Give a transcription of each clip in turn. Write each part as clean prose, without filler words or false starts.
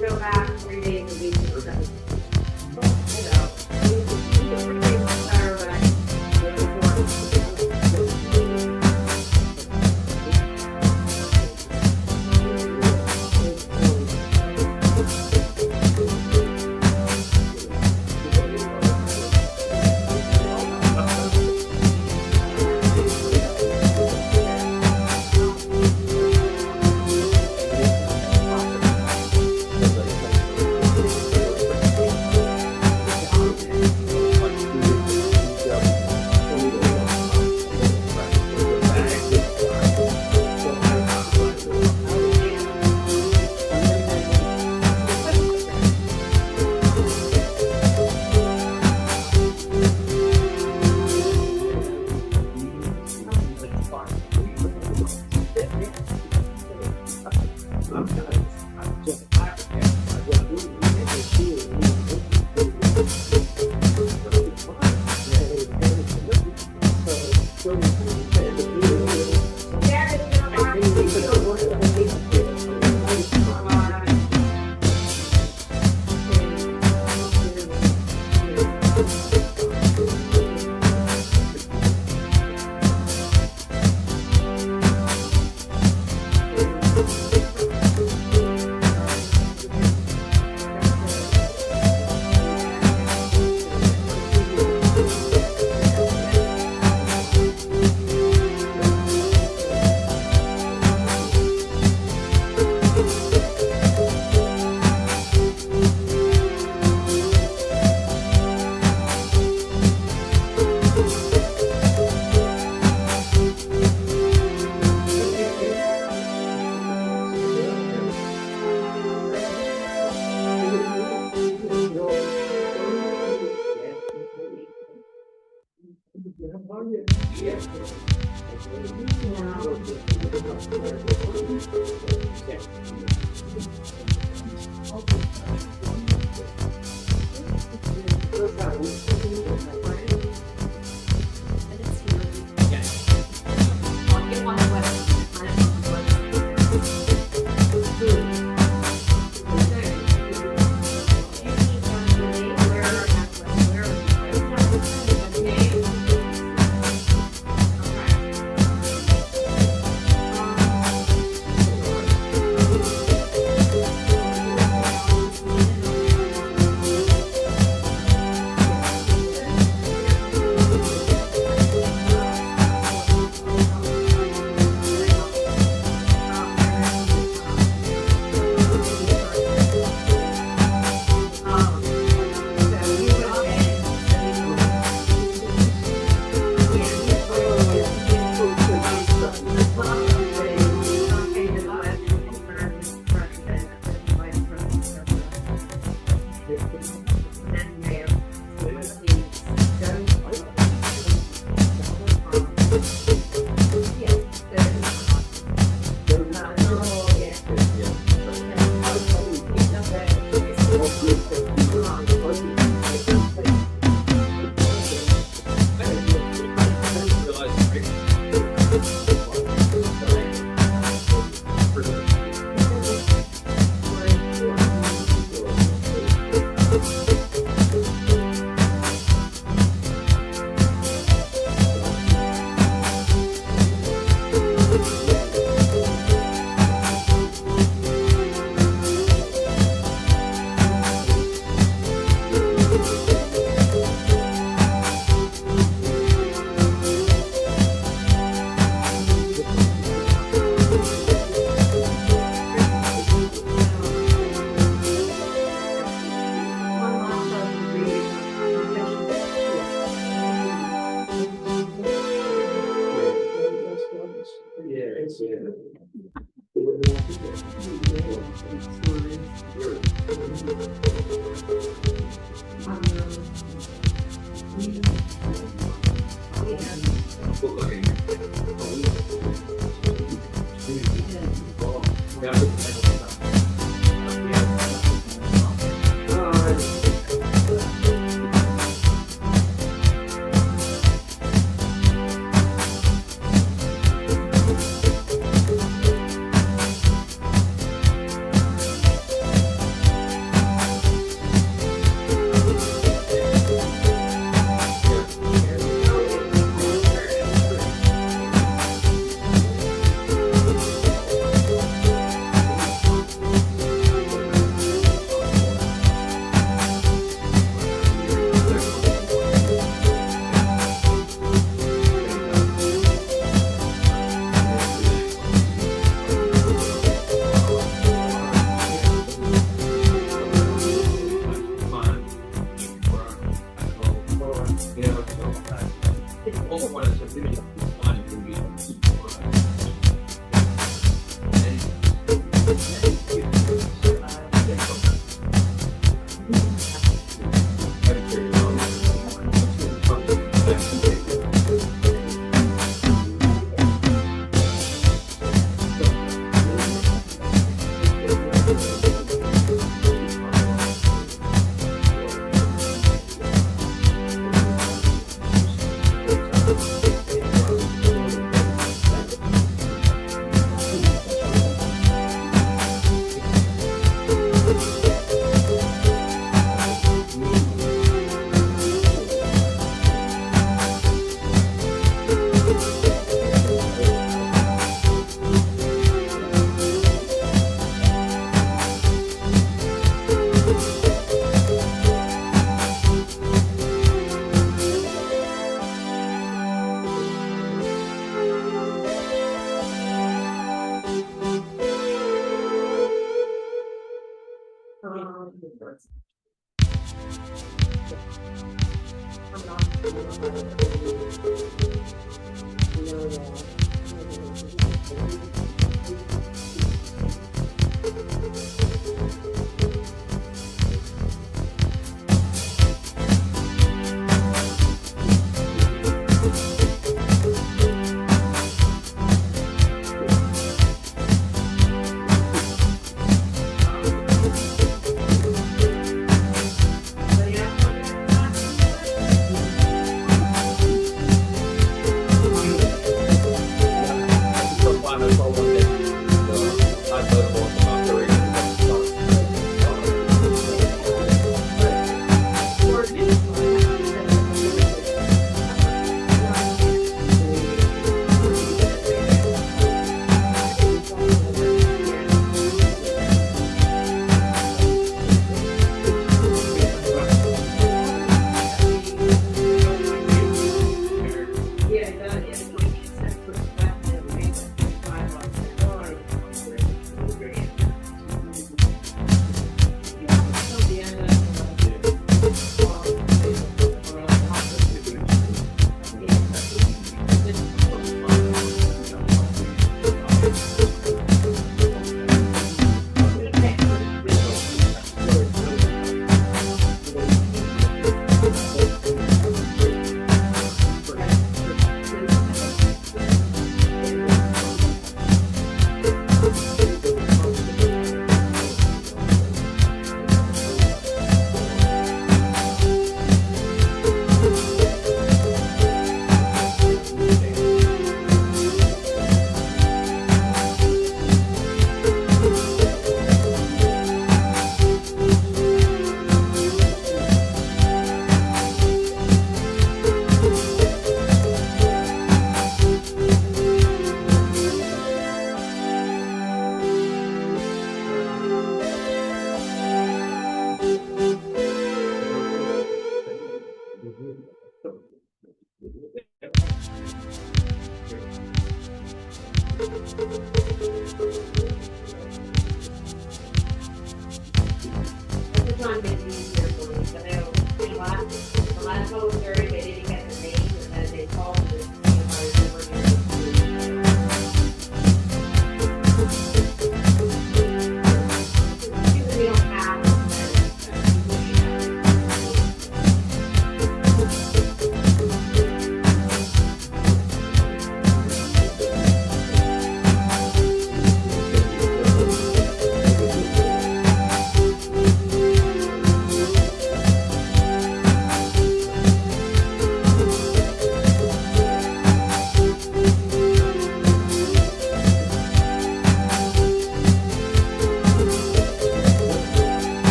go back 3 days a week or something. You know, we can retire back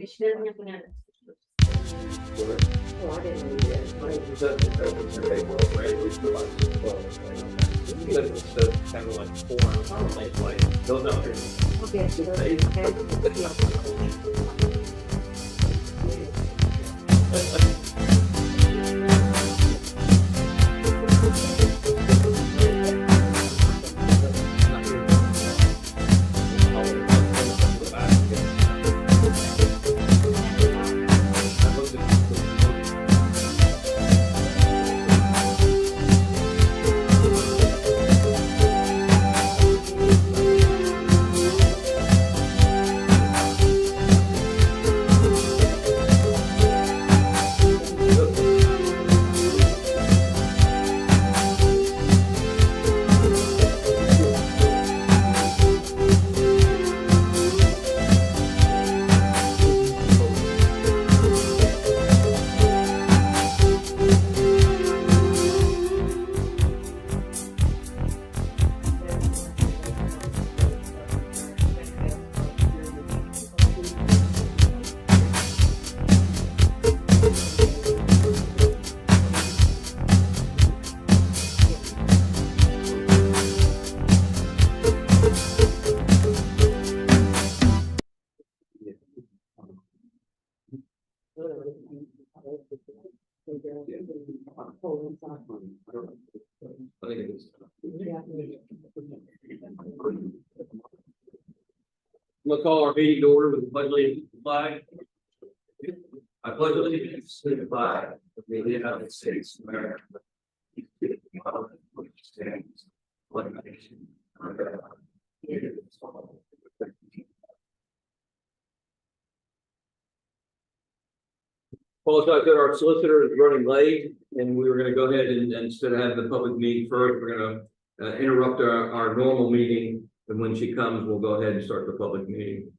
She doesn't have to have it. Oh, I didn't know that. Okay, so I think it is. We'll call our meeting to order with the pledge allegiance to the flag. I pledge allegiance to the flag of the United States of America. Which stands one nation under God, indivisible. Apologize that our solicitor is running late, and we were going to go ahead and instead of having the public meeting first, we're going to interrupt our normal meeting. And when she comes, we'll go ahead and start the public meeting.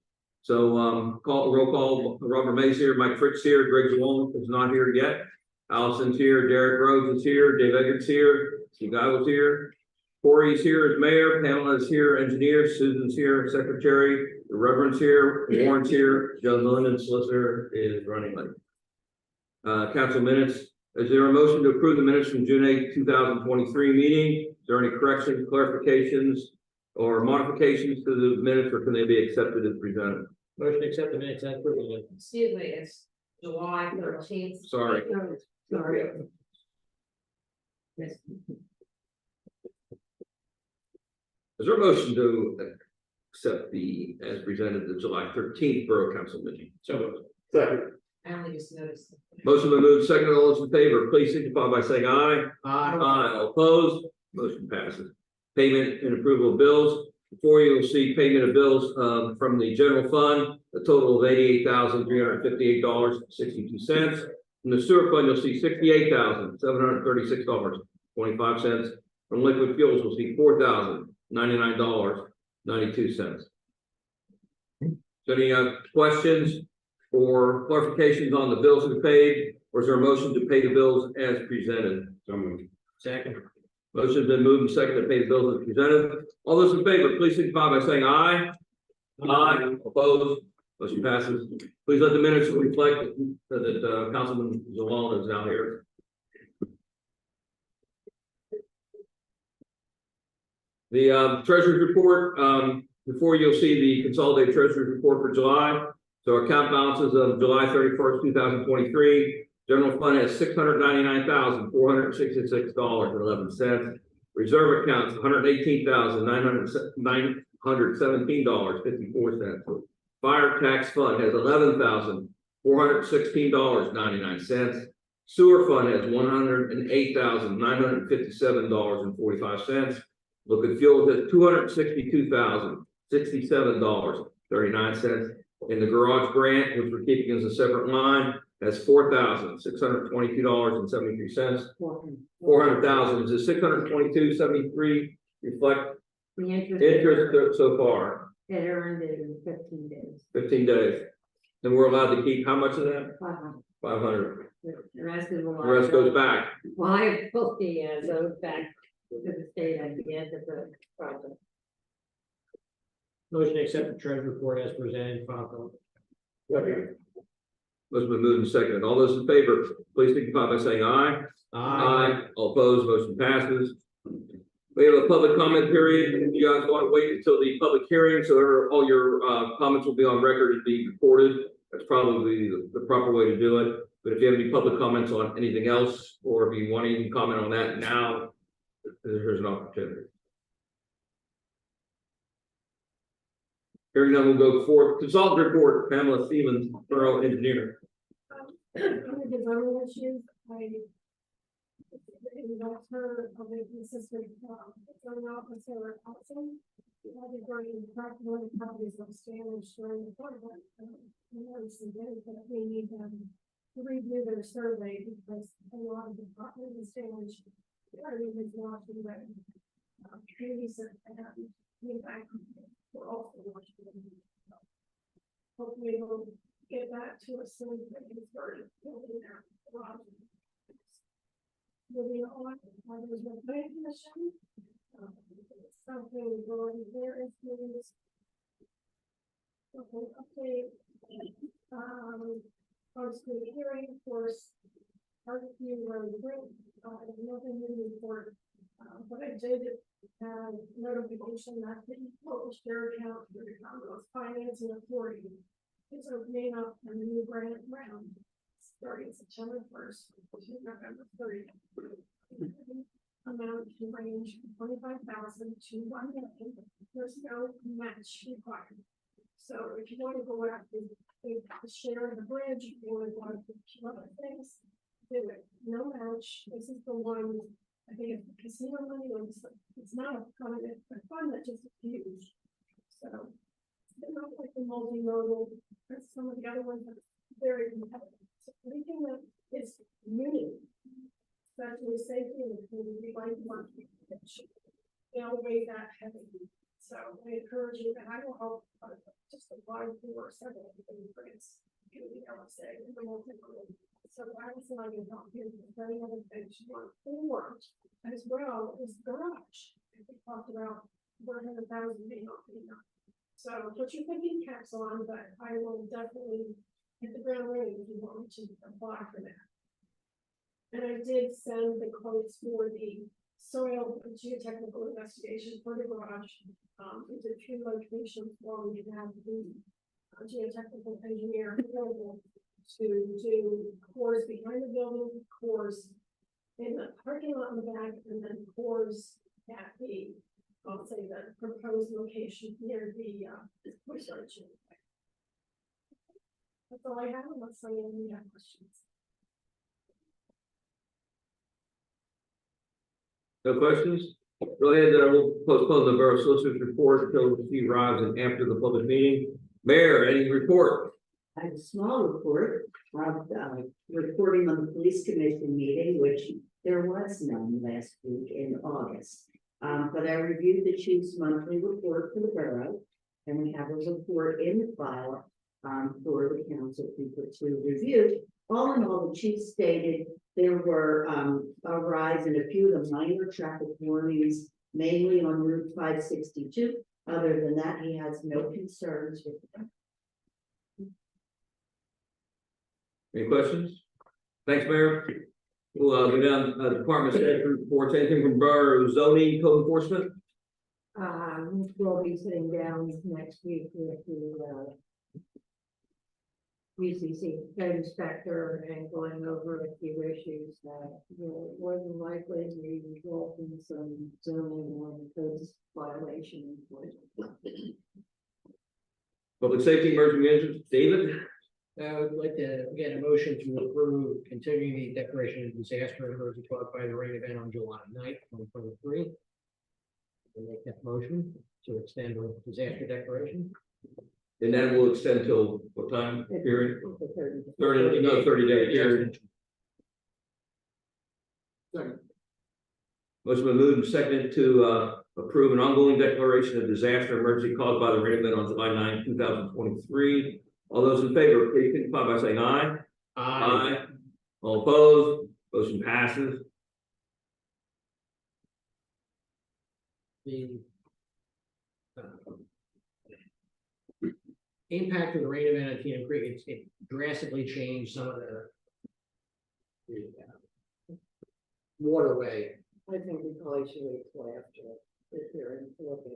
So roll call. Robert May's here, Mike Fritz here, Greg Long is not here yet. Allison's here, Derek Rhodes is here, Dave Eggert's here, Steve Guy was here. Corey's here as mayor, Pamela is here, engineer, Susan's here, secretary, the Reverend's here, Warren's here, John Linden, solicitor, is running late. Council minutes. Is there a motion to approve the minutes from June 8, 2023 meeting? Is there any corrections, clarifications, or modifications to the minutes, or can they be accepted as presented? Motion to accept the minutes as presented. Excuse me, it's July 13th. Sorry. Sorry. Yes. Is there a motion to accept the, as presented, the July 13th Borough Council meeting? So moved. Second. I only just noticed. Motion been moved, second. All those in favor, please signify by saying aye. Aye. Aye. All opposed, motion passes. Payment and approval of bills. Before you will see payment of bills from the general fund, a total of $88,358.62. From the sewer fund, you'll see $68,736.25. From liquid fuels, you'll see $4,099.92. So any questions or clarifications on the bills to be paid, or is there a motion to pay the bills as presented? So moved. Second. Motion's been moved and seconded to pay the bills as presented. All those in favor, please signify by saying aye. Aye. Opposed? Motion passes. Please let the minutes reflect that Councilman Zalone is now here. The treasurer's report. Before you'll see the consolidated treasurer's report for July. So our account balances of July 31st, 2023. General fund has $699,466.11. Reserve accounts $118,917.54. Fire tax fund has $11,416.99. Sewer fund has $108,957.45. Liquid fuels has $262,067.39. And the garage grant, which we're keeping as a separate line, has $4,622.73. 400,000 is the $622.73 reflect The interest so far. It earned in 15 days. 15 days. And we're allowed to keep how much of that? 500. 500. The rest is a lot. The rest goes back. Liability goes back to the state at the end of the project. Motion to accept the treasury report as presented. Final. Motion been moved and seconded. All those in favor, please signify by saying aye. Aye. All opposed, motion passes. We have a public comment period. If you guys want to wait until the public hearing, so all your comments will be on record and be recorded. That's probably the proper way to do it. But if you have any public comments on anything else, or if you want to even comment on that now, there's an opportunity. Hearing none, we'll go forward. Consolidated report, Pamela Stevens, Borough Engineer. Design issues, I involved her of the assistant zoning officer also. I did bring practical copies of Spanish during the appointment. But we need them to review their survey because a lot of the property in Spanish already was not in red. Maybe said that we're also watching them. Hopefully we'll get that to us soon. Building their garage. Moving on, there's no planning commission. Something going there is news. Okay, update. On school hearing, of course, RFQ road group, nothing new report. But I did have notification that the published their account for the Commonwealth Financing Authority is opening up a new grant round starting September 1st to November 30th. amount can range from 25,000 to 1 million. There's no match required. So if you want to go out and share the bridge, if you want to go out and do other things, do it. No match. This is the one, I think it's the casino money, or it's not a fund, it's a fund that just is huge. So they're not like the multimodal, or some of the other ones that are very competitive. So anything that is new, especially safety and community like one, they'll weigh that heavy. So I encourage you, and I will help just apply for several different grants, the LSA and the multimodal. So I was not going to help you with any other things you want, or as well as garage. We talked about 100,000 may not be enough. So put your thinking caps on, but I will definitely hit the ground running if you want me to apply for that. And I did send the quotes for the soil geotechnical investigation for the garage. We did 2 locations where we can have the geotechnical engineer available to do cores behind the building, cores in the parking lot in the back, and then cores at the, I'll say the proposed location near the research. That's all I have, unless anyone have questions. No questions? Go ahead, then I will postpone the Borough Solicitor's report until she arrives and after the public meeting. Mayor, any report? I have a small report of reporting on the police commission meeting, which there was none last week in August. But I reviewed the chief's monthly report for the borough, and we have a report in the file for the council people to review. All in all, the chief stated there were a rise in a few of the minor traffic warnings, mainly on Route 562. Other than that, he has no concerns with them. Any questions? Thanks, Mayor. We'll go down department staff reports. Anything from Borough zoning code enforcement? We'll be sitting down next week with the UCC code inspector and going over a few issues that will more than likely be result in some zoning and code violation. Public safety emergency management, David? I would like to get a motion to approve continuing the declaration of disaster emergency caused by the rain event on July 9th, 2023. We'll make that motion to extend the disaster declaration. And that will extend till what time period? 30. 30 day period. Motion been moved and seconded to approve an ongoing declaration of disaster emergency caused by the rain event on July 9th, 2023. All those in favor, please signify by saying aye. Aye. All opposed, motion passes. The impact of the rain event on Keenan Creek, it drastically changed some of the waterway. I think we probably should wait till after the hearing to look at.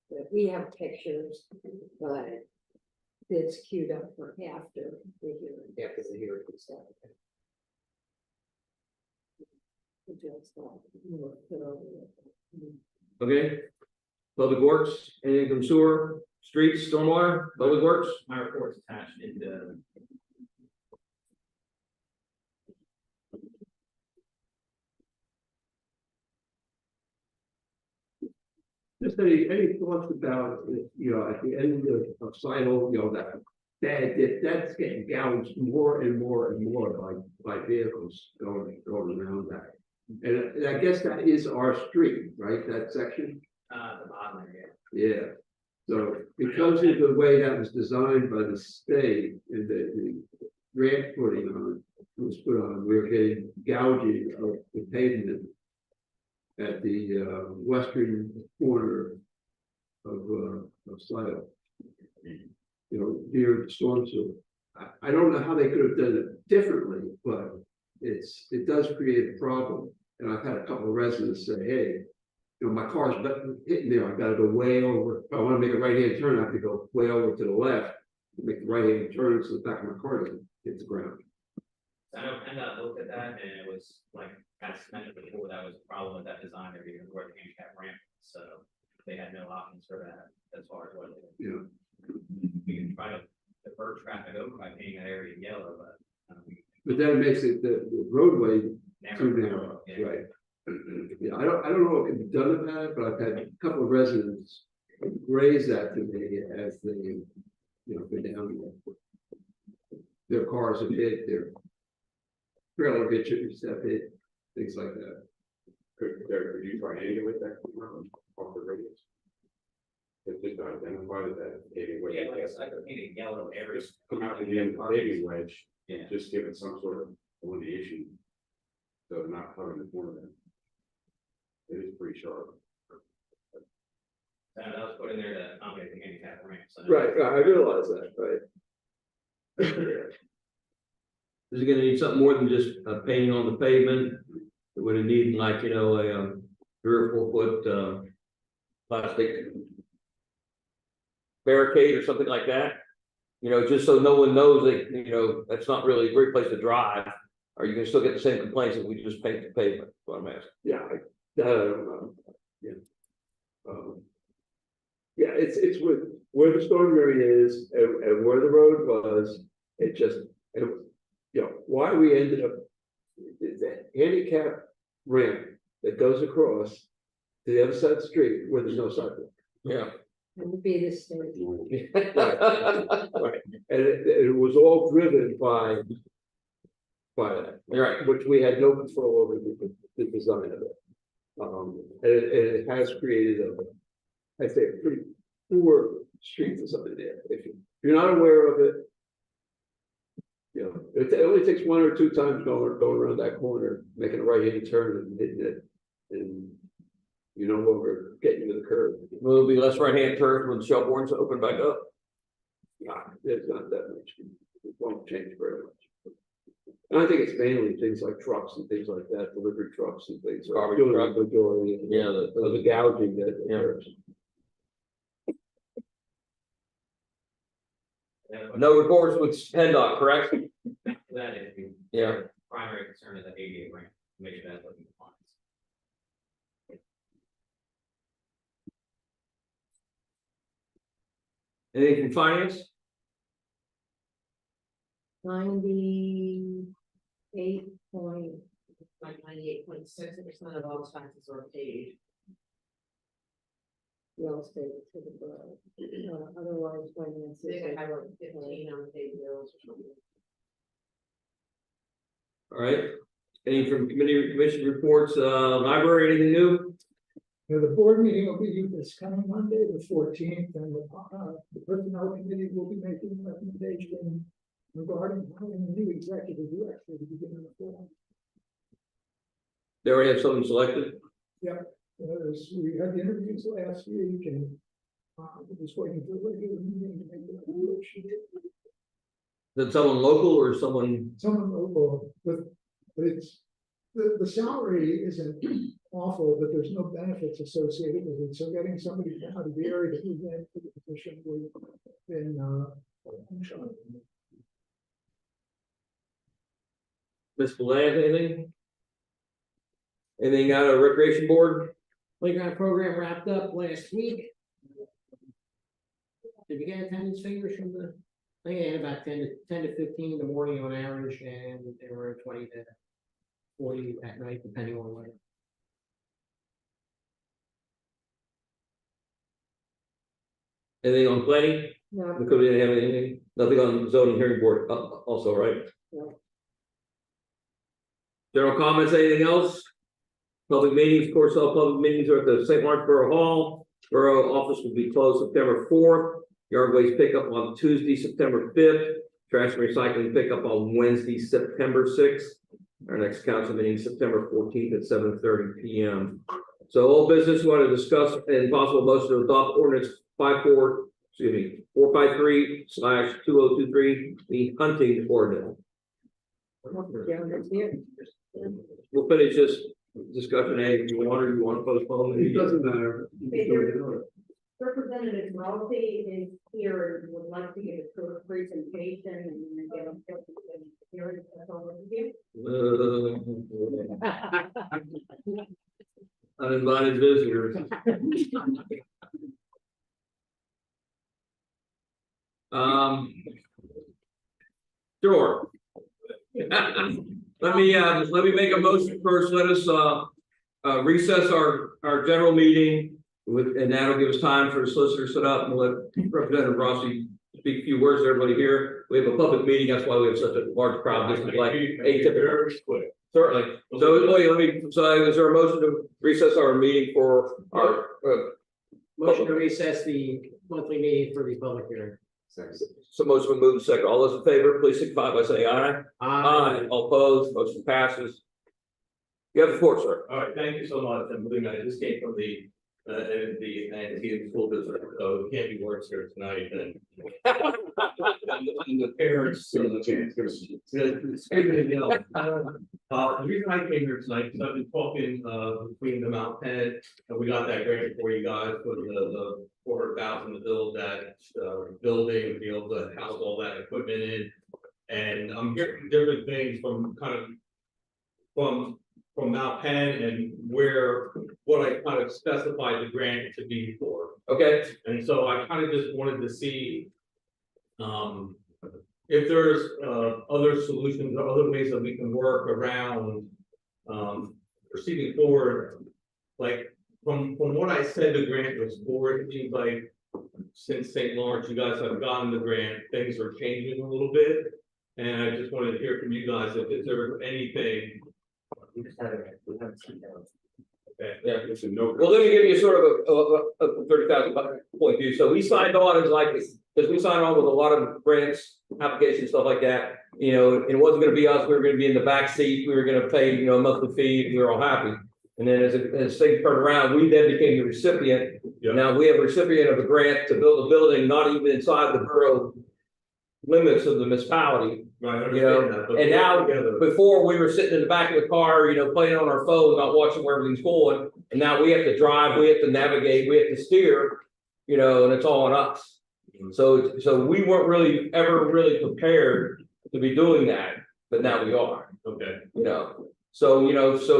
But we have pictures, but it's queued up for after the hearing. After the hearing. Just, we'll put over it. Okay. Public Works, anything from sewer, streets, stormwater, Public Works? My report's attached into. Just any thoughts about, you know, at the end of cycle, you know, that's getting gouged more and more and more by vehicles going around that. And I guess that is our street, right? That section? The bottom area. Yeah. So because of the way that was designed by the state and the grant footing on was put on, we're getting gouging of the pavement at the western corner of Slidell. You know, near the storm sewer. I don't know how they could have done it differently, but it does create a problem. And I've had a couple of residents say, hey, you know, my car's hitting there. I got to go way over. If I want to make a right-hand turn, I have to go way over to the left to make the right-hand turn so the back of my car doesn't hit the ground. I don't PennDOT looked at that and it was like, as mentioned before, that was a problem with that design, or even where the handicap ramp, so they had no options for that as far as what. Yeah. We can try to divert traffic over by painting that area yellow, but. But then it makes it the roadway too narrow, Yeah. right? Yeah, I don't know what can be done about it, but I've had a couple of residents raise that to me as they, you know, go down there. Their cars have hit, their trailer hitches have hit, things like that. Could you try anything with that off the radius? It's just not identified as that paving wedge. Yeah, like I said, painting yellow areas. Just come out to the end of the paving wedge, Yeah. just give it some sort of delineation. So not covering the corner of it. It is pretty sharp. That was put in there to accommodate the handicap ramp, so. Right, I realize that, right? Is it gonna need something more than just painting on the pavement? Would it need like, you know, a 3 or 4 foot plastic barricade or something like that? You know, just so no one knows that, you know, that's not really a great place to drive. Or you can still get the same complaints if we just paint the pavement, is what I'm asking. Yeah, I don't know. Yeah. Yeah, it's with where the storm drain is and where the road was, it just, you know, why we ended up. That handicap ramp that goes across to the other side of the street where there's no sidewalk. Yeah. It would be the state. Right, and it was all driven by that. Right. Which we had no control over the design of it. And it has created I'd say a pretty poor street for somebody there. If you're not aware of it, you know, it only takes 1 or 2 times going around that corner, making a right-hand turn and hitting it, and you no longer getting to the curb. Will there be less right-hand turns when Shelbourne's open back up? There's not that much. It won't change very much. And I think it's mainly things like trucks and things like that, delivery trucks and things. Garbage Doing truck. the majority of Yeah, the gouging that Yeah. occurs. No reports with PennDOT, correct? That is the Yeah. primary concern is the ADA ramp, make sure that's what we want. Anything from finance? 98.6% of all taxes are paid. Real estate to the borough. Otherwise, finances. They could have 15 unpaid bills or something. All right. Any from committee or commission reports, library, anything new? Yeah, the board meeting will be this coming Monday, the 14th, and the personnel committee will be making a recommendation regarding hiring a new executive director to begin in the fall. They already have someone selected? We had the interviews last week, and we're just waiting for the regular meeting to make the recommendation. Is it someone local or someone? Someone local, but it's, the salary isn't awful, but there's no benefits associated with it, so getting somebody from out of the area to move in for the position would have been, Ms. Belan, anything? Anything out of recreation board? Playground program wrapped up last week. Did you get attendance figures from the, I think they had about 10 to 15 in the morning on average, and they were 20 to 40 at night, depending on weather. Anything on planning? No, Because we didn't have anything, nothing on zoning hearing board, also, right? No. General comments, anything else? Public meetings, of course, all public meetings are at the St. Lawrence Borough Hall. Borough office will be closed September 4th. Yard waste pickup on Tuesday, September 5th. Trash and recycling pickup on Wednesday, September 6th. Our next council meeting, September 14th at 7:30 p.m. So all business we want to discuss and possible motion to adopt ordinance 453/2023, the hunting ordinance. yeah, that's it. We'll finish this discussion, A, if you want, or you want to postpone. It doesn't matter. Representative Ralphie is here and would like to give a short presentation and then get a You're, that's all we're here. Uninvited visitors. Sure. Let me make a motion first. Let us recess our general meeting and that'll give us time for the solicitor to sit up and let Representative Rossi speak a few words to everybody here. We have a public meeting, that's why we have such a large crowd. This is like atypical. Certainly. So is there a motion to recess our meeting for our Motion to recess the monthly meeting for the public hearing. so motion will move second. All those in favor, please signify by saying aye. Aye. All opposed, motion passes. You have the floor, sir. All right, thank you so much. And believe me, I just came from the school district, so it can't be worse here tonight than. And the parents. Give us a chance, give us a chance. The reason I came here tonight, because I've been talking, between the Mount Penn, and we got that grant for you guys for the 400,000 to build that, building, to be able to house all that equipment in. And I'm hearing different things from from Mount Penn and what I kind of specified the grant to be for. Okay. And so I kind of just wanted to see if there's other solutions or other ways that we can work around proceeding forward. Like from what I said the grant was for, it seems like since St. Lawrence, you guys have gotten the grant, things are changing a little bit. And I just wanted to hear from you guys if there's anything. Yeah. Listen, no. Well, let me give you sort of a 30,000 point of view. So we signed on as like, because we signed on with a lot of grants, applications, stuff like that. You know, it wasn't going to be us. We were going to be in the back seat. We were going to pay, a monthly fee. And we were all happy. And then as things turned around, we then became the recipient. Yeah. Now we have a recipient of a grant to build a building, not even inside the borough limits of the municipality. Right, And now, before we were sitting in the back of the car, playing on our phone, not watching where everything's going. And now we have to drive, we have to navigate, we have to steer, and it's all on us. So we weren't ever really prepared to be doing that, but now we are. Okay. So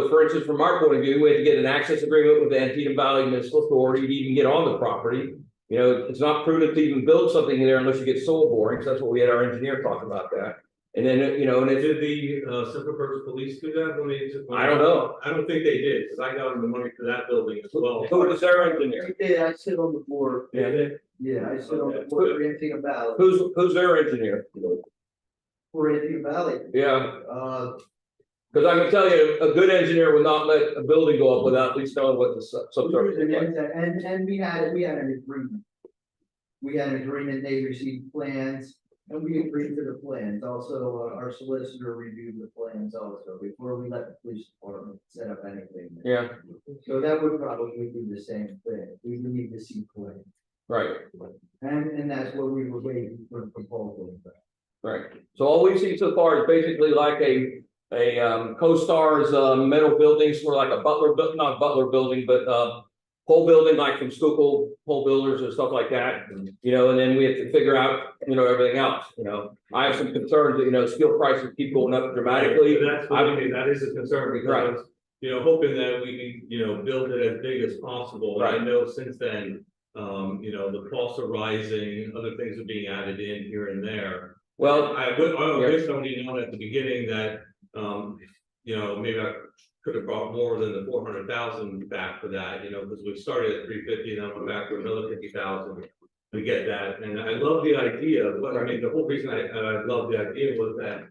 for instance, from our point of view, we had to get an access agreement with the Antietam Valley Municipal Authority to even get on the property. It's not prudent to even build something in there unless you get soil boring. So that's what we had our engineer talk about that. And then, and it Did the Central Berks police do that when they took? I don't know. I don't think they did, because I got them the money for that building as well. Who was their engineer? Yeah, I sit on the board. Yeah. Yeah, I sit on the board for Antietam Valley. Who's their engineer? For Antietam Valley. Yeah. Because I can tell you, a good engineer would not let a building go up without at least knowing what the subsurface is like. And we had an agreement. We had an agreement, they received plans, and we agreed to the plans. Also, our solicitor reviewed the plans also before we let the police department set up anything. Yeah. So that would probably be the same thing. We would need to see plans. Right. And that's what we were waiting for the proposal. Right. So all we've seen so far is basically like a CoStar's metal building, sort of like a not Butler building, but whole building like from Schuylkill Whole Builders and stuff like that. And then we have to figure out, everything else. I have some concerns that, steel prices keep going up dramatically. That is a concern because, hoping that we can, build it as big as possible. Right. I know since then, the costs are rising, other things are being added in here and there. Well, I wish only known at the beginning that, maybe I could have brought more than the 400,000 back for that, because we started at 350 and then went back to another 50,000 to get that. And I love the idea, but I mean, the whole reason I love the idea was that,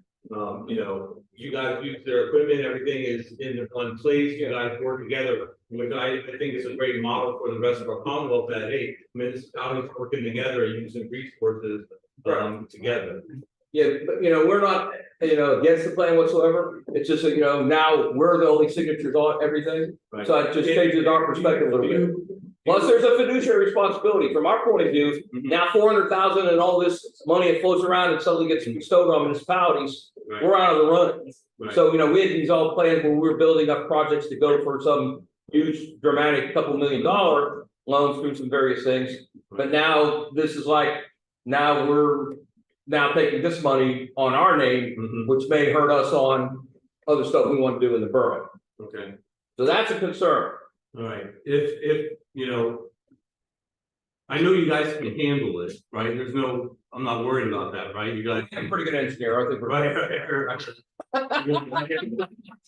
you guys use their equipment, everything is in one place, you guys work together, which I think is a great model for the rest of our Commonwealth that, hey, municipalities working together and using resources together. yeah, but we're not, against the plan whatsoever. It's just that, now we're the only signatures on everything. Right. So it just changes our perspective a little bit. Plus, there's a fiduciary responsibility from our point of view. Now, 400,000 and all this money that flows around and suddenly gets bestowed on municipalities, Right. we're out of the running. Right. So, we had these all plans where we were building up projects to go for some huge, dramatic $2 million loans through some various things. But now this is like, now we're now taking this money on our name, Mhm. which may hurt us on other stuff we want to do in the borough. Okay, So that's a concern. all right, if, you know. I know you guys can handle it, right? There's no, I'm not worried about that, right? You guys. I'm a pretty good engineer, I think.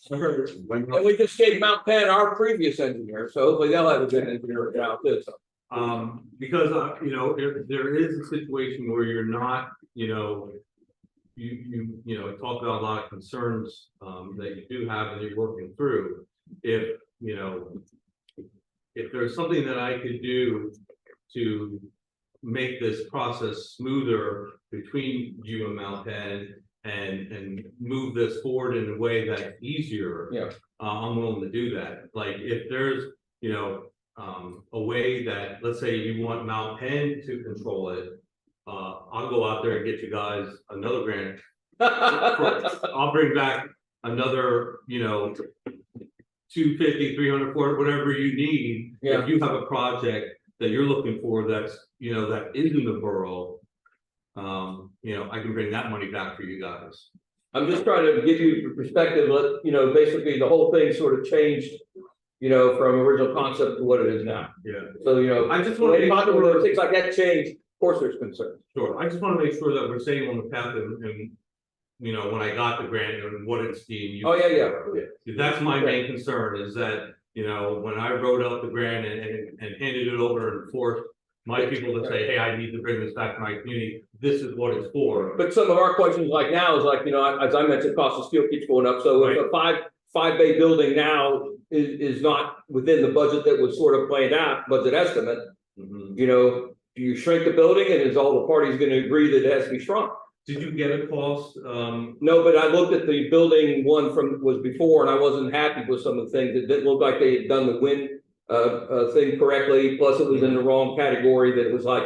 And we just gave Mount Penn our previous engineer, so hopefully they'll have a good engineer now too. So. Because, you know, there is a situation where you're not, you know. You know, talked about a lot of concerns, that you do have and you're working through. If, you know. If there's something that I could do to make this process smoother between you and Mount Penn and move this forward in a way that's easier. Yeah. I'm willing to do that. Like if there's, you know, a way that, let's say you want Mount Penn to control it, I'll go out there and get you guys another grant. I'll bring back another, you know, 250, 300, 400, whatever you need. Yeah. If you have a project that you're looking for that's, you know, that is in the borough, you know, I can bring that money back for you guys. I'm just trying to give you perspective, you know, basically the whole thing sort of changed, you know, from original concept to what it is now. Yeah. So, you know, I just want to make sure things like that change, of course there's concern. Sure, I just want to make sure that we're staying on the path and you know, when I got the grant and what it's being used. Oh, yeah. That's my main concern is that, you know, when I wrote up the grant and handed it over and forced my people to say, hey, I need to bring this back to my community, this is what it's for. But some of our questions like now is like, you know, as I mentioned, cost of steel keeps going up. So if a five bay building now is not within the budget that was sort of planned out, budget estimate, you know, do you shrink the building and is all the parties going to agree that it has to be shrunk? Did you get a cost? No, but I looked at the building one from was before and I wasn't happy with some of the things. It didn't look like they had done the wind thing correctly. Plus it was in the wrong category, that it was like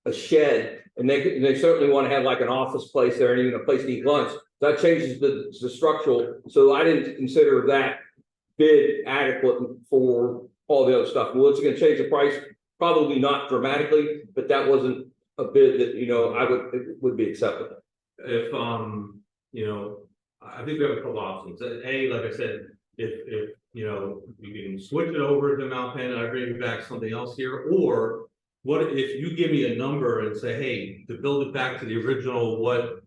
a shed. And they certainly want to have like an office place there and even a place to eat lunch. That changes the structural. So I didn't consider that bid adequate for all the other stuff. Well, it's going to change the price, probably not dramatically, but that wasn't a bid that, you know, it would be acceptable. If, you know, I think we have a couple options. A, like I said, if, you know, you can switch it over to Mount Penn and I bring back something else here, or what if you give me a number and say, hey, to build it back to the original, what,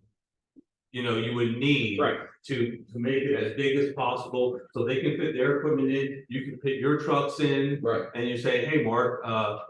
you know, you would need to make it as big as possible so they can fit their equipment in, you can fit your trucks in, and you say, hey, Mark,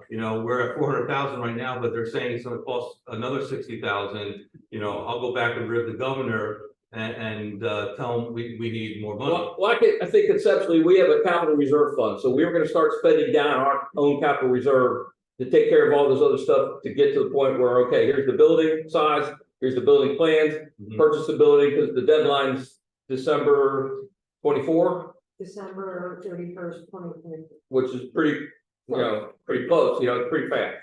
you know, we're at 400,000 right now, but they're saying it's going to cost another 60,000. You know, I'll go back and rib the governor and tell him we need more money. Well, I think conceptually we have a capital reserve fund, so we were going to start spending down our own capital reserve to take care of all this other stuff to get to the point where, okay, here's the building size, here's the building plans, purchase the building, because the deadline's December 24. December 31st, 2020. Which is pretty, you know, pretty close, you know, pretty fast.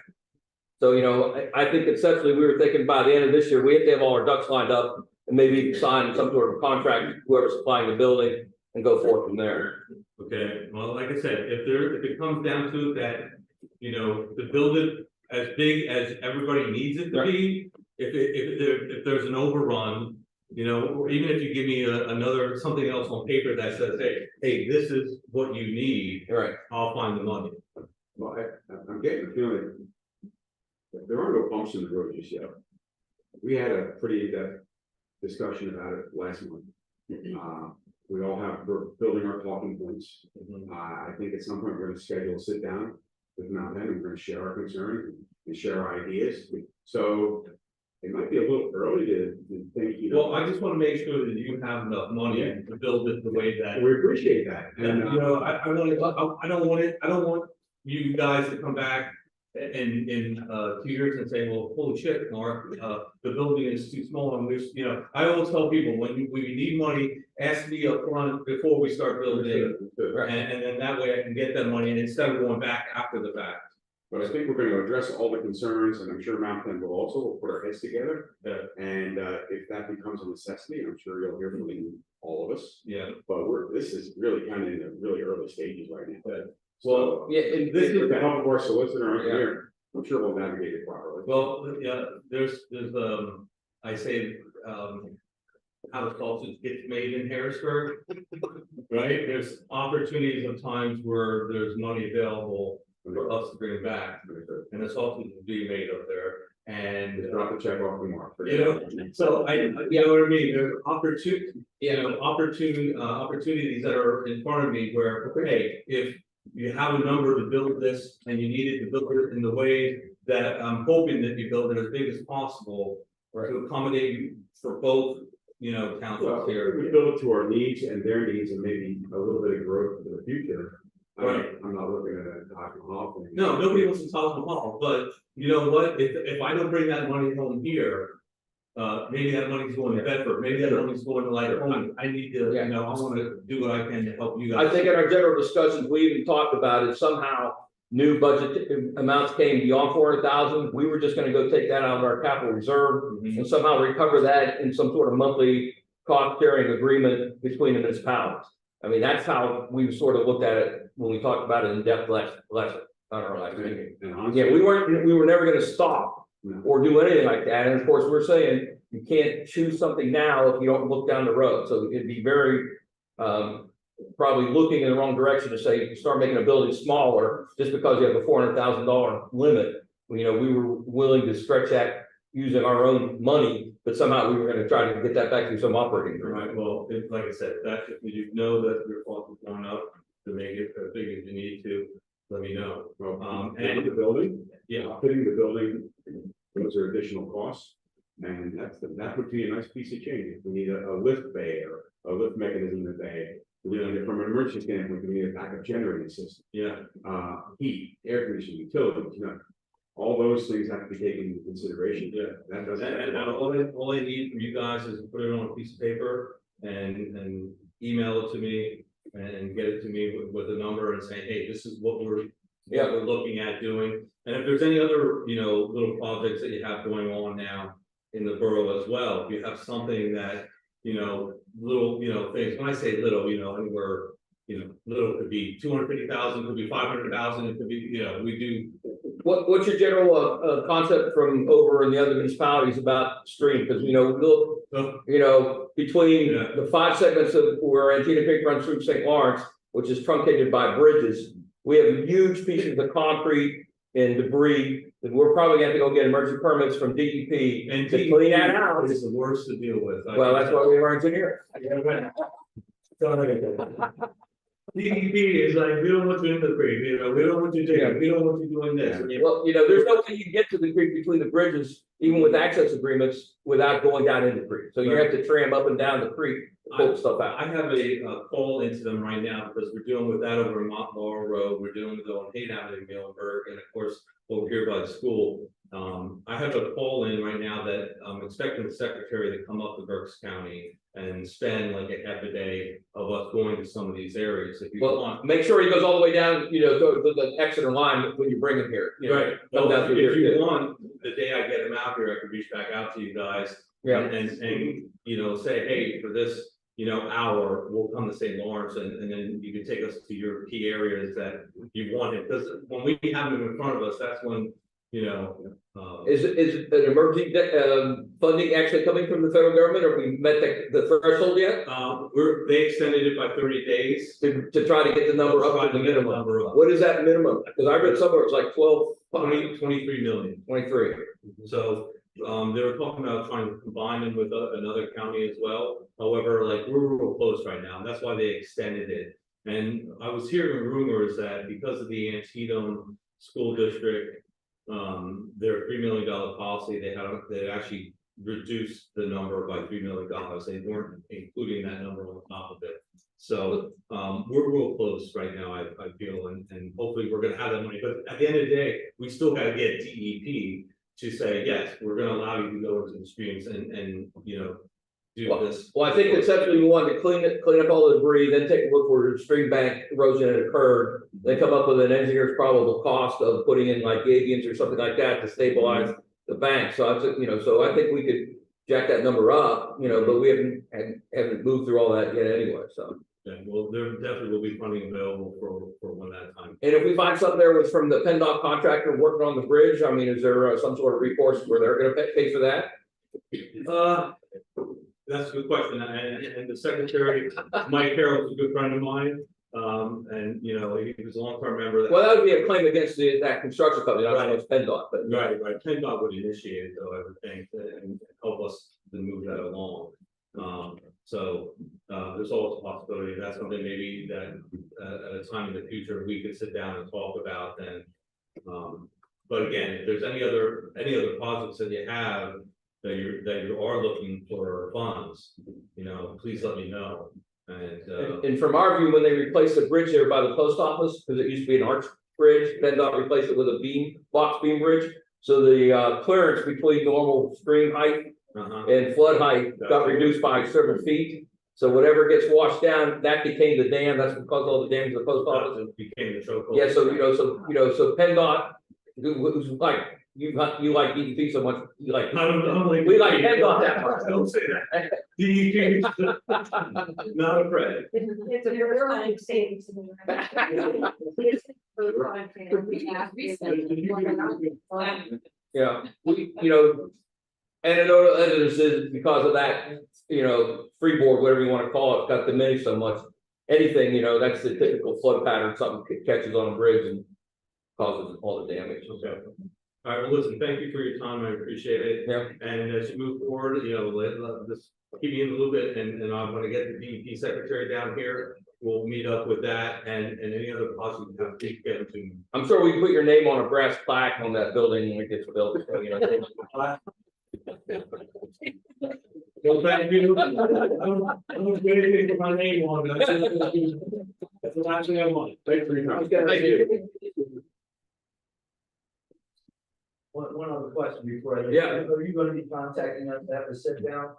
So, you know, I think conceptually we were thinking by the end of this year, we have to have all our ducks lined up and maybe sign some sort of a contract with whoever's supplying the building and go forth from there. Okay, well, like I said, if it comes down to that, you know, to build it as big as everybody needs it to be, if there's an overrun, you know, or even if you give me another something else on paper that says, hey, this is what you need, I'll find the money. Well, I'm getting the feeling that there are no bumps in the road just yet. We had a pretty in-depth discussion about it last month. We all we're building our talking points. I think at some point we're going to schedule a sit down with Mount Penn and we're going to share our concerns and share our ideas. So it might be a little early to think, you know. Well, I just want to make sure that you have enough money to build it the way that. We appreciate that. And you know, I don't want you guys to come back in 2 years and say, well, holy shit, Mark, the building is too small. And there's, you know, I always tell people when we need money, ask me up front before we start building. And then that way I can get that money instead of going back after the fact. But I think we're going to address all the concerns, and I'm sure Mount Penn will also. We'll put our heads together. And if that becomes a necessity, I'm sure you'll hear from all of us. But this is really kind of in the really early stages right now. Well, and this is the help of our solicitor engineer. I'm sure we'll navigate it properly. Well, yeah, there's I say, how the sausage gets made in Harrisburg. Right, there's opportunities of times where there's money available for us to bring back, and the sausage is being made up there, and. Just drop the check off the mark. You know, so you know what I mean, there are opportunities that are in front of me where, hey, if you have a number to build this and you needed to build it in the way that I'm hoping that you build it as big as possible to accommodate you for both, you know, Well, townships we here. build it to our needs and their needs and maybe a little bit of growth for the future. Right. I'm not looking at a Taj Mahal thing. No, nobody wants to Taj Mahal, but you know what, if I don't bring that money home here. Maybe that money's going to Bedford, maybe that money's going to like, I need to, you know, I wanna do what I can to help you guys. I think in our general discussions, we even talked about it, somehow new budget amounts came beyond 400,000. We were just gonna go take that out of our capital reserve and somehow recover that in some sort of monthly cost sharing agreement between the municipalities. I mean, that's how we sort of looked at it when we talked about it in depth last on our last meeting. And honestly, Yeah, we were never gonna stop no. or do anything like that. And of course, we're saying you can't choose something now if you don't look down the road. So it'd be very, probably looking in the wrong direction to say you start making a building smaller just because you have a $400,000 limit. You know, we were willing to stretch that using our own money, but somehow we were gonna try to get that back through some operating. Right, well, like I said, that if you know that your cost is going up to make it as big as you need to, let me know. Well, and the building, yeah, fitting the building, those are additional costs. And that would be a nice piece of change. If we need a lift bay or a lift mechanism in the bay. We need it from an emergency standpoint, we need a backup generating system, yeah, heat, air conditioning, utilities, you know. All those things have to be taken into consideration. yeah. That doesn't. And all I need from you guys is to put it on a piece of paper and email it to me and get it to me with a number and say, hey, this is what we're looking at doing. And if there's any other, you know, little projects that you have going on now in the borough as well, if you have something that, you know, little, you know, things, when I say little, you know, anywhere, you know, little could be 250,000, could be 500,000, it could be, you know, we do. What's your general concept from over in the other municipalities about stream? Because you know, look, you know, between the 5 segments of where Antietam Creek runs through St. Lawrence, which is truncated by bridges, we have huge pieces of concrete and debris that we're probably going to have to go get emergency permits from DEP And to clean that out. Is the worst to deal with. Well, that's why we are engineers. DEP is like, we don't want you in the creek, you know, we don't want you digging, we don't want you doing this. Well, you know, there's no way you can get to the creek between the bridges, even with access agreements, without going down into the creek. So you have to tram up and down the creek to pull stuff out. I have a call into them right now because we're dealing with that over in Montlaw Road, we're dealing with it on Hayden Avenue in Muhlenberg, and of course, over here by the school. I have a call in right now that I'm expecting the secretary to come up to Berks County and spend like a half a day of us going to some of these areas. If you Well, want. make sure he goes all the way down, you know, to the Exeter line when you bring him here. You know, Right, come well, down if through here, you yeah. want, the day I get him out here, I could reach back out to you guys. Yeah. And, you know, say, hey, for this, you know, hour, we'll come to St. Lawrence and then you can take us to your key areas that you wanted, because when we have them in front of us, that's when, you know. Is an emergency funding actually coming from the federal government, or we met the threshold yet? They extended it by 30 days. To try to get the number up Try to the to get the minimum. number up. What is that minimum? Because I read somewhere it's like 23 million. 23. So, they were talking about trying to combine them with another county as well. However, like, we're real close right now, and that's why they extended it. And I was hearing rumors that because of the Antietam School District, their $3 million policy, they actually reduced the number by $3 million. They weren't including that number on top of it. So, we're real close right now, I feel, and hopefully we're gonna have that money. But at the end of the day, we still gotta get DEP to say, yes, we're gonna allow you to go into the streams and, you know, do this. Well, I think conceptually we wanted to clean up all the debris, then take a look where the stream bank erosion had occurred. Then come up with an engineer's probable cost of putting in like gabions or something like that to stabilize the bank. So I think we could jack that number up, you know, but we haven't moved through all that yet anyway, so. Yeah, well, there definitely will be funding available for when that time. And if we find something there was from the PennDOT contractor working on the bridge, I mean, is there some sort of recourse where they're gonna pay for that? That's a good question, and the secretary, Mike Carroll, is a good friend of mine, and, you know, he was a long-term member. Well, that would be a claim against that construction company, not so much PennDOT, but. Right, PennDOT would initiate it though, I would think, and help us to move that along. So, there's always a possibility, that's something maybe that, at a time in the future, we could sit down and talk about then. But again, if there's any other projects that you have, that you are looking for funds, you know, please let me know. And from our view, when they replaced the bridge there by the post office, because it used to be an arch bridge, PennDOT replaced it with a box beam bridge. So the clearance between normal stream height and flood height got reduced by several feet. So whatever gets washed down, that became the dam. That's because all the dams of the post office became the chokehold. Yeah, so so PennDOT, who's like you like DEP so much, you like we like PennDOT that much. Don't say that. DEP, not afraid. It's a very early stage. Yeah, anecdotal evidence is because of that, freeboard, whatever you want to call it, got diminished so much. Anything, that's the typical flood pattern, something catches on a bridge and causes all the damage. Okay. All right, well, listen, thank you for your time, I appreciate it. Yeah. And as you move forward, just keep me in a little bit, and I'm gonna get the DEP secretary down here. We'll meet up with that and any other possible have to get into. I'm sure we can put your name on a brass plaque on that building when it gets built. So, Well, thank you. I don't do anything with my name on it. That's the last thing I want. Thanks for your time. Thank you. One other question before I. Yeah. Are you gonna be contacting us to have a sit down?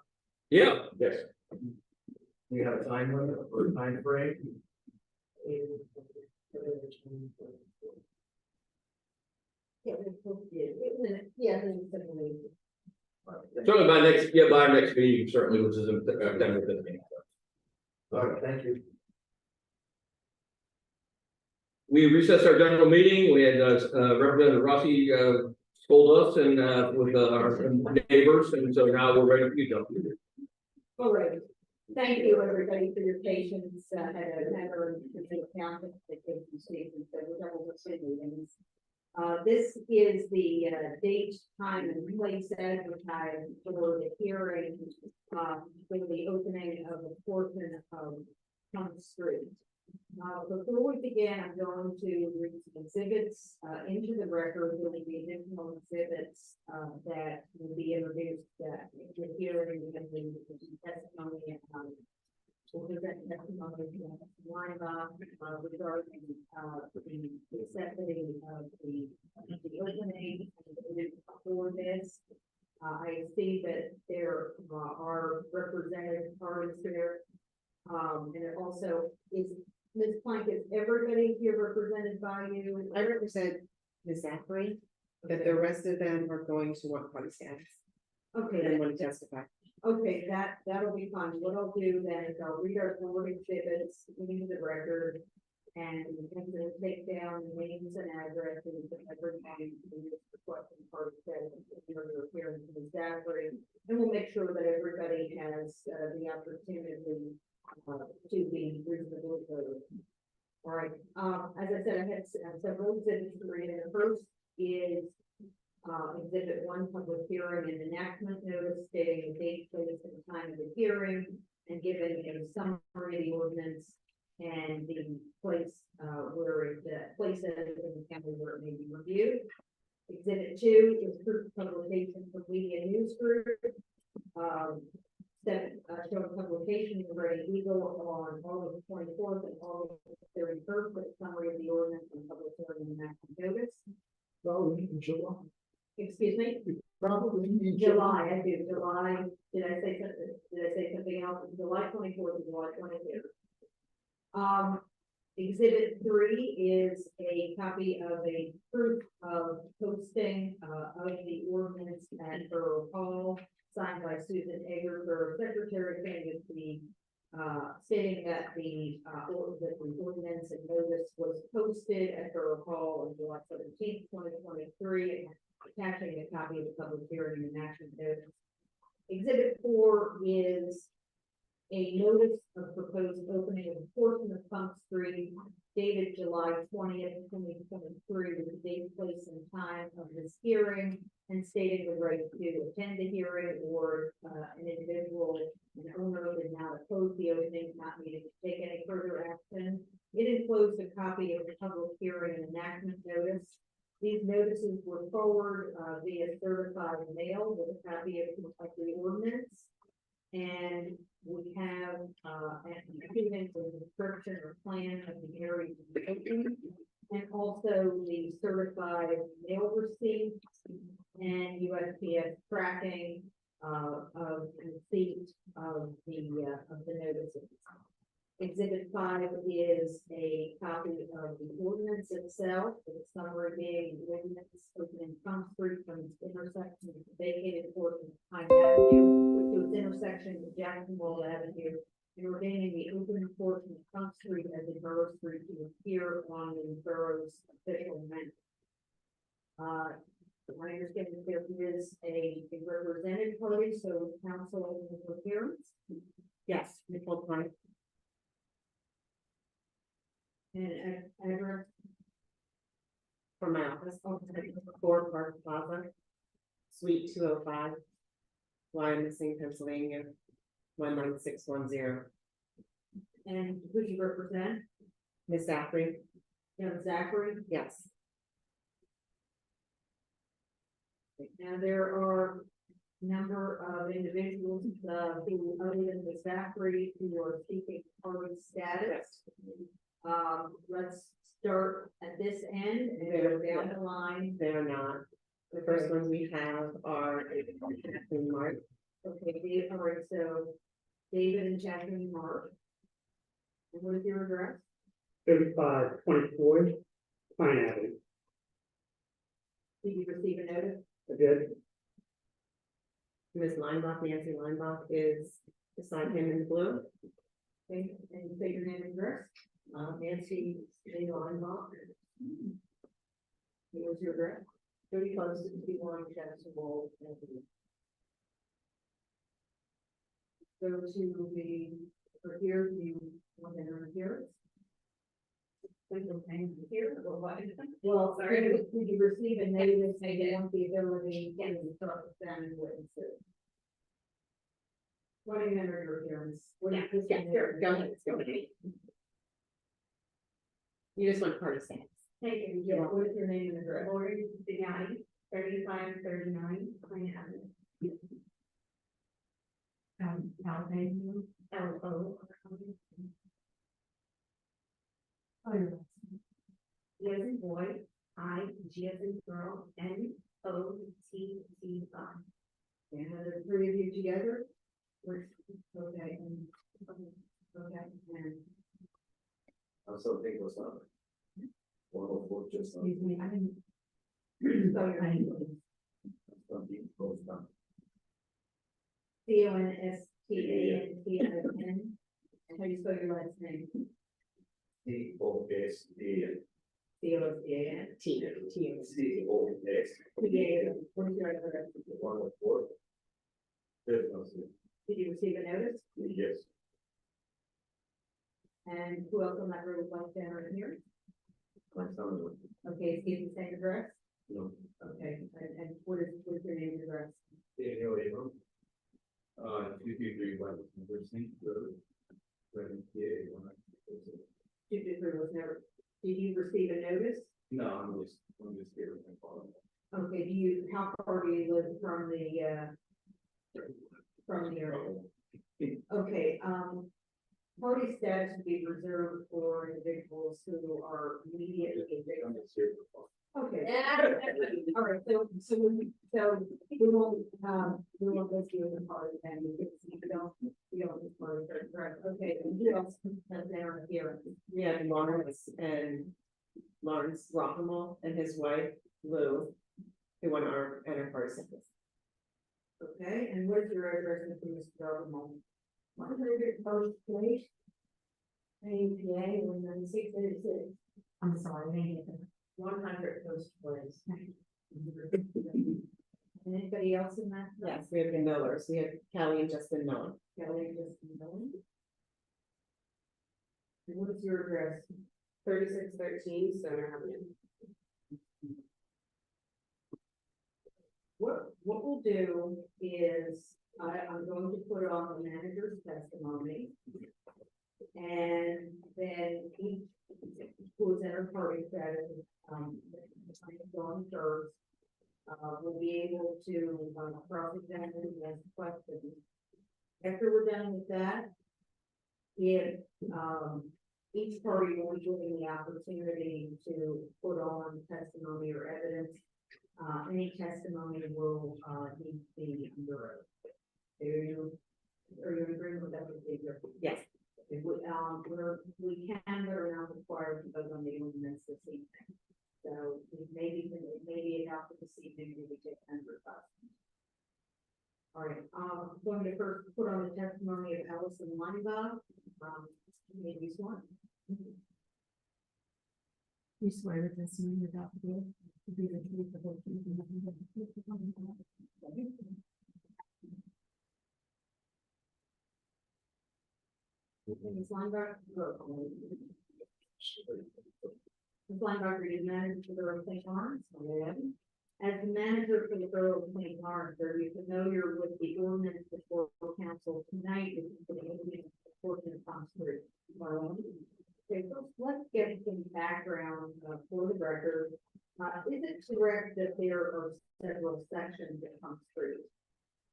Yeah. Yes. Do you have a time limit or a time frame? Certainly by our next meeting, certainly, which is in September 15th. All right, thank you. We recessed our general meeting. We had Representative Rossi scold us and with our neighbors, and so now we're ready for you, John. All right. Thank you, everybody, for your patience. Had a member of the accountant that came from Stevens, so we're double the meetings. This is the date, time, and place advertised for the hearing for the opening of a portion of Plum Street. Before we begin, I'm going to read some exhibits into the record. There will be additional exhibits that will be introduced at the hearing and the testimony. We'll present testimony regarding the accepting of the opening for this. I see that there are representative parties there. And it also is, Ms. Plank, is everybody here represented by you? I represent Ms. Zachary, but the rest of them are going to want party status. Okay, And want to testify. okay, that'll be fine. What I'll do then is I'll read our board exhibits into the record and then take down the names and addresses of everybody who is requesting party status in order to appear in Ms. Zachary. And we'll make sure that everybody has the opportunity to be reasonably heard. All right, as I said, I had several exhibits to read, and the first is exhibit 1, public hearing and enactment notice stating the date, place, and time of the hearing, and giving a summary of the ordinance and the place where the places in the county where it may be reviewed. Exhibit 2 is proof of publication for media news group. Showing publication of Ready Eagle on August 24th and August 31st with a summary of the ordinance and public hearing and enactment notice. Probably in July. Excuse me? Probably in July, I do, July, did I say something else? July 24th and July 25th. Exhibit 3 is a copy of a proof of posting of the ordinance at Borough Hall, signed by Susan Eggers, Borough Secretary, stating that the ordinance and notice was posted at Borough Hall on July 17th, 2023, and attaching a copy of the public hearing and action notice. Exhibit 4 is a notice of proposed opening of a portion of Funk Street dated July 20th, 2023, with the date, place, and time of this hearing, and stating the right to attend the hearing, or an individual, an owner did not oppose the opening, not needing to take any further action. It enclosed a copy of the public hearing and enactment notice. These notices were forwarded via certified mail with a copy of the ordinance. And we have a description or plan of the area to be open, and also the certified mail receipt and USPS tracking of receipt of the notices. Exhibit 5 is a copy of the ordinance itself, with a summary being the ordinance opening Front Street from its intersection with the vacated portion of Pine Avenue to its intersection with Jacksonville Avenue, and ordaining the open portion of Front Street as a borough street to appear on the borough's official map. My understanding is there is a represented party, so council will appearance. Yes, Nicole Klein. And address. From my office, 4 Park Plaza, Suite 205, Wyoming, Pennsylvania, 19610. And who do you represent? Miss Zachary? Zachary. Yes. Now, there are a number of individuals who, other than Ms. Zachary, who are seeking party status. Let's start at this end and go down the line. They're not. The first ones we have are Kathleen Mark. Okay, all right, so David and Jacqueline Mark. And what is your address? 3524 Pine Avenue. Did you receive a notice? I did. Ms. Leinbach, Nancy Leinbach is beside him in blue. Okay, and you say your name and address? Nancy Leinbach. What was your address? 3161 Jacksonville Avenue. Go to the, or here, you want to enter here? Well, sorry, did you receive a notice and you want the ability to start examining witnesses? Why don't you enter your appearance? Sure, go ahead. You just want party status. Thank you. Yeah, what is your name and address? Lori Bignani, 3539 Pine Avenue. Alabama, L-O. G as in boy, I, G as in girl, N-O-T-T-I. And the 3 of you together? Okay, and, and. I'm so thankful, son. 104 just. Excuse me, I didn't. Spell your name, please. C-O-N-S-T-A-N-T-I-N. How do you spell your last name? C-O-S-D-N. C-O-S-T-A-N. C-O-S. T-A-N. What is your address? 104. Did you receive a notice? Yes. And who else on that road would like to enter in here? My son. Okay, is he the same address? No. Okay, and what is your name and address? Daniel Abram. 223 West St. Road. 7PA 223 was never, did you receive a notice? No, I'm just here with my father. Okay, how far do you live from the area? Okay, party status would be reserved for individuals who are immediately I'm victims. just here for Okay. All right, so we won't go through the party and we don't party, right? Okay, and who else has there here? We have Lawrence Rockamole and his wife Lou, who want our enter party status. Okay, and what is your address in Mr. Garland? 100 Post Place. APA 19636. I'm sorry, 100 Post Place. Anybody else in that? Yes, we have the Millers, we have Kelly and Justin Miller. Kelly, just known. What is your address? 3613 Stoner Avenue. What we'll do is, I'm going to put on the manager's testimony. And then each, who's in our party status, going first. Will be able to, cross-examine and ask questions. After we're done with that, if, each party will be given the opportunity to put on testimony or evidence. Any testimony will, need to be under oath. Are you in agreement with that procedure? Yes. We can, but are not required to vote on the ordinance this evening. So maybe enough for this evening, maybe take 10 for us. All right, I'm going to first put on the testimony of Allison Weinbach, maybe sworn. You swear that this testimony about to be the truth, the whole truth, and nothing but the truth, the whole truth. Ms. Weinbach, Ms. Weinbach, are you manager for the Borough of St. Lawrence? As the manager for the Borough of St. Lawrence, are you familiar with the ordinance before council tonight? This is the portion of Palm Street. Okay, so let's get some background for the record. Is it correct that there are several sections of Palm Street?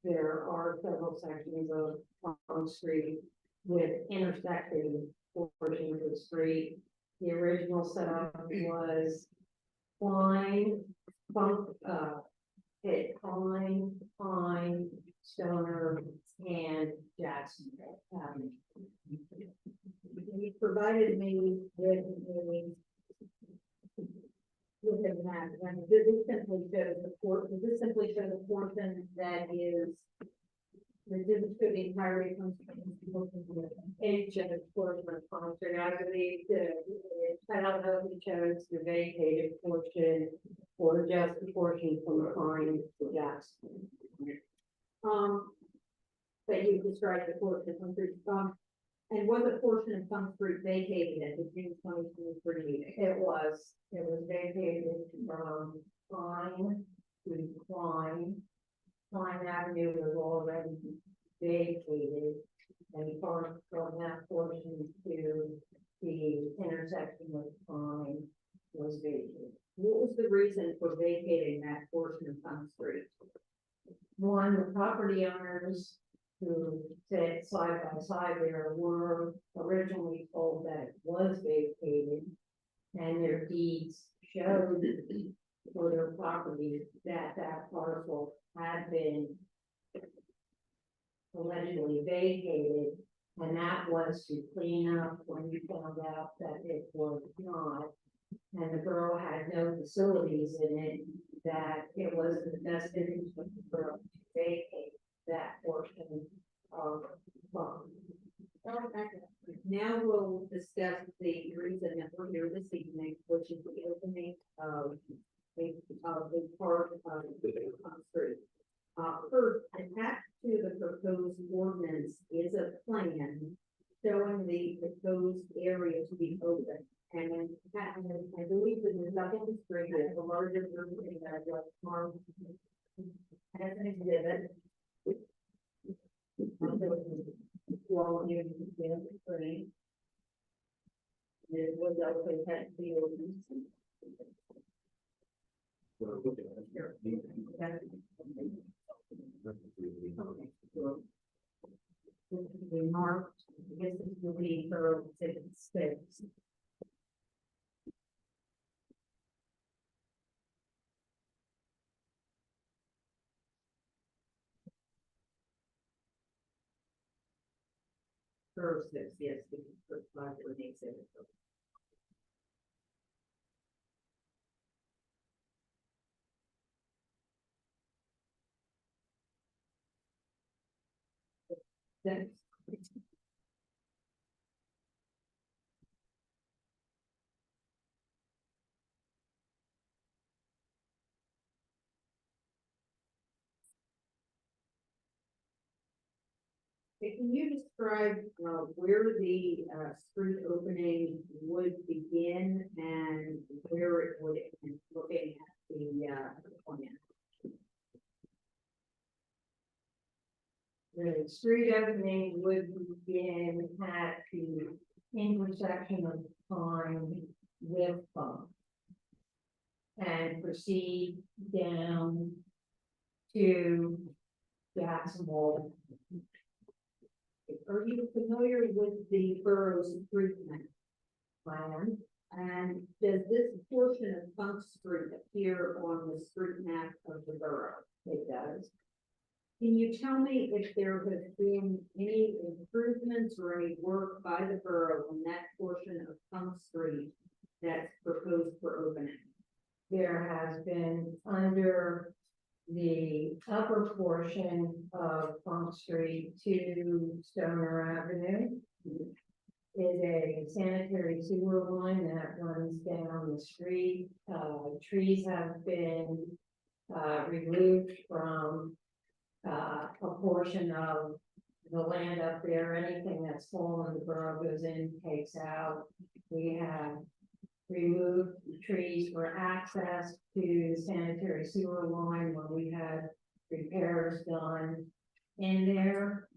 There are several sections of Palm Street with intersecting portions of the street. The original setup was Pine, Stoner, and Jacksonville. He provided me with a map, and this simply shows the portion that is reduced to the entirety of ancient portion of Palm Street. I believe I don't know if it shows the vacated portion or just the portion from Pine to Jackson. But you described the portion from and was a portion of Palm Street vacated at the June 2023 meeting? It was vacated from Pine to Klein. Pine Avenue was already vacated, and from that portion to the intersection with Pine was vacated. What was the reason for vacating that portion of Pine Street? One, the property owners who sat side by side there were originally told that it was vacated, and their deeds showed for their property that parcel had been allegedly vacated, and that was to clean up when you found out that it was not, and the borough had no facilities in it, that it was in the best interest of the borough to vacate that portion of property. Now we'll discuss the reason that we're here this evening, which is the opening of a part of the street. First, attached to the proposed ordinance is a plan showing the proposed area to be open. And I believe that the second street is the largest building that was marked as an exhibit. Well, you can see the screen. It was also attached to the ordinance. We marked, this is the lead for space. First, yes, the first slide for the exhibit. Thanks. Can you describe, where the, street opening would begin and where it would, end, looking at the plan? The street opening would begin at the intersection of Pine with Bump. And proceed down to Jacksonville. Are you familiar with the borough's street map? Plan. And does this portion of Funk Street appear on the street map of the borough? It does. Can you tell me if there have been any improvements or any work by the borough on that portion of Funk Street that's proposed for opening? There has been under the upper portion of Funk Street to Stoner Avenue. Is a sanitary sewer line that runs down the street. Trees have been removed from a portion of the land up there. Anything that's fallen, the borough goes in, takes out. We have removed trees for access to the sanitary sewer line when we had repairs done in there.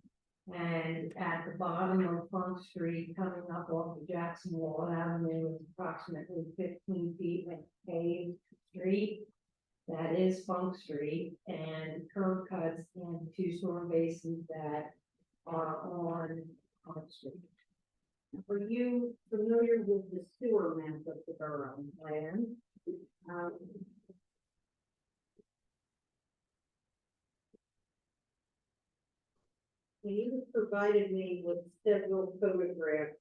And at the bottom of Funk Street, coming up off of Jacksonville Avenue, is approximately 15 feet of paved street. That is Funk Street, and curb cuts and two storm basins that are on Funk Street. Are you familiar with the sewer map of the borough plan? You provided me with several photographs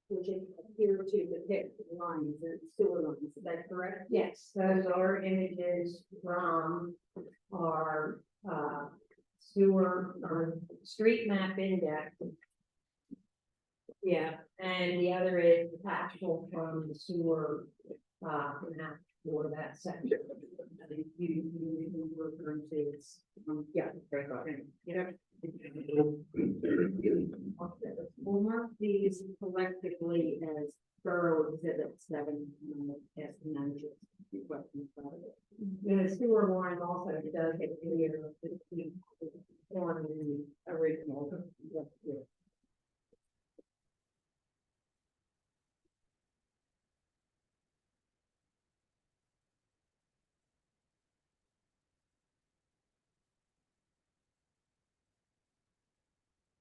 which appear to depict lines and sewer lines, is that correct? Yes, those are images from our sewer or street map index. Yeah, and the other is the actual from the sewer map for that section. You referring to it's, yeah, very good. Yeah. We'll mark these collectively as borough exhibit 7, as managers. Questions about it. The sewer line also does get clear on the original.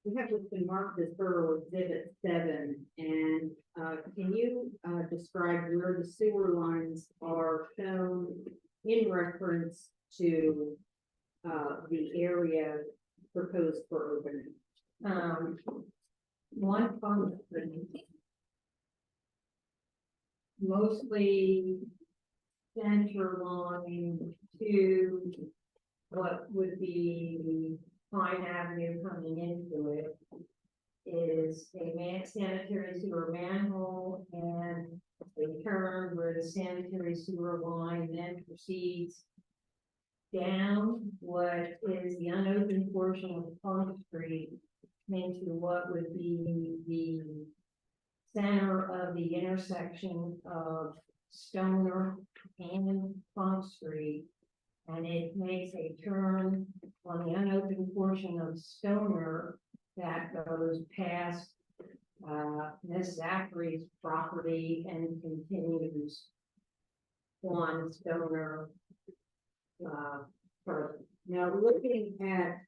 We have what's been marked as borough exhibit 7, and can you describe where the sewer lines are shown in reference to the area proposed for opening? One function. Mostly center line to what would be Pine Avenue coming into it is a sanitary sewer manhole and a turn where the sanitary sewer line then proceeds down what is the unopened portion of Punk Street into what would be the center of the intersection of Stoner and Punk Street. And it makes a turn on the unopened portion of Stoner that goes past Miss Zachary's property and continues on Stoner further. Now, looking at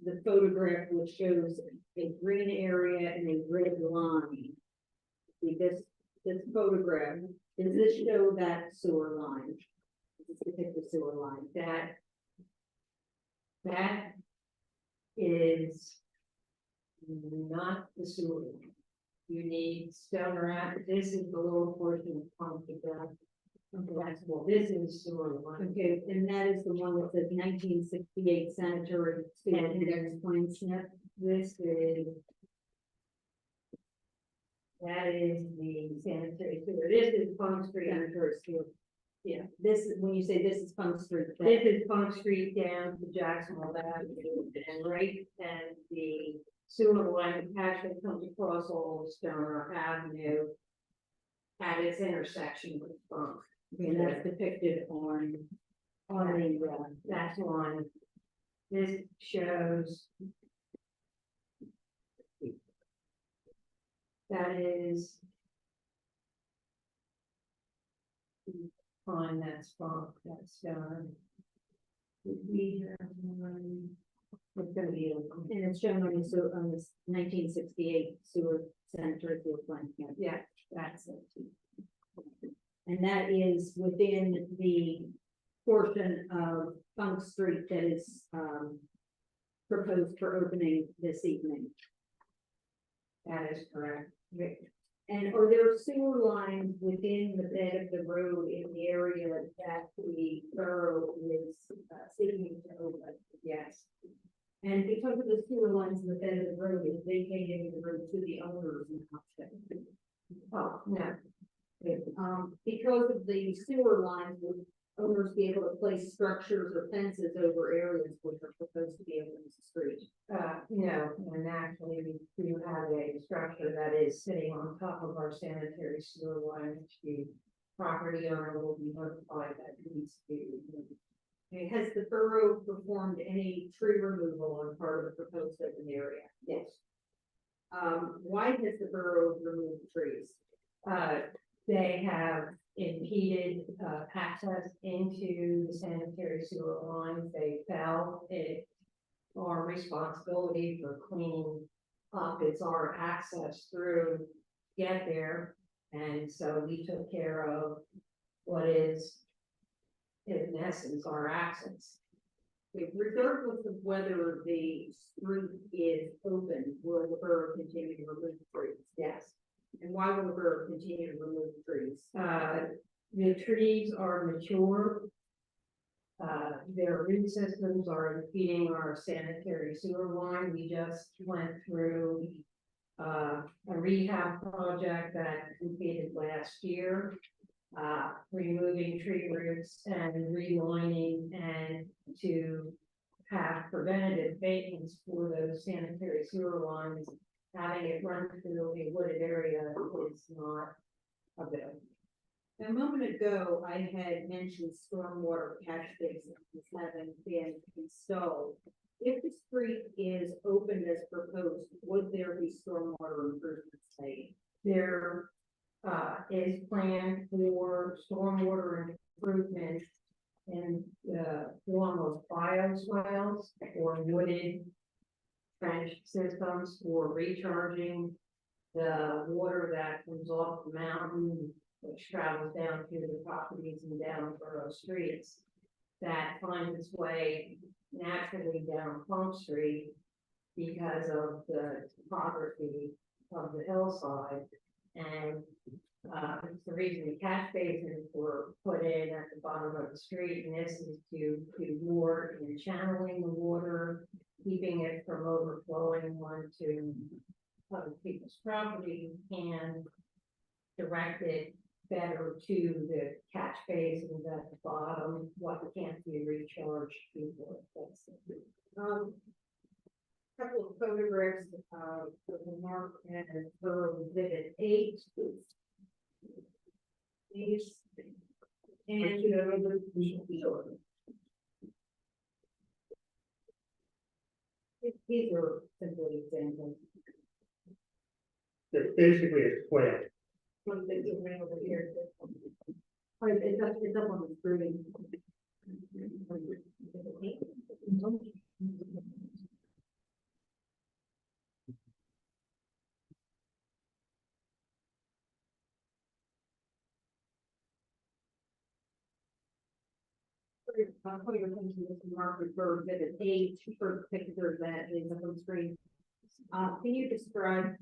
the photograph which shows a green area and a red line, see this photograph, does this show that sewer line? This particular sewer line, that is not the sewer line. You need Stoner Ave. This is the lower portion of Punk Street. That's well, this is sewer line. okay, and that is the one that says 1968 sanitary sewer index plan snip. This is. That is the sanitary sewer. This is Punk Street. Sanitary sewer. Yeah, this is, when you say this is Funk Street. This is Funk Street down to Jacksonville Avenue and right, and the sewer line actually comes across Old Stoner Avenue at its intersection with Funk. And that's depicted on the, that's one. This shows that is fine, that's Funk, that's done. We have one. It's gonna be, and it's shown on the, so on this 1968 sewer sanitary sewer plant. Yeah, that's it. And that is within the portion of Funk Street that is, proposed for opening this evening. That is correct. And are there sewer lines within the bed of the road in the area that the borough is seeking to open? Yes. And because of the sewer lines in the bed of the road, is vacating the road to the owners and option? Oh, no. Because of the sewer lines, would owners be able to place structures or fences over areas which are supposed to be open as a street? No, and actually we do have a structure that is sitting on top of our sanitary sewer line, which the property owner will be notified that needs to be removed. Okay, has the borough performed any tree removal on part of the proposed open area? Yes. Why has the borough removed trees? They have impeded access into the sanitary sewer lines. They fell. It's our responsibility for cleaning up. It's our access through to get there. And so we took care of what is, in essence, our access. Regardless of whether the street is open, will the borough continue to remove trees? Yes. And why will the borough continue to remove trees? The trees are mature. Their root systems are impeding our sanitary sewer line. We just went through a rehab project that completed last year, removing tree roots and relining, and to have preventative maintenance for those sanitary sewer lines. Having it run through a wooded area is not available. A moment ago, I had mentioned stormwater catch basins having been installed. If the street is opened as proposed, would there be stormwater improvements made? There is planned for stormwater improvements in the form of bioswales or wooded trench systems for recharging the water that comes off the mountain, which travels down through the properties and down Borough streets, that finds its way naturally down Plum Street because of the topography of the hillside. And it's the reason the catch basins were put in at the bottom of the street, and this is to do more in channeling the water, keeping it from overflowing onto other people's property, and direct it better to the catch basins at the bottom, what can't be recharged before it gets there. Couple of photographs of the mark and Borough Exhibit 8. These and these are simply examples. It's basically a quail. One that you ran over here. Oh, it's up on the screen. I'll call your attention to this marker for Exhibit 8 for the picture that is up on the screen. Can you describe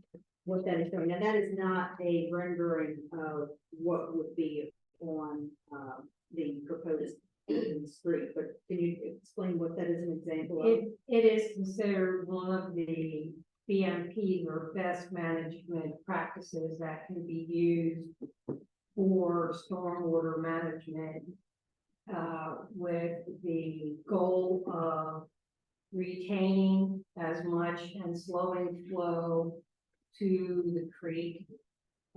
what that is showing? Now, that is not a rendering of what would be on the proposed street, but can you explain what that is an example of? It is considered one of the BMP or best management practices that can be used for stormwater management with the goal of retaining as much and slowing flow to the creek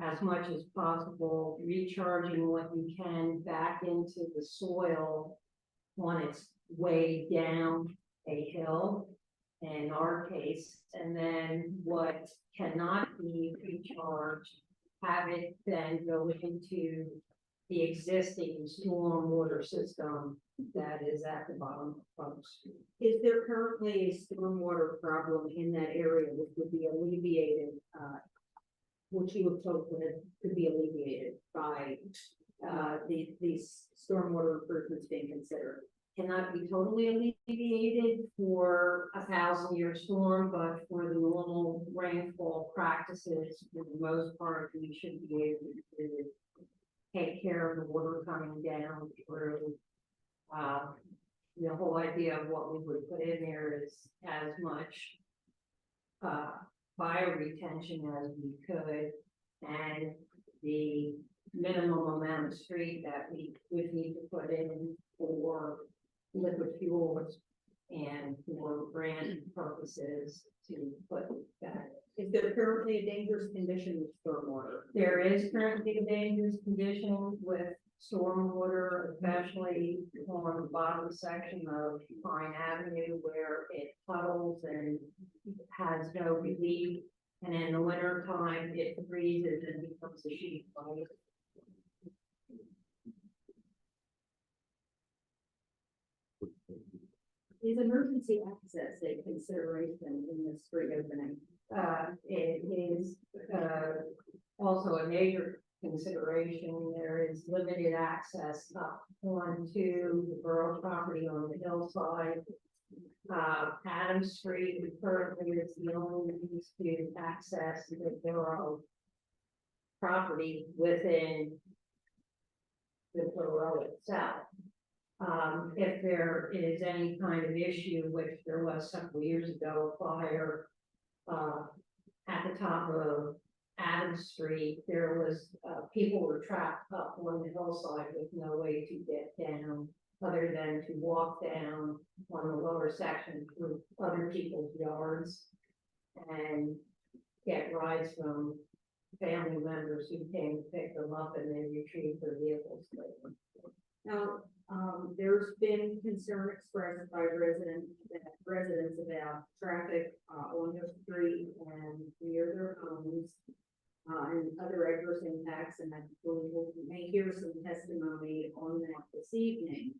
as much as possible, recharging what you can back into the soil on its way down a hill, in our case, and then what cannot be recharged, have it then go into the existing stormwater system that is at the bottom of the street. Is there currently a stormwater problem in that area which would be alleviated, which you have told could be alleviated by, these stormwater improvements being considered? Cannot be totally alleviated for 1,000-year storm, but for the normal rainfall practices, for the most part, we should be able to take care of the water coming down through. The whole idea of what we would put in there is as much bioretention as we could, and the minimum amount of street that we would need to put in for liquid fuels and for grant purposes to put that. Is there currently a dangerous condition with stormwater? There is currently a dangerous condition with stormwater, especially on the bottom section of Pine Avenue where it puddles and has no relief. And in the winter time, it freezes and becomes a sheet of ice. Is emergency access a consideration in this street opening? It is also a major consideration. There is limited access up onto the borough property on the hillside. Adams Street currently is the only means to access the borough property within the borough itself. If there is any kind of issue, which there was several years ago, a fire at the top of Adams Street, there was people were trapped up on the hillside with no way to get down other than to walk down on the lower section through other people's yards and get rides from family members who came to pick them up and then retrieve their vehicles. Now, there's been concern expressed by residents about traffic on the street and near their homes and other adverse impacts, and I believe we may hear some testimony on that this evening.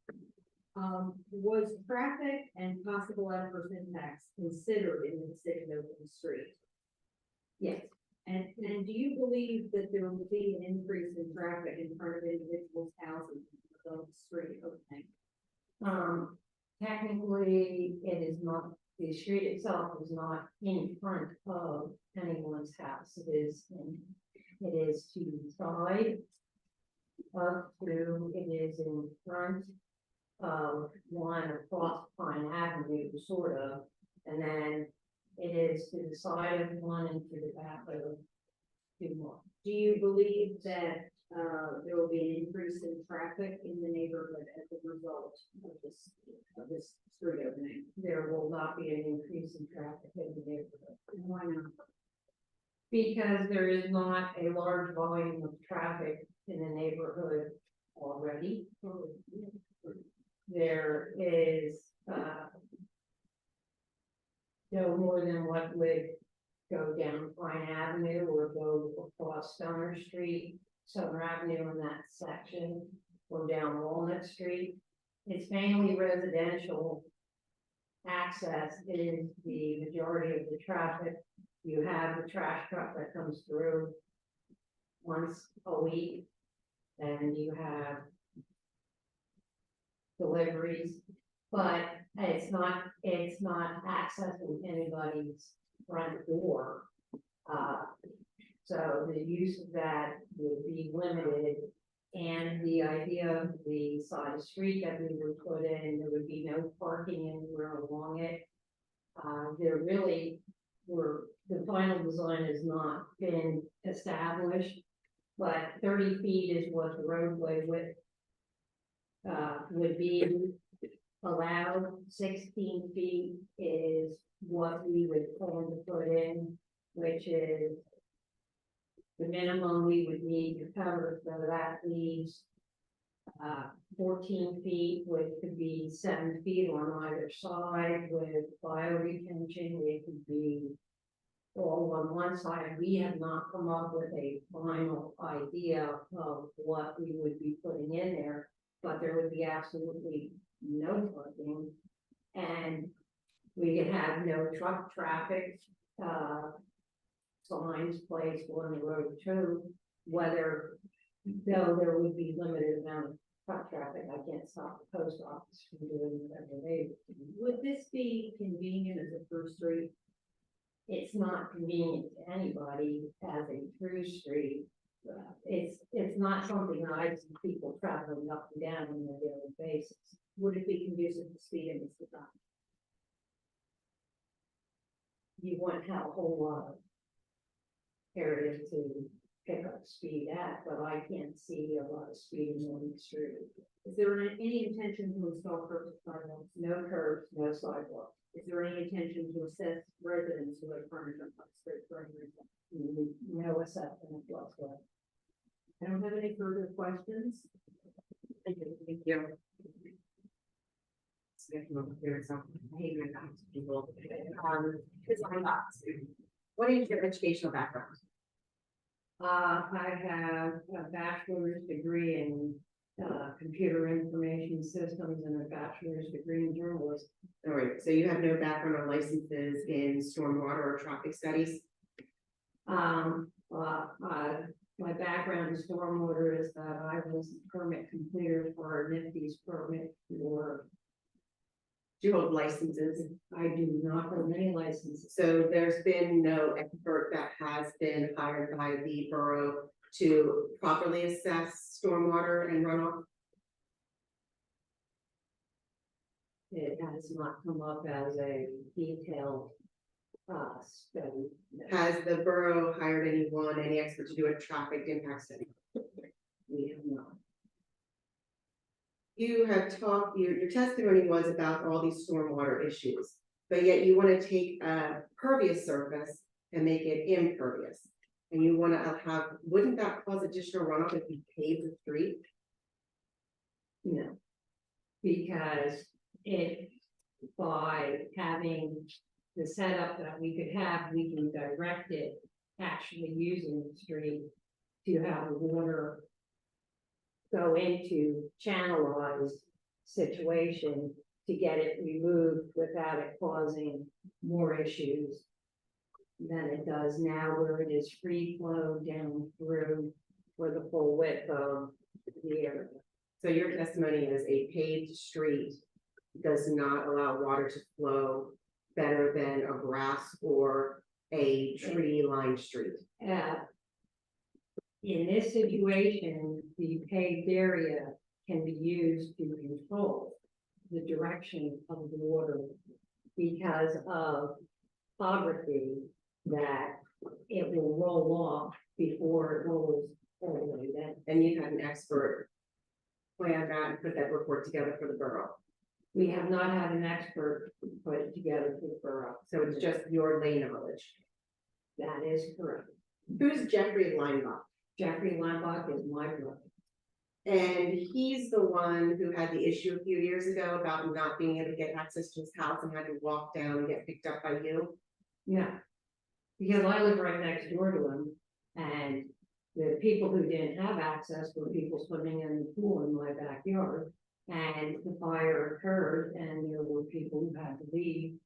Was traffic and possible adverse impacts considered in the decision to open the street? Yes. And do you believe that there will be an increase in traffic in front of individuals' houses on the street opening? Technically, it is not, the street itself is not in front of anyone's house. It is to the side of two, it is in front of one across Pine Avenue, sort of, and then it is to the side of one and to the back of two more. Do you believe that there will be an increase in traffic in the neighborhood as a result of this street opening? There will not be an increase in traffic in the neighborhood. And why not? Because there is not a large volume of traffic in the neighborhood already. There is no more than what would go down Pine Avenue or go across Stoner Street, Southern Avenue in that section, or down Walnut Street. It's mainly residential access is the majority of the traffic. You have the trash truck that comes through once a week, and you have deliveries, but it's not accessing anybody's front door. So the use of that would be limited, and the idea of the side street that we would put in, there would be no parking anywhere along it. There really were, the final design has not been established, but 30 feet is what the roadway width would be allowed. 16 feet is what we would plan to put in, which is the minimum we would need to cover, so that leaves 14 feet, which could be 7 feet on either side with bioretention. It could be all on one side. We have not come up with a final idea of what we would be putting in there, but there would be absolutely no parking. And we could have no truck traffic, signs placed on the road too, whether, though there would be limited amount of truck traffic, I can't stop the post office from doing whatever they do. Would this be convenient as a through street? It's not convenient to anybody as a through street. It's not something that I see people traveling up and down on a daily basis. Would it be conducive to speed and traffic? You wouldn't have a whole lot of area to pick up speed at, but I can't see a lot of speeding on the street. Is there any intention to install curbs and sidewalks? No curbs, no sidewalks. Is there any intention to assess residents who have furniture on the street for any reason? No assessment whatsoever. I don't have any further questions. Thank you. Thank you. What is your educational background? I have a bachelor's degree in computer information systems and a bachelor's degree in journalism. All right, so you have no background or licenses in stormwater or traffic studies? My background in stormwater is that I was a permit completer for NIFTY's permit for. Do you hold licenses? I do not hold any licenses. So there's been no expert that has been hired by the borough to properly assess stormwater and runoff? It has not come up as a detailed study. Has the borough hired anyone, any expert to do a traffic impact study? We have not. You have talked, your testimony was about all these stormwater issues, but yet you want to take a pervious surface and make it impervious. And you want to have, wouldn't that cause additional runoff if you pave the street? No, because by having the setup that we could have, we can direct it actually using the street to have the water go into channelized situation to get it removed without it causing more issues than it does now, where it is free flow down through for the full width of the area. So your testimony is a paved street does not allow water to flow better than a grass or a tree-lined street. In this situation, the paved area can be used to control the direction of the water because of topography, that it will roll off before it rolls all the way down. And you had an expert plan that and put that report together for the borough. We have not had an expert put it together for the borough. So it's just your lay knowledge. That is correct. Who's Jeffrey Leinbach? Jeffrey Lambach is my brother. And he's the one who had the issue a few years ago about not being able to get access to his house and had to walk down and get picked up by you. Yeah, because I live right next door to him, and the people who didn't have access were people swimming in the pool in my backyard. And the fire occurred, and there were people who had to leave,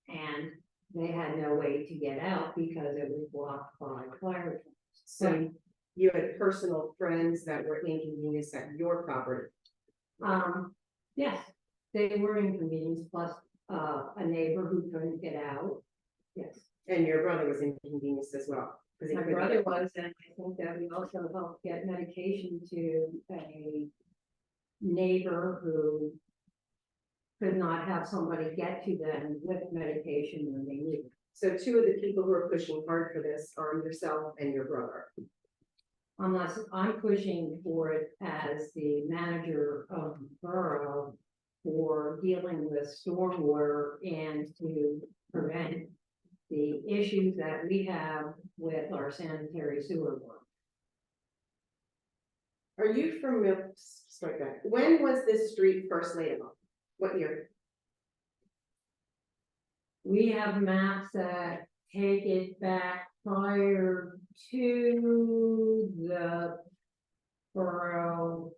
and they had no way to get out because it was blocked by fire trucks. So you had personal friends that were inconvenienced at your property. Yes, they were inconvenienced, plus a neighbor who couldn't get out. Yes, And your brother was inconvenienced as well. 'Cause he my couldn't brother get- was, and I think that we also helped get medication to a neighbor who could not have somebody get to them with medication when they needed. So two of the people who are pushing hard for this are yourself and your brother. unless I'm pushing for it as the manager of the borough for dealing with stormwater and to prevent the issues that we have with our sanitary sewer work. Are you familiar, sorry, back, when was this street first laid out? What year? We have maps that take it back prior to the borough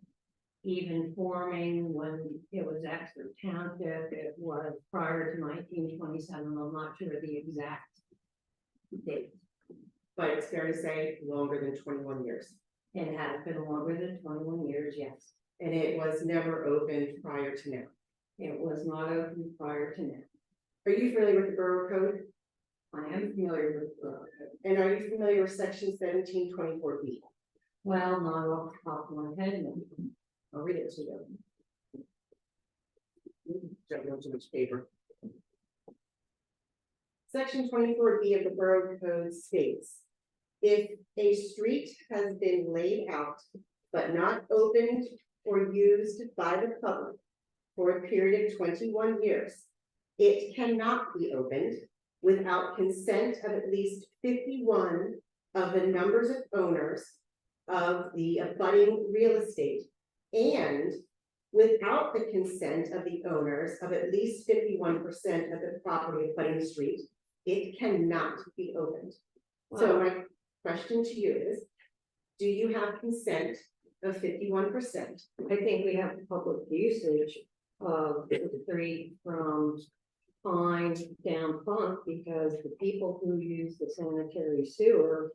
even forming, when it was Exeter Township. It was prior to 1927. I'm not sure the exact date. But it's fair to say longer than 21 years. It has been longer than 21 years, yes. And it was never opened prior to now. It was not open prior to now. Are you familiar with the Borough Code? I am familiar with the borough code. And are you familiar with section 1724B? Well, not off the top of my head, no. I'll read it to you. Don't know too much paper. Section 24B of the Borough Code states, if a street has been laid out but not opened or used by the public for a period of 21 years, it cannot be opened without consent of at least 51 of the numbers of owners of the abutting real estate, and without the consent of the owners of at least 51% of the property abutting the street, it cannot be opened. So my question to you is, do you have consent of 51%? I think we have public usage of the street from Pine down Funk, because the people who use the sanitary sewer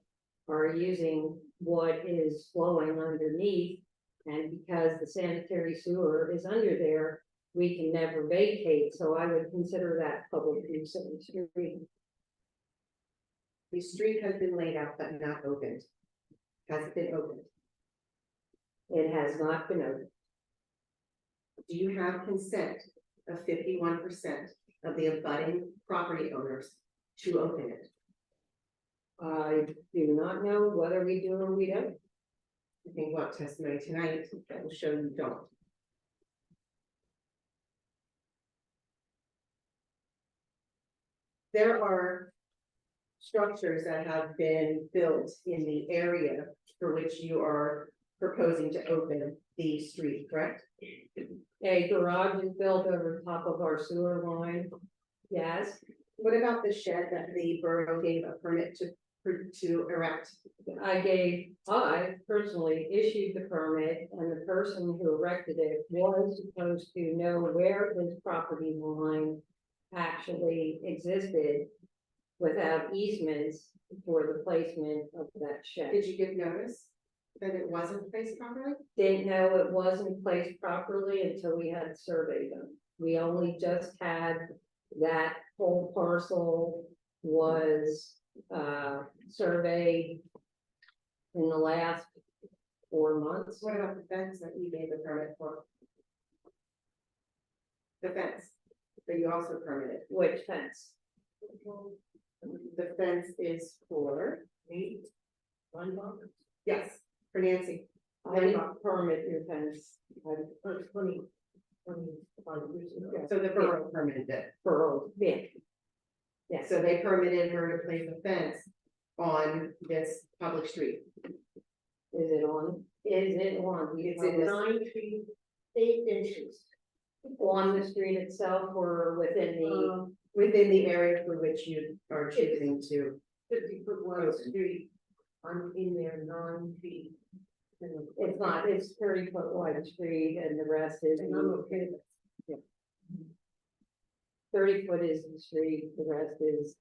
are using what is flowing underneath. And because the sanitary sewer is under there, we can never vacate. So I would consider that public use of the street. The street has been laid out but not opened. Has it been opened? It has not been opened. Do you have consent of 51% of the abutting property owners to open it? I do not know whether we do or we don't. I think we'll have testimony tonight that will show you don't. There are structures that have been built in the area for which you are proposing to open the street, correct? A garage is built over top of our sewer line. Yes, What about the shed that the borough gave a permit to erect? I personally issued the permit, and the person who erected it was supposed to know where his property line actually existed without easements for the placement of that shed. Did you give notice that it wasn't placed properly? Didn't know it wasn't placed properly until we had the survey done. We only just had that whole parcel was surveyed in the last 4 months. What about the fence that you gave the permit for? The fence that you also permitted. Which fence? The fence is for, yes, for Nancy. I didn't permit your fence. So the borough permitted it. Borough, yeah. Yes, So they permitted her to place a fence on this public street. is it on? Is it on? It's in the 9 feet, 8 inches. On the street itself or within the? Within the area for which you are choosing to. 50-foot wide street. I'm in there 9 feet. It's not, it's 30-foot wide street and the rest is. And I'm okay with it. 30 foot is the street, the rest is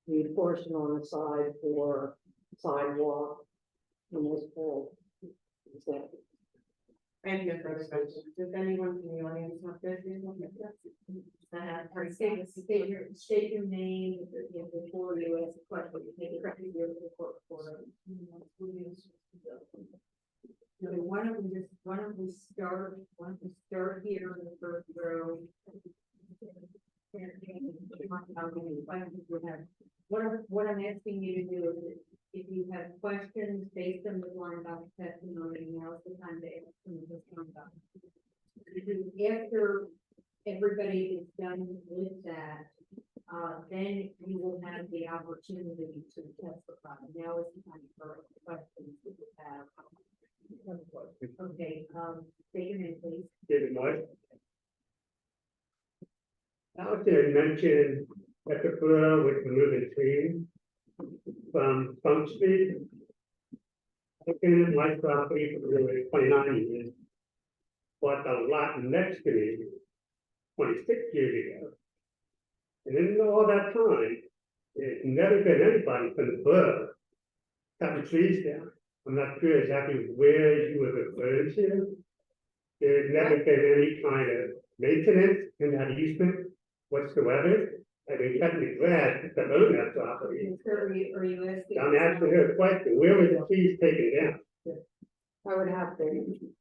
the portion on the side for sidewalk. And this whole. I have no further questions. Does anyone from the audience have this? State your name before you ask a question. Make it correctly here for the court reporter. Okay, why don't we start here in the first row? What I'm asking you to do if you have questions based on the line about the testimony, now's the time to ask them this one about. After everybody is done with that, then you will have the opportunity to testify. Now is the time for questions that you have. Okay, state your name, please. David Mike. Allison had mentioned that the borough was removing trees from Funk Street. I've been in my property for really 29 years. Bought the lot next to me 26 years ago. And in all that time, there's never been anybody from the borough cutting trees down. I'm not sure exactly where you were referring to. There's never been any kind of maintenance in that easement whatsoever. I've been cutting the grass to own that property. Are you asking? I'm asking her a question, where were the trees taken down? I would have to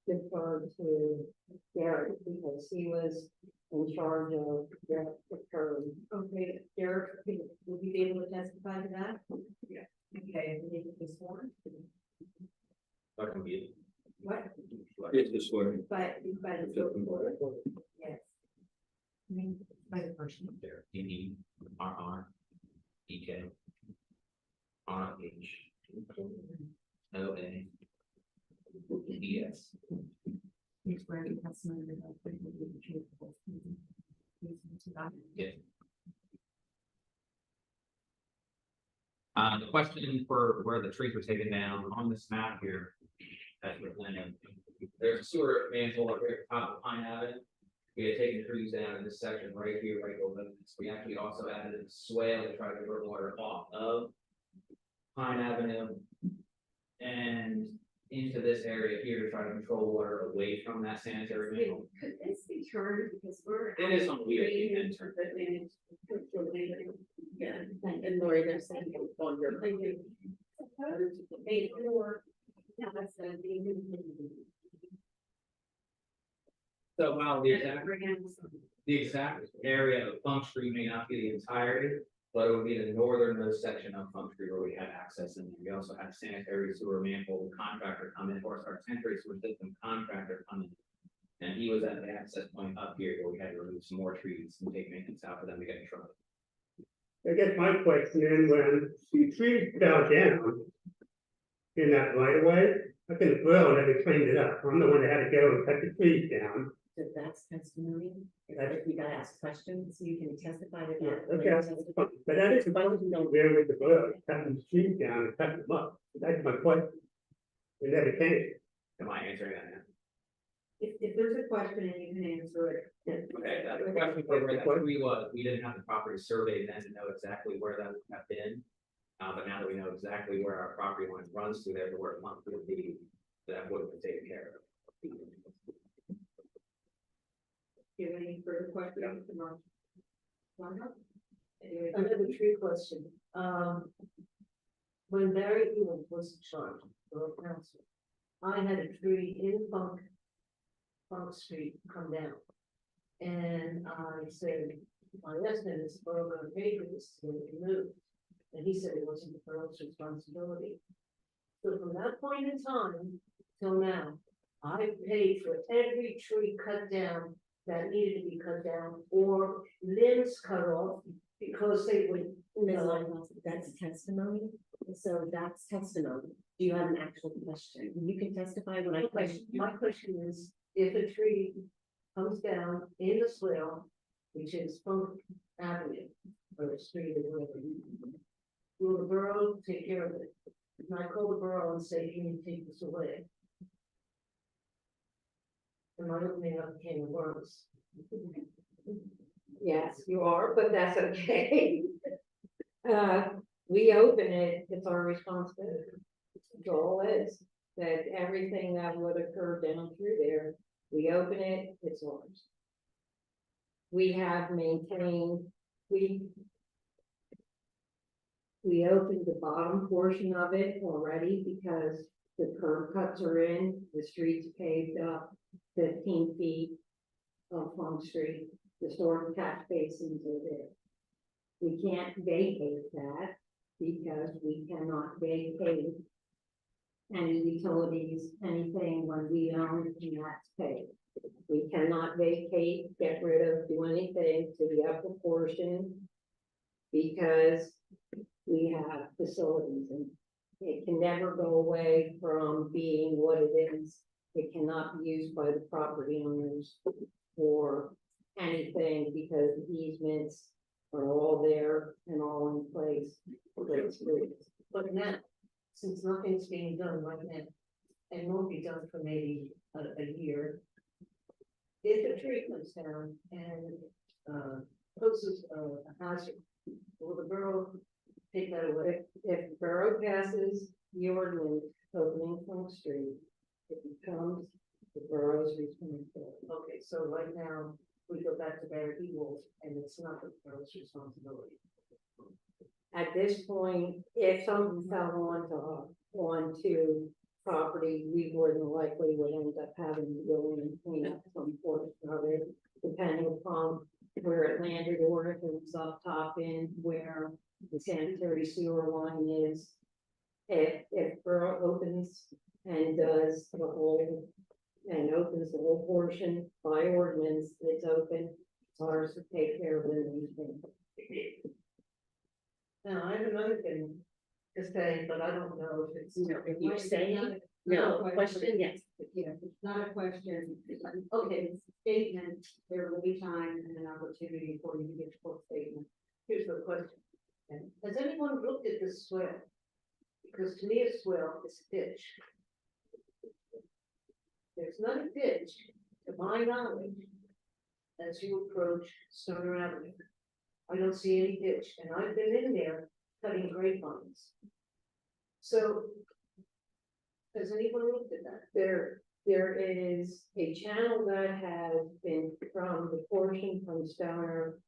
defer to Derek because he was in charge of the curb. Okay, Derek, will you be able to testify to that? Yeah. Okay, and you can be sworn. I can be. What? It's the swearing. By the court. Yes. By the person. There, DD, EK, RH, OA, ES. He's wearing testimony about the truth. Yeah. The question for where the trees were taken down on this map here, that's presented. There's a sewer manhole up here at the top of Pine Avenue. We had taken trees down in this section right here, right below this. We actually also added a swale to try to divert water off of Pine Avenue and into this area here to try to control water away from that sanitary manhole. Could this be turned because we're. It is on weird, you can turn. Yeah, and Lori, they're saying on your. Yeah, that's So while the exact area of Funk Street may not be the entirety, but it would be the northernmost section of Funk Street where we had access in there. We also had sanitary sewer manhole contractor come in, or our sanitary sewer system contractor come in. And he was at the access point up here where we had to remove some more trees and take maintenance out for them to get in trouble. I guess my question is, when the trees fell down in that right of way, I think the borough never cleaned it up. I'm the one that had to go and cut the trees down. So that's testimony, if you gotta ask questions, you can testify to that. Okay, that's fine. But that is the point, you know, where with the borough, cutting the trees down and cutting them up. That's my question. It never came. Am I answering that now? If there's a question and you can answer it. Okay, the question for where that tree was, we didn't have the property surveyed then to know exactly where that would have been. But now that we know exactly where our property line runs through there to where it would be, that would have been taken care of. Do you have any further questions? Another tree question. When Barry Ewing was in charge of council, I had a tree in Funk Street come down. And I said, my husband is going to pay for this to be removed. And he said it wasn't the borough's responsibility. So from that point in time till now, I paid for every tree cut down that needed to be cut down or limbs cut off because they would. Ms. Linehouse, that's testimony, so that's testimony. Do you have an actual question? You can testify when I question. My question is, if a tree comes down in the swale, which is Funk Avenue, or the street or whatever, will the borough take care of it? Can I call the borough and say, you need to take this away? Am I opening up a can of worms? Yes, you are, but that's okay. We open it, it's our responsibility. It's all is, that everything that would occur down through there, we open it, it's ours. We have maintained, we opened the bottom portion of it already because the curb cuts are in, the streets paved up 15 feet of Funk Street, the storm catch basins are there. We can't vacate that because we cannot vacate any utilities, anything when we own and that's paid. We cannot vacate, get rid of, do anything to the upper portion because we have facilities and it can never go away from being what it is. It cannot be used by the property owners for anything because the easements are all there and all in place. But now, since nothing's being done right now, and won't be done for maybe a year. If a tree comes down and poses a hazard, will the borough take that away? If the borough passes the ordinance opening Front Street, it becomes the borough's responsibility. Okay, so right now, we go back to Bear Eagles, and it's not the borough's responsibility. At this point, if something fell onto property, we more than likely would end up having to go in and clean up some portion of it, depending upon where it landed or if it was up top in where the sanitary sewer line is. If borough opens and does the whole, and opens the whole portion by ordinance, it's open, it's ours to take care of anything. Now, I have another thing to say, but I don't know if it's. No, if you're saying, no, question, yes. Yeah, it's not a question. Okay, it's a statement. There will be time and an opportunity for you to get your full statement. Here's the question. Has anyone looked at this swell? Because to me, a swell is a ditch. There's not a ditch, to my knowledge, as you approach Stoner Avenue. I don't see any ditch, and I've been in there cutting grapevines. So, has anyone looked at that? There is a channel that has been from the portion from Stoner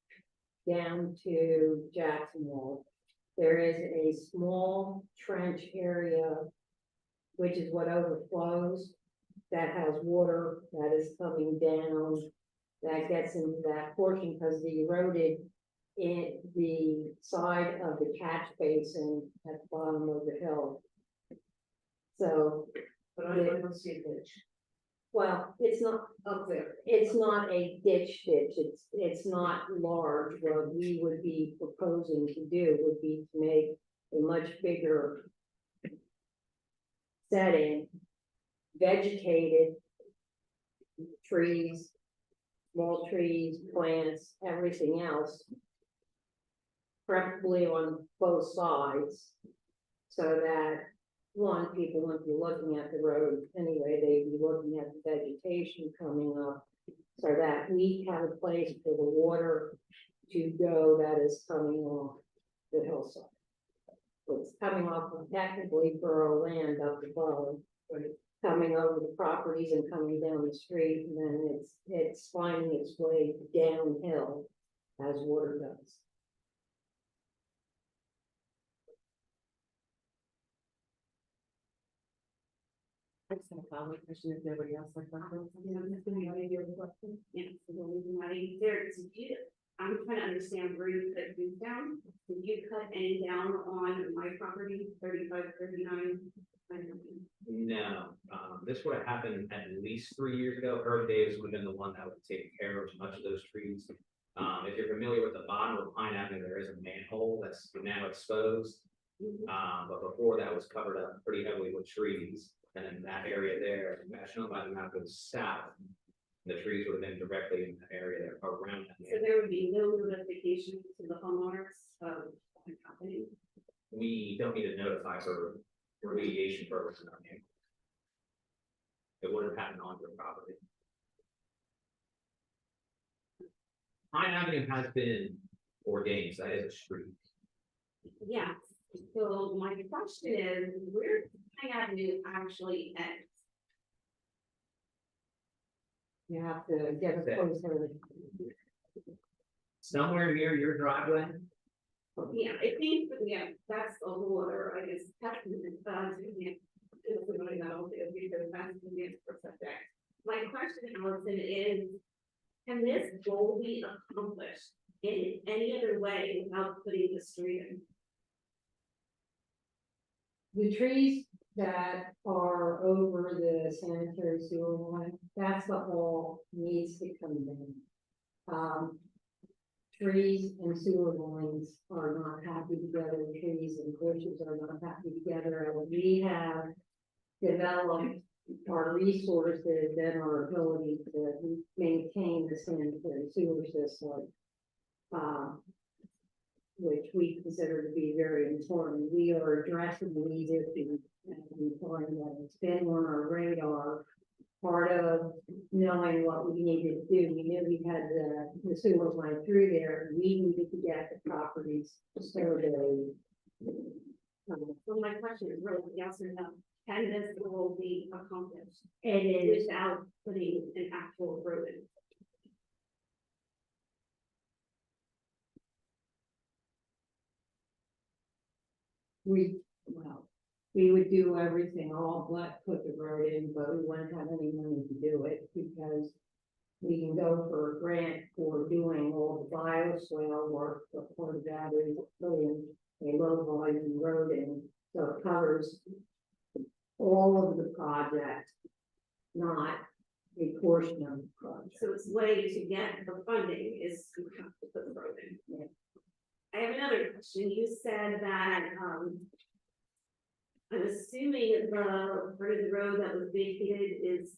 down to Jacksonville. There is a small trench area, which is what overflows, that has water that is coming down, that gets into that portion because the eroded in the side of the catch basin at the bottom of the hill. So, But I don't see a ditch well, it's not up there. it's not a ditch, it's not large. What we would be proposing to do would be to make a much bigger setting, vegetated trees, small trees, plants, everything else, preferably on both sides, so that one, people wouldn't be looking at the road anyway, they'd be looking at the vegetation coming up, so that we have a place for the water to go that is coming off the hillside. It's coming off of technically borough land up above, but it's coming over the properties and coming down the street, and then it's finding its way downhill as water does. I just have a follow-up question if nobody else has a question. Yes, the reason why there to do, I'm trying to understand where you cut these down. Did you cut any down on my property, 35, 39? No, this would have happened at least 3 years ago. Herb Davis would have been the one that would take care of much of those trees. If you're familiar with the bottom of Pine Avenue, there is a manhole that's now exposed. But before that was covered up pretty heavily with trees. And in that area there, shown by the map goes south. The trees would have been directly in the area there around that. So there would be no notification to the homeowners of the company? We don't need to notify for remediation purposes in our name. It would have happened on your property. Pine Avenue has been ordained, so that is a street. Yeah, so my question is, where Pine Avenue actually ends? You have to get a closer. Somewhere near your driveway. Yeah, I think, yeah, that's a whole other, I guess, that's, my question, Allison, is, can this goal be accomplished in any other way without putting the street in? the trees that are over the sanitary sewer line, that's what all needs to come in. Trees and sewer lines are not happy together, trees and bushes are not happy together, and we have developed our resources and our ability to maintain the sanitary sewer system. Which we consider to be very important. We are addressing these issues and we find that it's been on our radar. Part of knowing what we needed to do, we knew we had the sewer line through there, we needed to get the properties surveyed. So my question is really yes or no, can this will be accomplished It is, without putting an actual road in? we would do everything all but put the road in, but we wouldn't have any money to do it because we can go for a grant for doing all the bioswale work, but part of that is putting a low volume road in, so it covers all of the project, not a portion of the project. So it's way to get the funding is you have to put the road in. Yeah. I have another question. You said that, I'm assuming the part of the road that was vacated is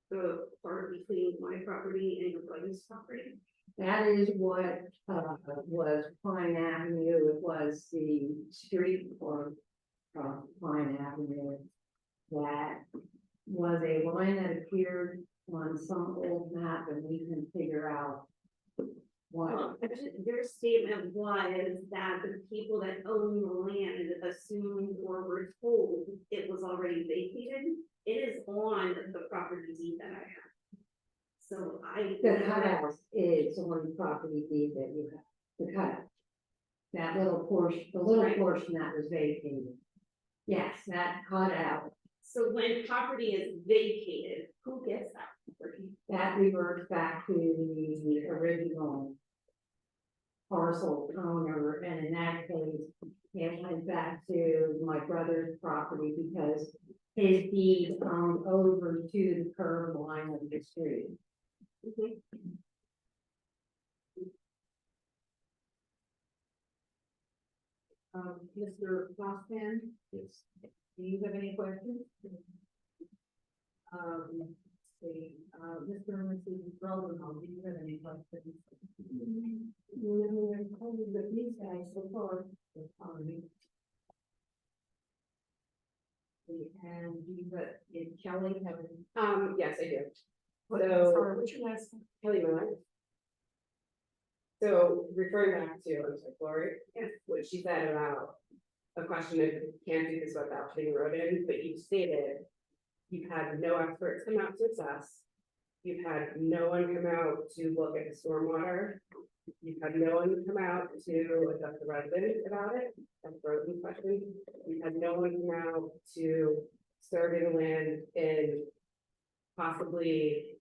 the part between my property and your brother's property. That is what, was Pine Avenue, it was the street for, Pine Avenue. That was a line that appeared on some old map and we can figure out what. Your statement was that the people that own the land assumed or were told it was already vacated. It is on the property deed that I have. So The cutout is on the property deed that you have, the cutout. That little portion, the little Right. portion that was vacated. Yes, that cutout, So when property is vacated, who gets that property? that reverts back to the original parcel owner, and in that case, it went back to my brother's property because his deed owned over to the curb line of the street. Mr. Glassman, Yes. do you have any questions? Mr. and Mrs. Rosenbaum, do you have any questions? But these guys so far, and you, but did Kelly have any? Yes, I do. Sorry, what's your last? Kelly Miller. So referring back to, I'm sorry, Lori, what she said about a question if you can't do this without putting a road in, but you stated you've had no experts come out to assess. You've had no one come out to look at the stormwater. You've had no one come out to address the residents about it. That's a frozen question. You've had no one come out to survey the land and possibly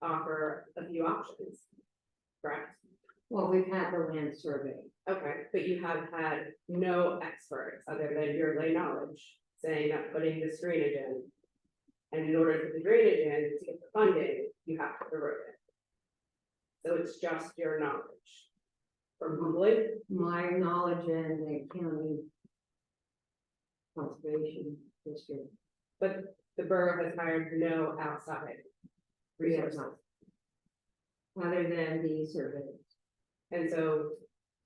offer a few options. Correct? Well, we've had the land survey. Okay, but you have had no experts other than your lay knowledge saying that putting this drainage in. And in order to put the drainage in, to get the funding, you have to put the road in. So it's just your knowledge. From Googling, My knowledge in the county conservation district. but the borough has hired no outside resources. Other than the survey. And so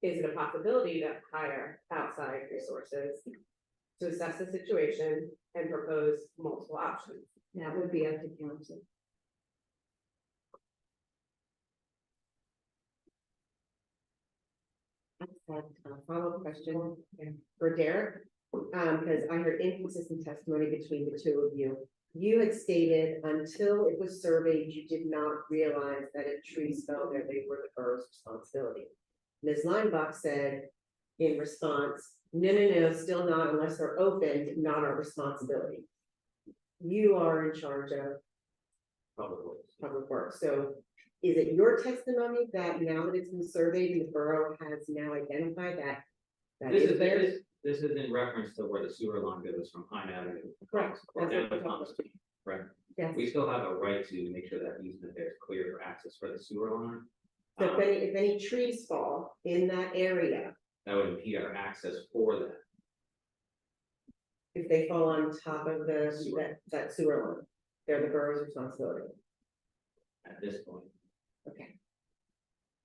is it a possibility to hire outside resources to assess the situation and propose multiple options? That would be up to council. I have a follow-up question for Derek, because I heard inconsistent testimony between the two of you. You had stated until it was surveyed, you did not realize that if trees fell there, they were the borough's responsibility. Ms. Linebach said in response, no, still not unless they're opened, not our responsibility. You are in charge of public works, so is it your testimony that now that it's been surveyed and the borough has now identified that? That This is is, theirs? This is in reference to where the sewer line goes from Pine Avenue. Correct. Or That's down what to we're Thomas Street, correct? Yes. We still have a right to make sure that easement there is clear for access for the sewer line. So if any trees fall in that area, That would impede our access for that. if they fall on top of that sewer line, they're the borough's responsibility. At this point, Okay.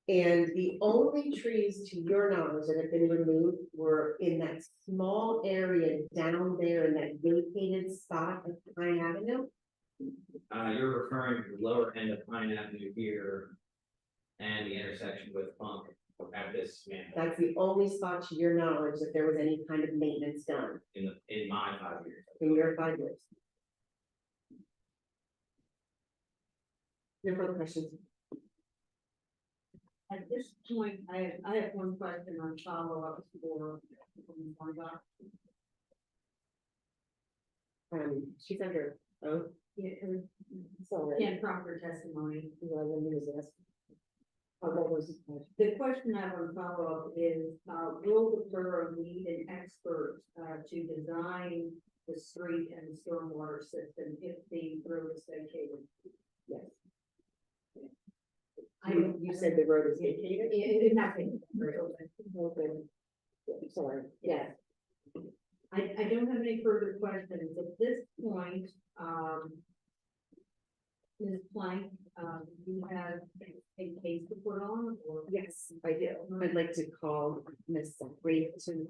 And the only trees, to your knowledge, that have been removed were in that small area down there in that vacated spot of Pine Avenue? you're referring to the lower end of Pine Avenue here. And the intersection with Funk at this manhole That's the only spot, to your knowledge, that there was any kind of maintenance done in my 5 years. in your 5 years. No further questions? At this point, I have one question on follow-up for. She's under, oh, Yeah, sorry. Ken Proctor testimony. Well, let me just ask. The question I want to follow up is, will the borough need an expert, to design the street and stormwater system if the road is vacated? Yes. You said the road is vacated? It's not vacated. Sorry. Yeah. I don't have any further questions at this point, Ms. Plank, you have a case to put on, or? Yes, I do. I'd like to call Miss Bree to.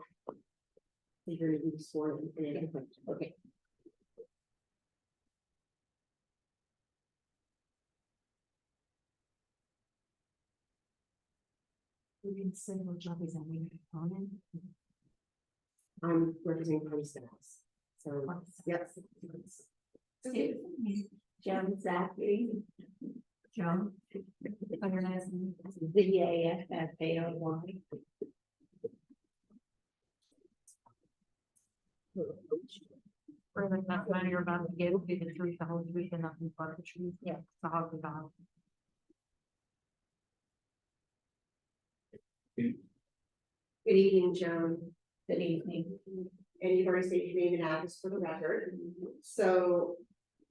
You're gonna be sworn in. Okay. We can say what job is that we on. I'm representing Party Staff. So, yes. Joan Zachary. Joan. Under last name, ZAFFAOY. Really not money you're about to get, will be the truth, the whole truth, and nothing but the truth. Yeah. So how the God. Good evening, Joan. Good evening. And you've already stated your name and address for the record. So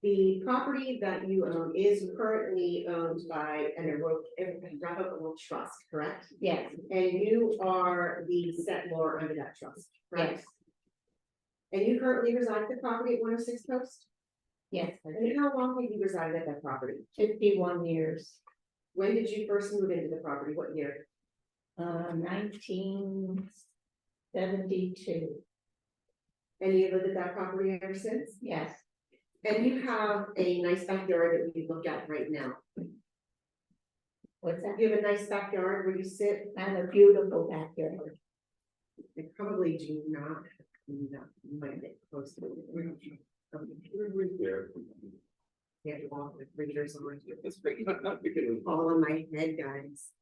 the property that you own is currently owned by an irrevocable trust, correct? Yes, And you are the settlor under that trust, correct? yes, And you currently reside at the property at 106 Coast? yes. And how long have you resided at that property? 51 years, When did you first move into the property? What year? 1972. And you lived at that property ever since? Yes, And you have a nice backyard that we look at right now. what's that? You have a nice backyard where you sit. I have a beautiful backyard. I probably do not. No, you might get close to it. Yeah, walk with readers on. All in my head, guys.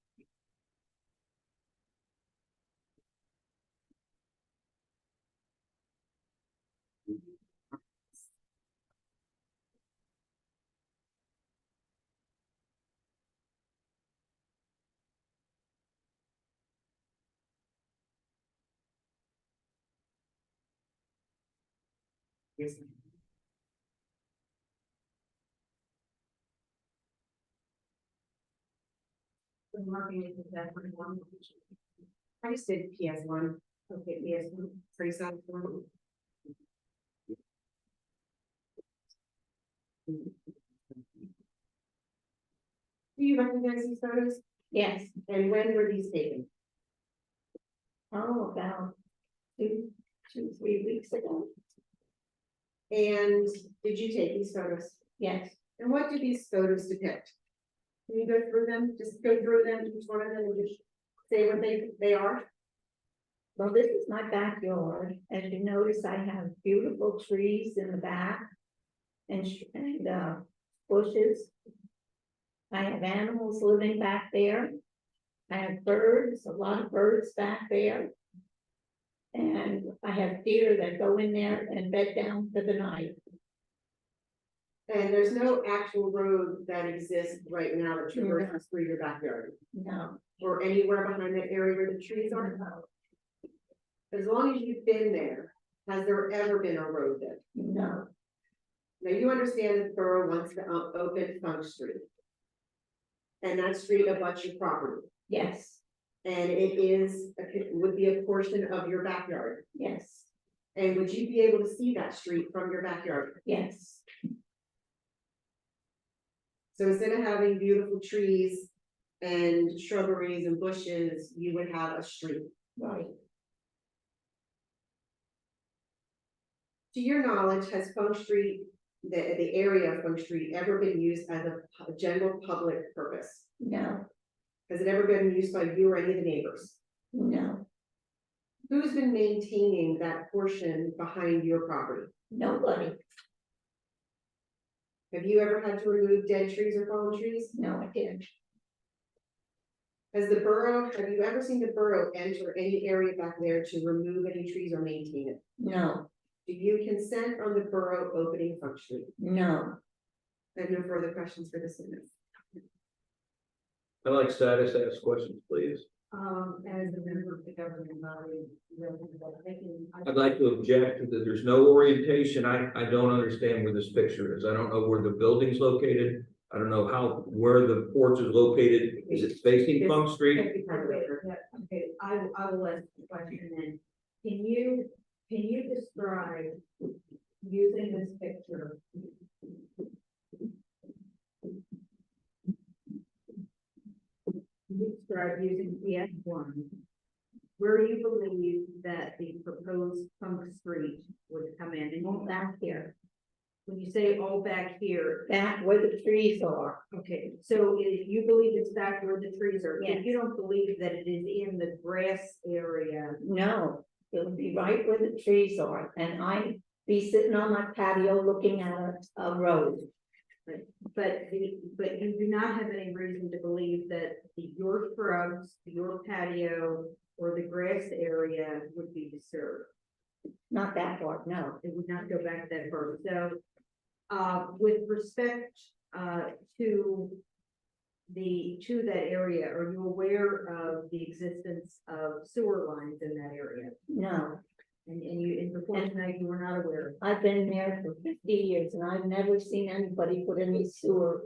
Yes. The marking is that for one. I just did PS1. Okay, yes, Pretty sad form. Do you recognize these photos? Yes, And when were these taken? oh, about 3 weeks ago. And did you take these photos? Yes, And what do these photos depict? Can you go through them? Just go through them, each one of them, and just say what they are? well, this is my backyard. As you notice, I have beautiful trees in the back and bushes. I have animals living back there. I have birds, a lot of birds back there. And I have deer that go in there and bed down for the night. And there's no actual road that exists right now that traverses through your backyard, No, or anywhere behind that area where the trees are? as long as you've been there, has there ever been a road there? No, Now, you understand that the borough wants to open Funk Street. And that street abuts your property, yes, and it is, would be a portion of your backyard. yes, And would you be able to see that street from your backyard? yes, So instead of having beautiful trees and shrubberies and bushes, you would have a street. right. To your knowledge, has Funk Street, the area of Funk Street ever been used as a general public purpose? No, Has it ever been used by you or any of the neighbors? no, Who's been maintaining that portion behind your property? nobody. Have you ever had to remove dead trees or fallen trees? No, I didn't. Has the borough, have you ever seen the borough enter any area back there to remove any trees or maintain it? No, Do you consent on the borough opening Funk Street? no, I have no further questions for this witness. I like status, ask questions, please. As a member of the governing body, I'd like to object that there's no orientation. I don't understand where this picture is. I don't know where the building's located. I don't know where the porch is located. Is it facing Funk Street? Okay, I will ask the question then. Can you describe using this picture? Describe using PS1, where you believe that the proposed Funk Street would come in, and all back here. When you say all back here, back where the trees are. okay, so if you believe it's back where the trees are, Yes. if you don't believe that it is in the grass area. No, it would be right where the trees are, and I'd be sitting on my patio looking at a road. But you do not have any reason to believe that your shrubs, your patio, or the grass area would be disturbed. Not that far, no. It would not go back that far. So, with respect, to that area, are you aware of the existence of sewer lines in that area? No, And before tonight, you were not aware of. I've been there for 50 years and I've never seen anybody put any sewer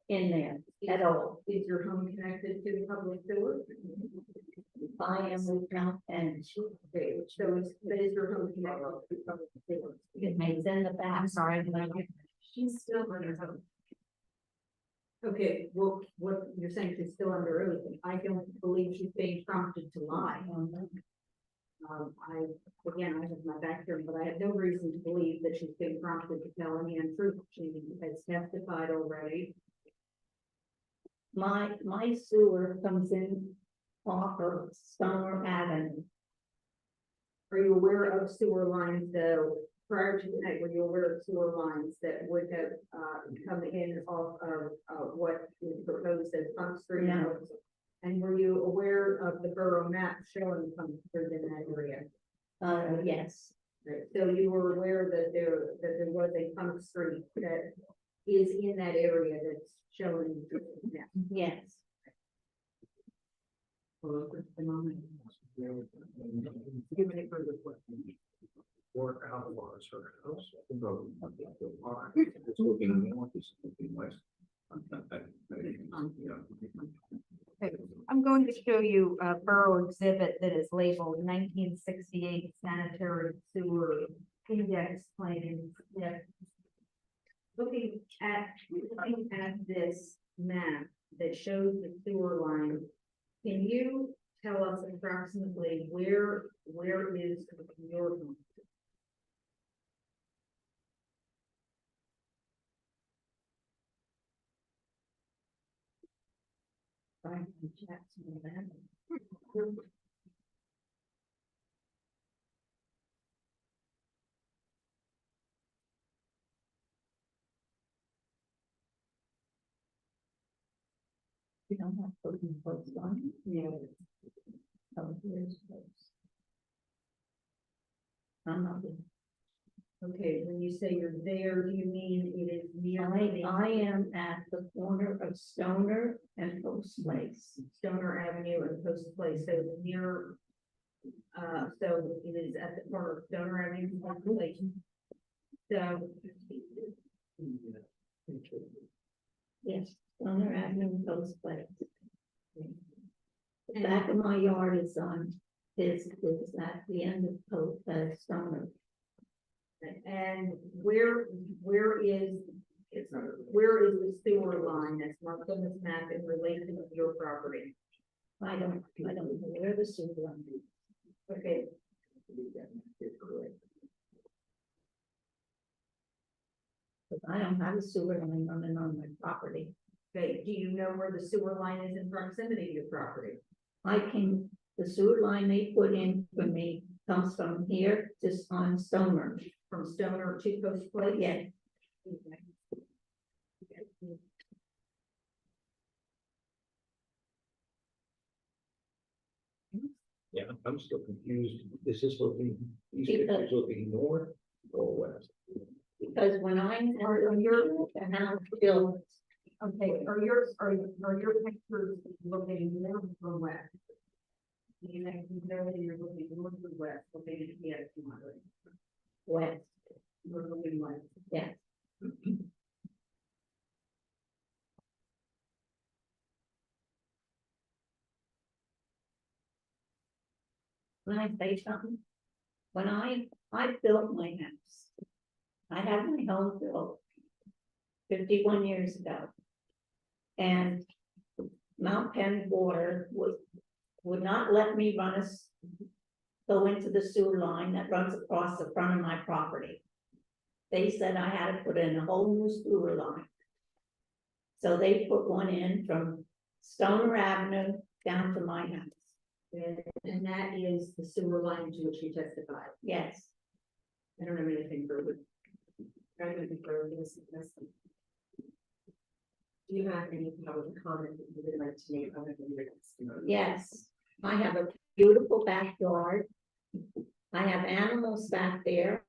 in there at all. Is your home connected to public sewer? I am with Mount and Okay, so that is your home connected to public sewer. it's in the back. I'm sorry. She's still under oath. Okay, well, what you're saying is still under oath. I don't believe she's being prompted to lie. I have my background, but I have no reason to believe that she's being prompted to tell any untruth. She has testified already. My sewer comes in off of Stoner Avenue. Are you aware of sewer lines though, prior to tonight, were you aware of sewer lines that would have, come in off of, what is proposed as Funk Street? No. And were you aware of the borough map showing Funk Street in that area? Yes, Right, so you were aware that there was a Funk Street that is in that area that's showing. Yeah. yes. Hold on just a moment. Give me further questions. Or outlaws her house. It's looking north, it's looking west. Okay, I'm going to show you a borough exhibit that is labeled 1968 sanitary sewer index plan. Yeah. Looking at this map that shows the sewer line, can you tell us approximately where is your home? You don't have to open post on. Yeah. Oh, here's post. I'm not. Okay, when you say you're there, do you mean it is near? I am at the corner of Stoner and Post Place. Stoner Avenue and Post Place, so near So it is at the corner of Stoner Avenue and Population. So. Yes, Stoner Avenue, those places. The back of my yard is is at the end of Stoner. And where is the sewer line that's marked on this map in relation to your property? I don't know where the sewer line is. Okay, But I don't have a sewer line running on my property. okay, do you know where the sewer line is in proximity to your property? The sewer line they put in for me comes from here, just on Stoner. From Stoner to Coast Place? Yeah, Yeah, I'm still confused. Is this looking, east is looking north or west? because when I had the house built, Okay, are your pictures located north or west? You know that you're looking north or west, located yes, west, you're looking west. yes. When I say something, when I built my house, I had my home built 51 years ago. And Mount Penn Water would not let me go into the sewer line that runs across the front of my property. They said I had to put in a whole new sewer line. So they put one in from Stoner Avenue down to my house. And that is the sewer line to which you testified. Yes, I don't have anything further. I'm gonna be further this. Do you have any public comment that you would like to make other than your testimony? yes. I have a beautiful backyard. I have animals back there.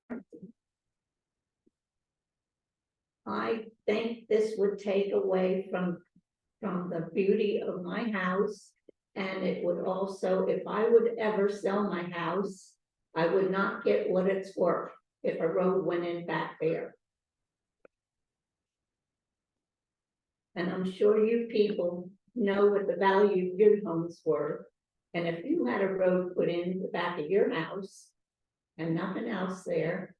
I think this would take away from the beauty of my house. And it would also, if I would ever sell my house, I would not get what it's worth if a road went in back there. And I'm sure you people know what the value of your homes were. And if you had a road put in the back of your house and nothing else there,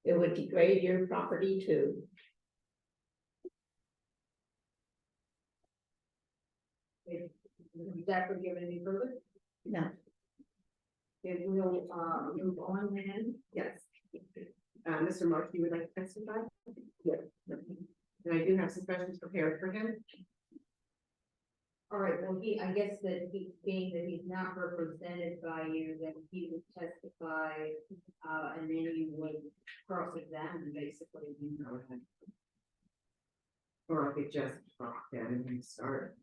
it would degrade your property too. Is that given any further? No, It will, move on then. Yes. Mr. Mark, you would like to testify? Yes. And I do have some questions prepared for him. All right, well, I guess that being that he's not represented by you, then he would testify, and then you would cross-examine basically. Or I could just talk down and start.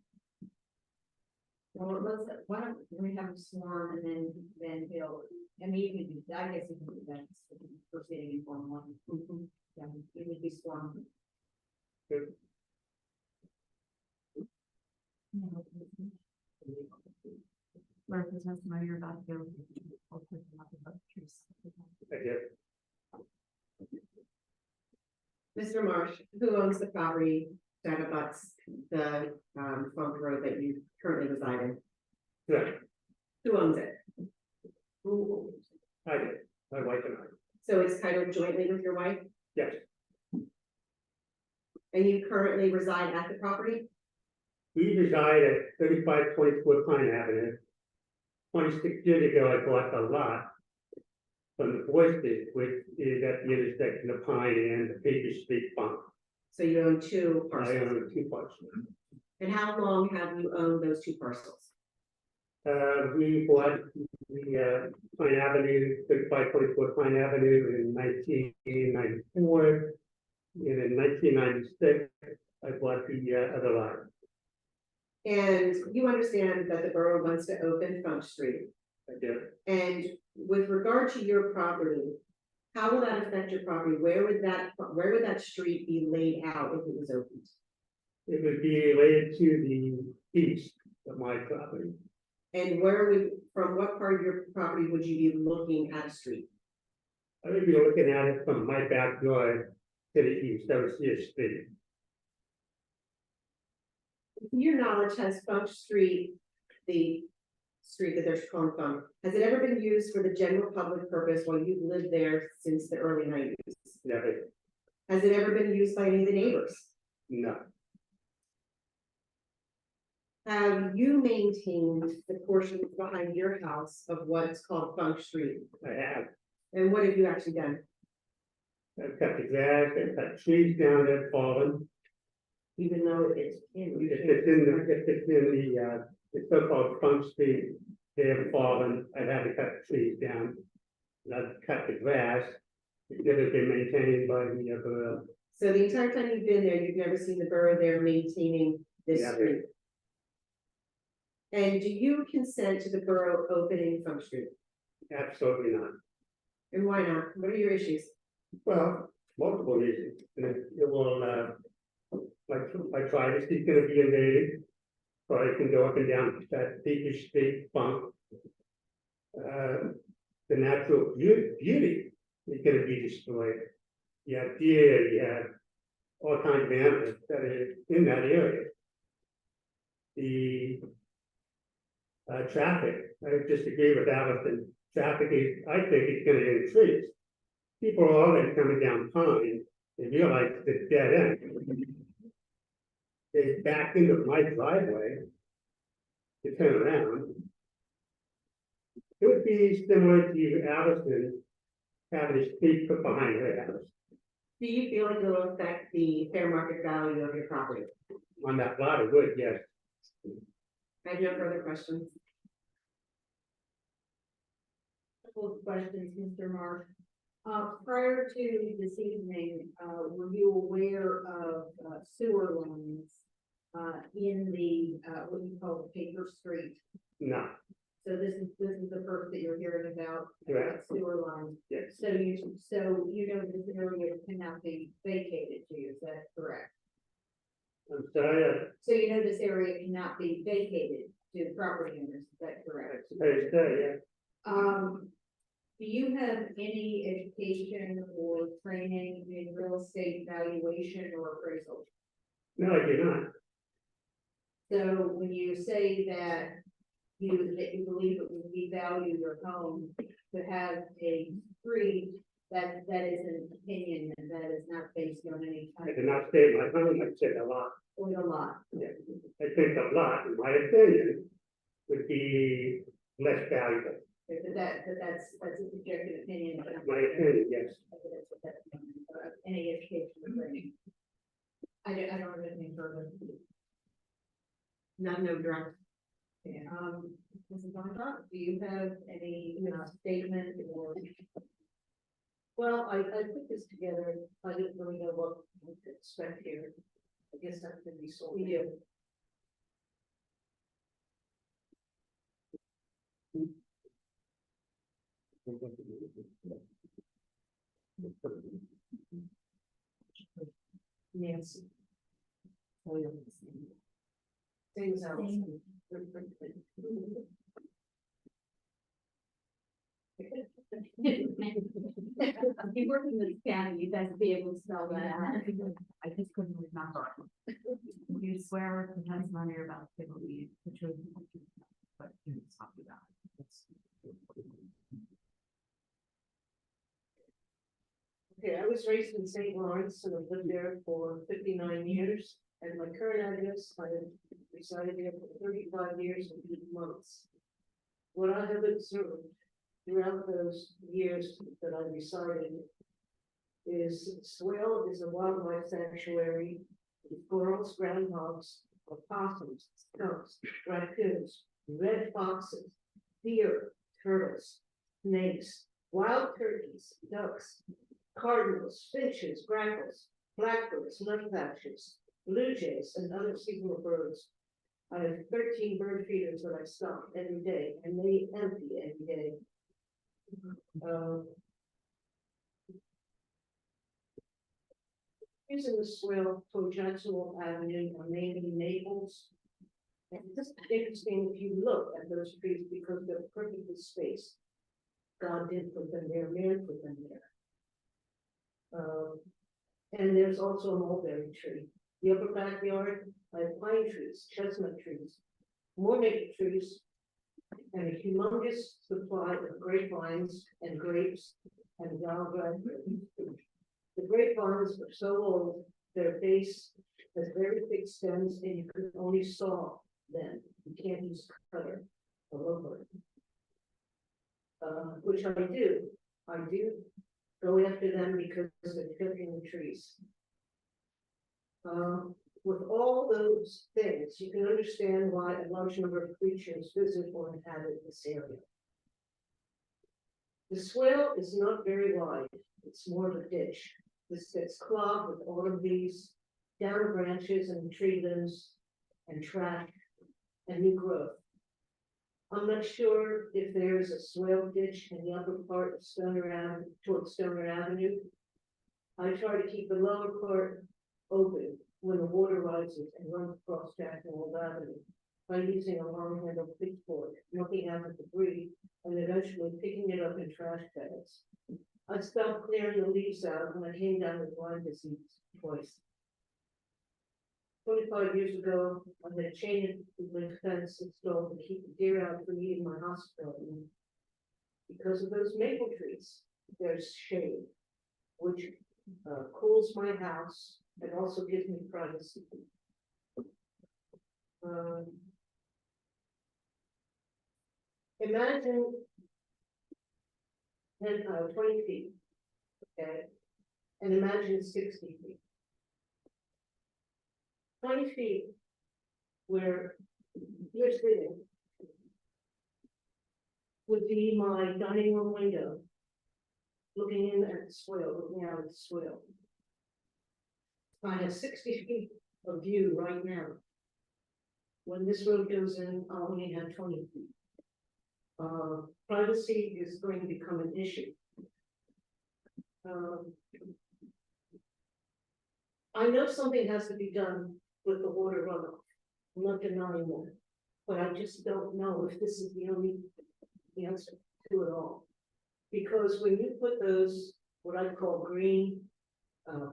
Well, why don't we have him sworn and then he'll, I mean, you can, I guess you can do that, proceeding in Form 1. Yeah, he would be sworn. Where's the testimony you're about to go? Mr. Marsh, who owns the property that abuts the Funk Road that you currently reside in? Yeah, Who owns it? I did, my wife and I, So it's titled jointly with your wife, yes, and you currently reside at the property? we reside at 3524 Pine Avenue. 26 years ago, I bought the lot from the Voices, which is at the intersection of Pine and the Paper Street Bump. So you own two I parcels. own 2 parcels. And how long have you owned those 2 parcels? We bought the Pine Avenue, 3524 Pine Avenue in 1994. And in 1996, I bought the other lot. And you understand that the borough wants to open Funk Street. I did. And with regard to your property, how will that affect your property? Where would that street be laid out if it was opened? It would be related to the east of my property. And from what part of your property would you be looking at a street? I would be looking at it from my backyard to the east, I would see a street. To your knowledge, has Funk Street, the street that they're calling Funk, has it ever been used for the general public purpose while you've lived there since the early 90s? Never, Has it ever been used by any of the neighbors? no, Have you maintained the portion behind your house of what's called Funk Street? I have. And what have you actually done? I've cut the grass, I've cut trees down that fallen. Even though it's in. If it's in the so-called Funk Street, they have fallen, I've had to cut the trees down. And I've cut the grass, it's never been maintained by the borough. So the entire time you've been there, you've never seen the borough there maintaining this Never. street? And do you consent to the borough opening Funk Street? Absolutely not. And why not? What are your issues? Well, multiple reasons, and it will, my privacy is gonna be invaded. So I can go up and down that deepest street Funk. The natural beauty is gonna be destroyed. You have deer, you have all kinds of animals that are in that area. The traffic, I disagree with Allison, traffic is, I think it's gonna increase. People are already coming down Pine, they realize it's a dead end. They back into my driveway to turn around. It would be similar to Allison having a street put behind her house Do you feel like it'll affect the fair market value of your property? on that lot of wood, yes. I have no further questions. Couple of questions, Mr. Marsh. Prior to this evening, were you aware of sewer lines in the what you call the paper street? No, So this is the first that you're hearing about Correct. sewer lines. yes, So you know this area cannot be vacated to you, is that correct? I'm sorry, So you know this area cannot be vacated to the property owners, is that correct? I say, yeah. Do you have any education or training in real estate valuation or appraisal? No, I do not. So when you say that you believe it would devalue your home to have a street, that is an opinion, and that is not based on any I type did not say my home, I said a lot. of a lot. I think a lot, in my opinion, would be less valuable. But that's a subjective opinion. but My opinion, yes. Any education or training. I don't have anything further. Not no direct. Yeah, Mrs. Bonner, do you have any statement or? Well, I put this together, I didn't really know what to expect here. I guess that's gonna be so. We do. Nancy. Things else. Be working with the county, you guys be able to spell that out. I just couldn't remember. You swear or testimony about civil lead, which was, but you talk about it. Okay, I was raised in St. Lawrence and I've lived there for 59 years. And my current address, I have resided there for 35 years and 8 months. What I have observed throughout those years that I resided is Swale is a wildlife sanctuary with squirrels, groundhogs, opossums, skunks, raccoons, red foxes, deer, turtles, snakes, wild turkeys, ducks, cardinals, finches, grackles, blackbirds, nuthatches, blue jays, and other seasonal birds. I have 13 bird feeders that I stock every day, and they empty every day. Using the swale toward Jacksonville Avenue, or maybe Naples, And it's just interesting if you look at those trees because they're perfectly spaced. God did put them there, man put them there. And there's also a mulberry tree. The upper backyard, I have pine trees, chestnut trees, more maple trees, and a humongous supply of grapevines and grapes and wild grapes. The grapevines are so old, their base has very thick stems and you can only saw them. You can't use a cutter all over it. Which I do. I do go after them because they're killing the trees. With all those things, you can understand why a large number of creatures visit or inhabit this area. The swale is not very wide, it's more of a ditch. This gets clogged with all of these down branches and tree limbs and trash and new growth. I'm not sure if there's a swale ditch in the upper part of Stoner Avenue, towards Stoner Avenue. I try to keep the lower part open when the water rises and runs across Jackson Avenue by using a long-handled pitchfork, knocking out the debris, and eventually picking it up in trash bags. I stopped clearing the leaves out when I came down with Lyme disease twice. 25 years ago, I had a chain link fence installed to keep the deer out from eating my hospital. And because of those maple trees, there's shade, which cools my house and also gives me privacy. Imagine 20 feet, okay, and imagine 60 feet. 20 feet where you're sitting would be my dining room window, looking in at the swale, looking out at the swale. I have 60 feet of view right now. When this road goes in, I only have 20 feet. Privacy is going to become an issue. I know something has to be done with the water runoff. I'm not denying that, but I just don't know if this is the only answer to it all. Because when you put those, what I call green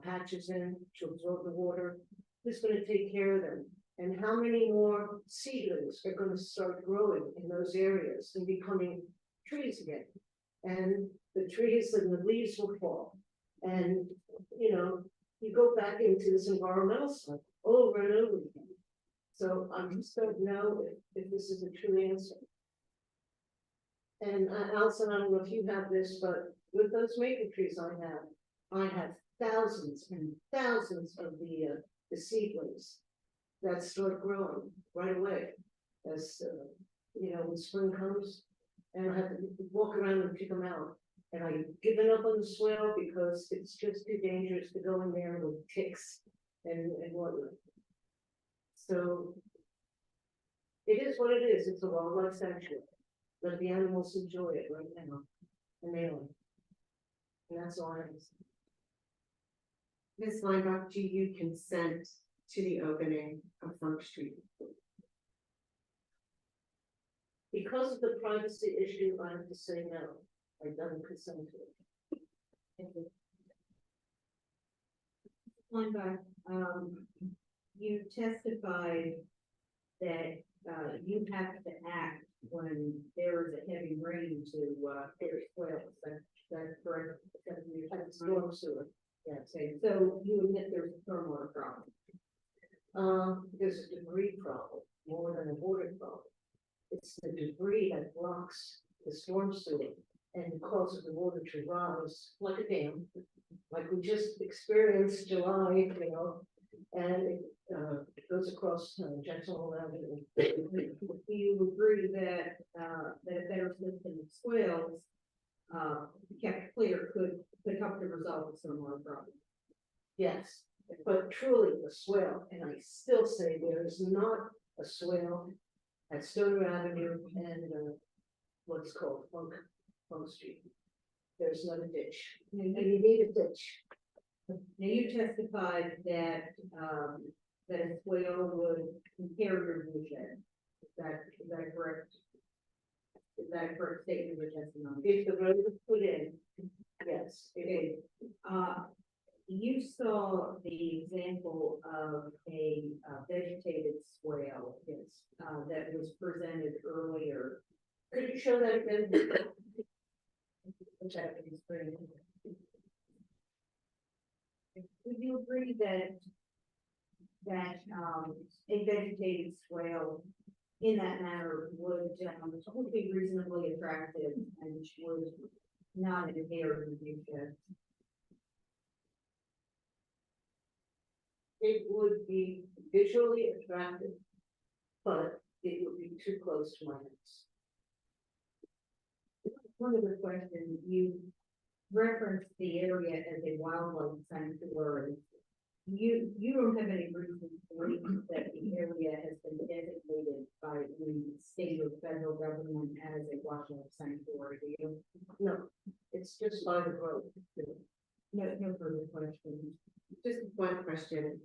patches in to absorb the water, who's going to take care of them? And how many more seedlings are going to start growing in those areas and becoming trees again? And the trees and the leaves will fall. And, you know, you go back into this environmental cycle over and over again. So I just don't know if this is a true answer. And Alison, I don't know if you have this, but with those maple trees I have thousands and thousands of the seedlings that start growing right away as you know, when spring comes, and I have to walk around and pick them out. And I've given up on the swale because it's just too dangerous to go in there with ticks and whatnot. So it is what it is. It's a wildlife sanctuary. Let the animals enjoy it right now, and they are. And that's all I have to say. Ms. Weinbach, do you consent to the opening of Funk Street? Because of the privacy issue, I have to say no. I don't consent to it. Thank you. Weinbach, you testified that you have to act when there is a heavy rain to clear swales. That's correct. Because you have storm sewer. Yeah. So you admit there's a stormwater problem. There's a debris problem more than a water problem. It's the debris that blocks the storm sewer and causes the water to rise like a dam, like we just experienced July, you know, and it goes across Jackson Hole Avenue. Do you agree that a better system of swales kept clear could help to resolve the stormwater problem? Yes, but truly the swale, and I still say there is not a swale at Stoner Avenue and what's called Funk Street. There's not a ditch, and you need a ditch. Now you testified that that a swale would impair your vision. Is that correct? Is that a correct statement of your testimony? If the road was put in, yes, it Okay, is. you saw the example of a vegetated swale. Yes. That was presented earlier. Could you show that again? Which I think is pretty. Would you agree that a vegetated swale in that manner would be reasonably attractive and would not impair the future? It would be visually attractive, but it would be too close to my house. One of the questions, you referenced the area as a wildlife sanctuary. You don't have any reason to believe that the area has been designated by the state or federal government as a wildlife sanctuary, do you? No, it's just by the road. No further questions. Just one question.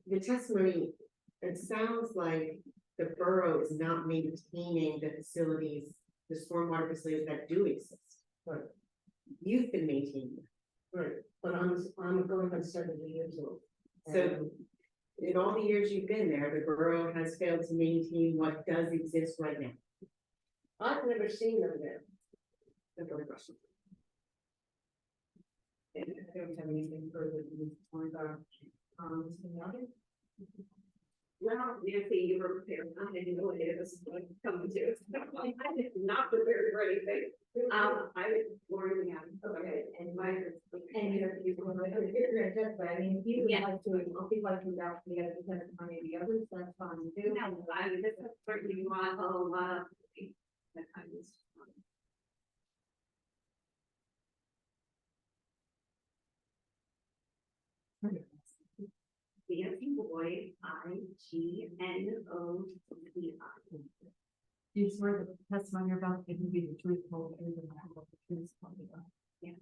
The testimony, it sounds like the borough is not maintaining the facilities, the stormwater facilities that do exist. Right. You've been maintaining them. Right, but I'm going on 70 years old. So in all the years you've been there, the borough has failed to maintain what does exist right now. I've never seen them there. That's the question. And I don't have anything further to point out. Mr. Yoder? Well, Nancy, you were prepared. I didn't know what it was coming to. I did not prepare for anything. I was born again. Okay, and my. And you're gonna testify, I mean, if you would like to, if you'd like to vouch for the other testimony of the others, that's fine too. No, I mean, this is certainly my whole, that I was. Nancy Boyd, IGNOCI. Do you swear the testimony you're about to give you the truth, whole truth, and nothing but the truth? Yeah.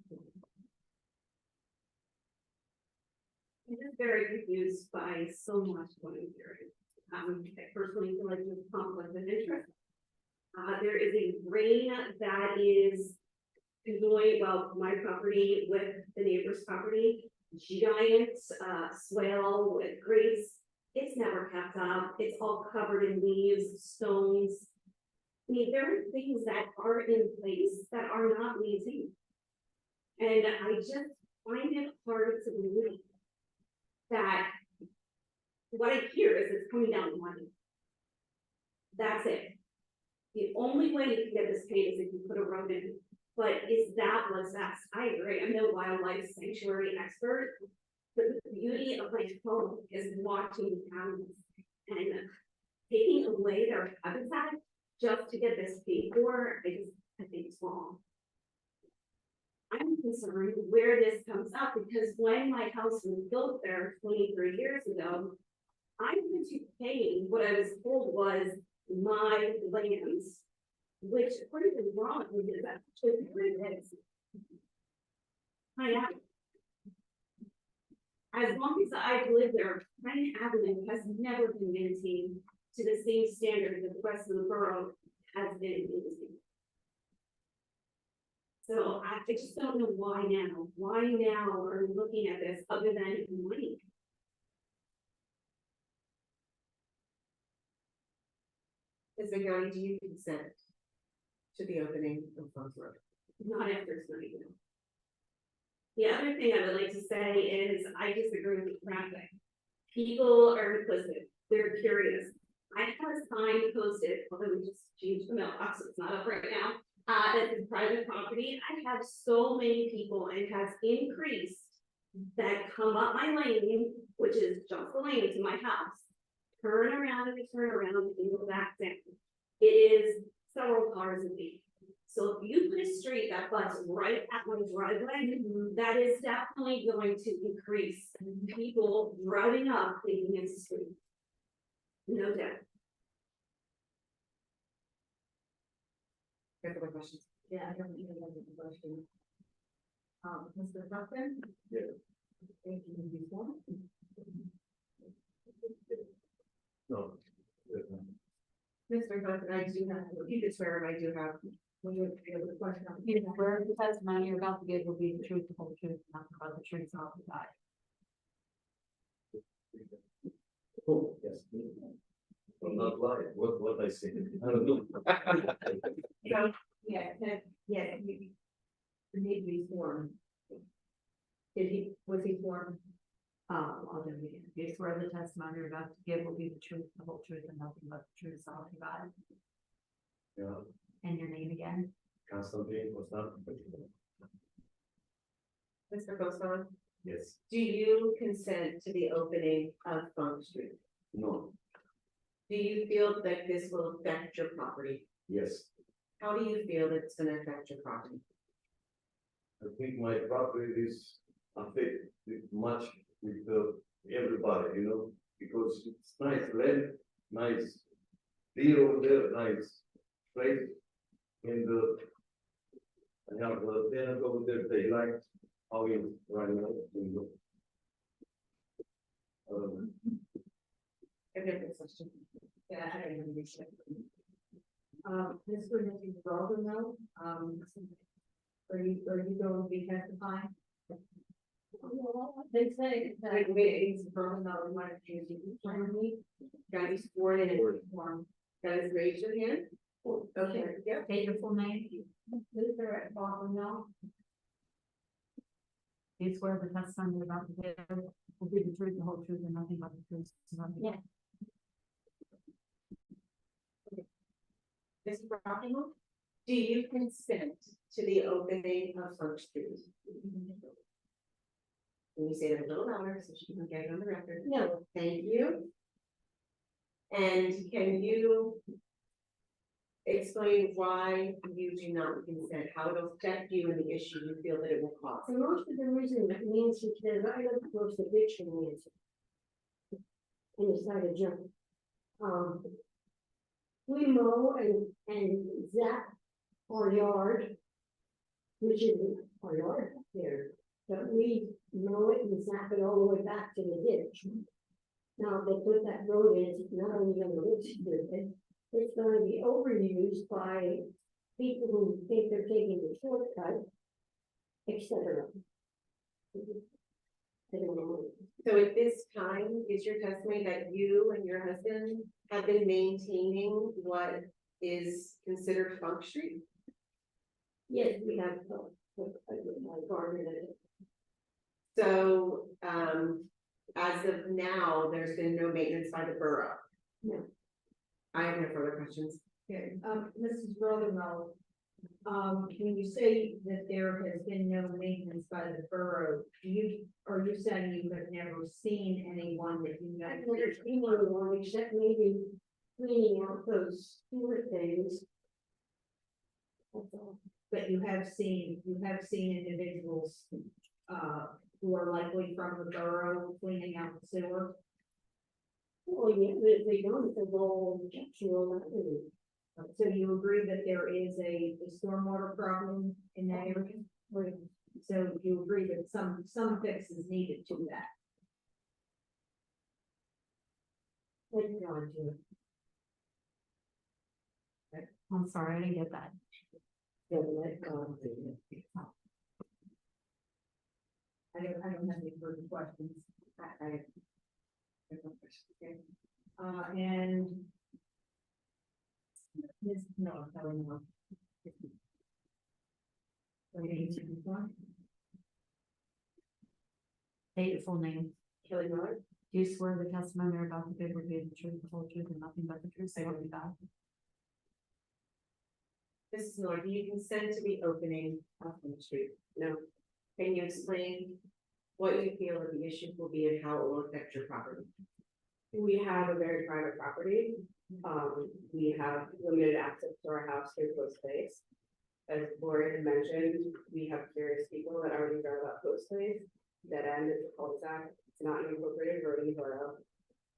I'm just very confused by so much what I'm hearing. I personally feel like there's a conflict of interest. There is a drain that is conjoined, well, my property with the neighbor's property. Giant swale with grates. It's never kept up. It's all covered in leaves, stones. I mean, there are things that are in place that are not maintained. And I just find it hard to believe that what I hear is it's coming down to money. That's it. The only way you can get this paid is if you put a road in. But is that what's best? I agree. I'm no wildlife sanctuary expert, but the beauty of my home is watching animals and taking away their habitat just to get this paid for. I think it's wrong. I'm concerned where this comes up because when my house was built there 23 years ago, I went to pay what I was told was my lands. Which according to the law, is actually very nice. Pine Avenue. As long as I've lived there, Pine Avenue has never been maintained to the same standard that the rest of the borough has been maintained. So I just don't know why now. Why now are we looking at this other than money? Ms. McGarry, do you consent to the opening of Funk's Road? Not after tonight. No. The other thing I would like to say is I disagree with the traffic. People are implicit, they're curious. I have a sign posted, although we just changed the mailbox, so it's not up right now. That is private property. I have so many people and it has increased that come up my lane, which is just the lane to my house. Turn around and turn around and go back down. It is several cars a week. So if you put a street that butts right at my driveway, that is definitely going to increase people driving up thinking it's a street. No doubt. Any other questions? Yeah, I don't even have a question. Mr. Ruffin? Yeah. Thank you, Ms. Warren. No. Mr. Johnson, I do have, you could swear, and I do have. You swear the testimony you're about to give will be the truth, the whole truth, nothing but the truth, so help you God. Oh, yes. Well, not lie, what I say, I don't know. Yeah, you need to be sworn. Was he sworn? I'll do it again. You swear the testimony you're about to give will be the truth, the whole truth, and nothing but the truth, so help you God. Yeah, And your name again? Constantine was not. Mr. Boson, Yes, do you consent to the opening of Funk Street? no, Do you feel that this will affect your property? yes, How do you feel it's gonna affect your property? I think my property is affected much with everybody, you know, because it's nice land, nice deer over there, nice place. And I have a tenant over there, they like how you run out, you know. I have a question. Yeah, I don't even understand. This would have been broader now, are you going to be testifying? They say that. It's broader now, we might choose you, me, Got you sworn in and informed. Guys, raise your hand. Okay, yeah. State your full name. Luther at bottom now. You swear the testimony you're about to give will be the truth, the whole truth, and nothing but the truth, so help you God. Mr. Rockingham, do you consent to the opening of Funk Street? Can you say that a little louder so she can get it on the record? No. Thank you. And can you explain why you do not consent, how it will affect you and the issue you feel that it will cause? And most of the reason that means because I live close to Richmond, Nancy. In the side of Jim. We mow and zap our yard. Which is our yard up there, but we mow it and zap it all the way back to the ditch. Now, they put that road in, it's not only gonna look stupid, it's gonna be overused by people who think they're taking the shortcut, etc. I don't know. So at this time, is your testimony that you and your husband have been maintaining what is considered Funk Street? Yes, we have, a garden in it. So, as of now, there's been no maintenance by the borough. No. I have no further questions. Okay, Mrs. Rothermel, when you say that there has been no maintenance by the borough, are you saying you have never seen anyone that you know? I've never seen anyone except maybe cleaning out those sewer things. That's all. But you have seen individuals, who are likely from the borough cleaning out the sewer? Well, yeah, they don't, they're all objectionable. So you agree that there is a stormwater problem in that area? Right. So you agree that some fix is needed to that? Let's go on to it. I'm sorry, I didn't get that. Yeah, let's go on to it. I don't have any further questions. I have no questions. Okay. And this, no, I don't know. State your full name. Kelly Miller, Do you swear the testimony you're about to give will be the truth, the whole truth, and nothing but the truth, so help you God? Mrs. Miller, do you consent to the opening of Funk Street? No. Can you explain what you feel that the issue will be and how it will affect your property? We have a very private property. We have limited access to our house through post place. As Lori had mentioned, we have curious people that already drive up post place. That end is a cul-de-sac. It's not an incorporated road in Borough.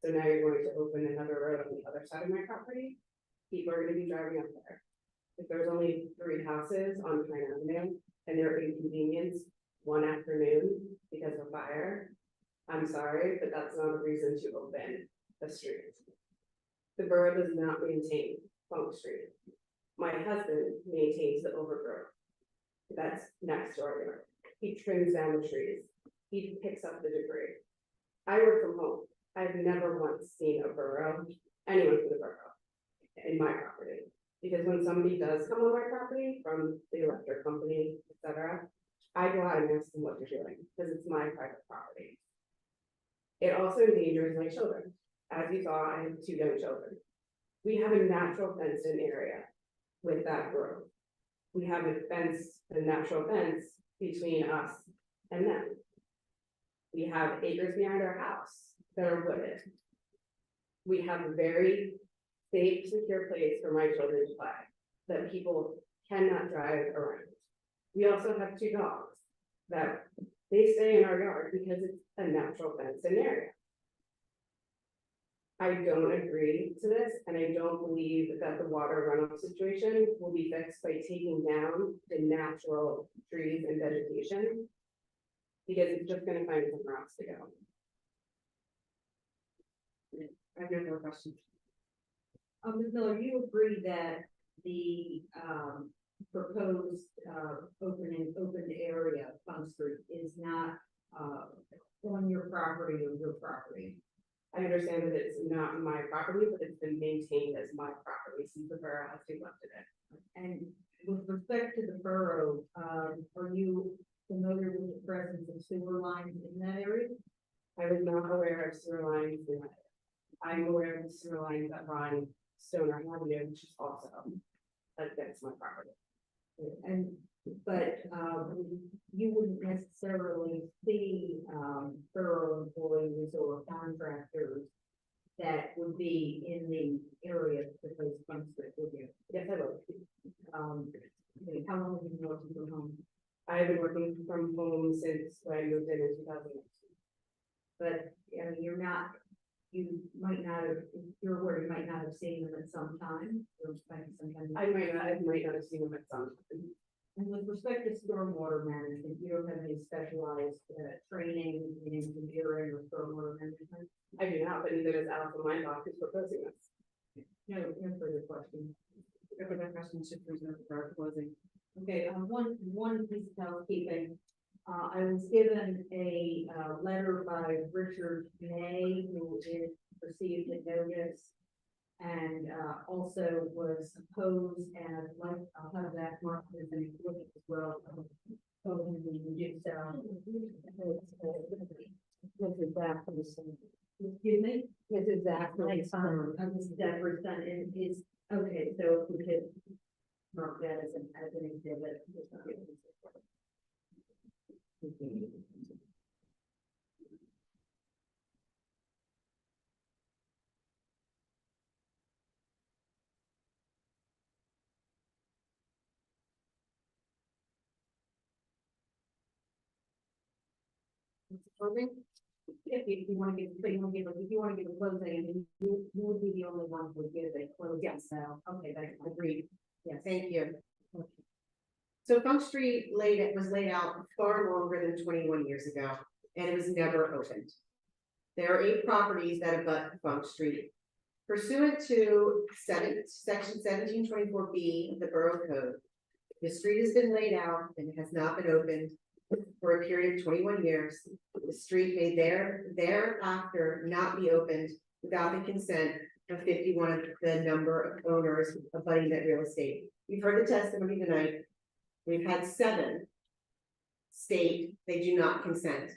So now you're going to open another road on the other side of my property. People are gonna be driving up there. If there's only 3 houses on Pine Avenue and they're inconvenienced one afternoon because of fire, I'm sorry, but that's not a reason to open the street. The borough does not maintain Funk Street. My husband maintains the overgrowth. That's next to our yard. He trims down the trees. He picks up the debris. I work from home. I've never once seen a borough, anyone from the borough, in my property. Because when somebody does come on my property from the electric company, etc., I go out and ask them what they're doing, because it's my private property. It also endangers my children. As you saw, I have 2 young children. We have a natural fenced-in area with that growth. We have a natural fence between us and them. We have acres behind our house that are wooded. We have a very safe, secure place for my children to play, that people cannot drive around. We also have 2 dogs that they stay in our yard because it's a natural fenced-in area. I don't agree to this, and I don't believe that the water runoff situation will be fixed by taking down the natural trees and vegetation, because it's just gonna find somewhere else to go. I have no more questions. Ms. Miller, you agree that the, proposed, open area, Funk Street, is not, on your property or your property? I understand that it's not my property, but it's been maintained as my property since the borough has neglected it. And with respect to the borough, are you familiar with the presence of sewer lines in that area? I was not aware of sewer lines in that. I'm aware of the sewer lines that run Stoner Avenue, which is also, that's my property. And, but, you wouldn't necessarily see, borough employees or contractors that would be in the area because Funk Street would be. Yes, I will. How long have you been working from home? I've been working from home since I moved in 2019. But, I mean, you might not have, if you're aware, you might not have seen them at some time, or sometimes. I might not have seen them at some time. And with respect to stormwater management, you don't have any specialized, training in engineering or stormwater management? I do not, but neither does Alison Weinbach, who's proposing this. No further questions. No further questions, should reserve for our closing. Okay, one piece of housekeeping. I was given a, letter by Richard May, who is received a notice. And, also was opposed, and I'll have that marked as an exhibit as well. This is that from the same. Excuse me? This is that from the son. This is that for son, and is, okay, so if we could mark that as an exhibit. If you want to give, if you want to give a closing, you would be the only one who would give a closing. Yes. So, okay, that's Agreed. yes. Thank you. So Funk Street was laid out far longer than 21 years ago, and it was never opened. There are 8 properties that abut Funk Street. Pursuant to section 1724B of the Borough Code, the street has been laid out and has not been opened for a period of 21 years. The street may thereafter not be opened without the consent of 51 of the number of owners abutting that real estate. You've heard the testimony tonight. We've had 7 state they do not consent.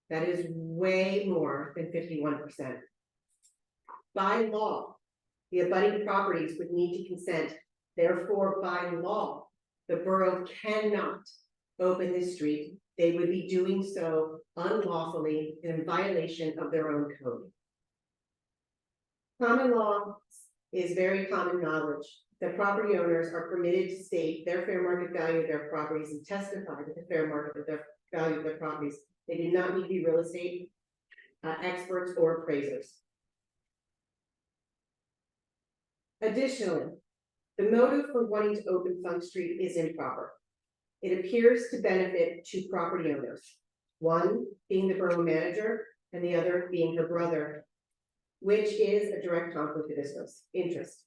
That is way more than 51%. By law, the abutting properties would need to consent. Therefore, by law, the borough cannot open this street. They would be doing so unlawfully in violation of their own code. Common law is very common knowledge that property owners are permitted to state their fair market value of their properties and testify to the fair market of their value of their properties. They do not need to be real estate experts or appraisers. Additionally, the motive for wanting to open Funk Street is improper. It appears to benefit 2 property owners, one being the borough manager and the other being her brother, which is a direct conflict of interest.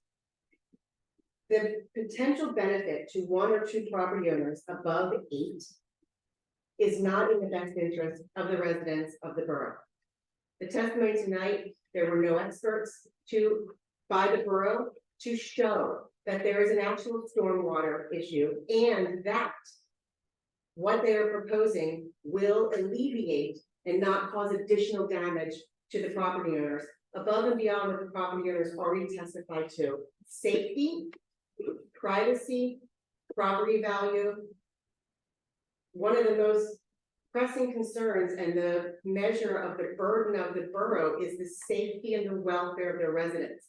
The potential benefit to one or two property owners above 8 is not in the best interest of the residents of the borough. The testimony tonight, there were no experts by the borough to show that there is an actual stormwater issue and that what they are proposing will alleviate and not cause additional damage to the property owners above and beyond what the property owners already testified to. Safety, privacy, property value. One of the most pressing concerns and the measure of the burden of the borough is the safety and the welfare of their residents.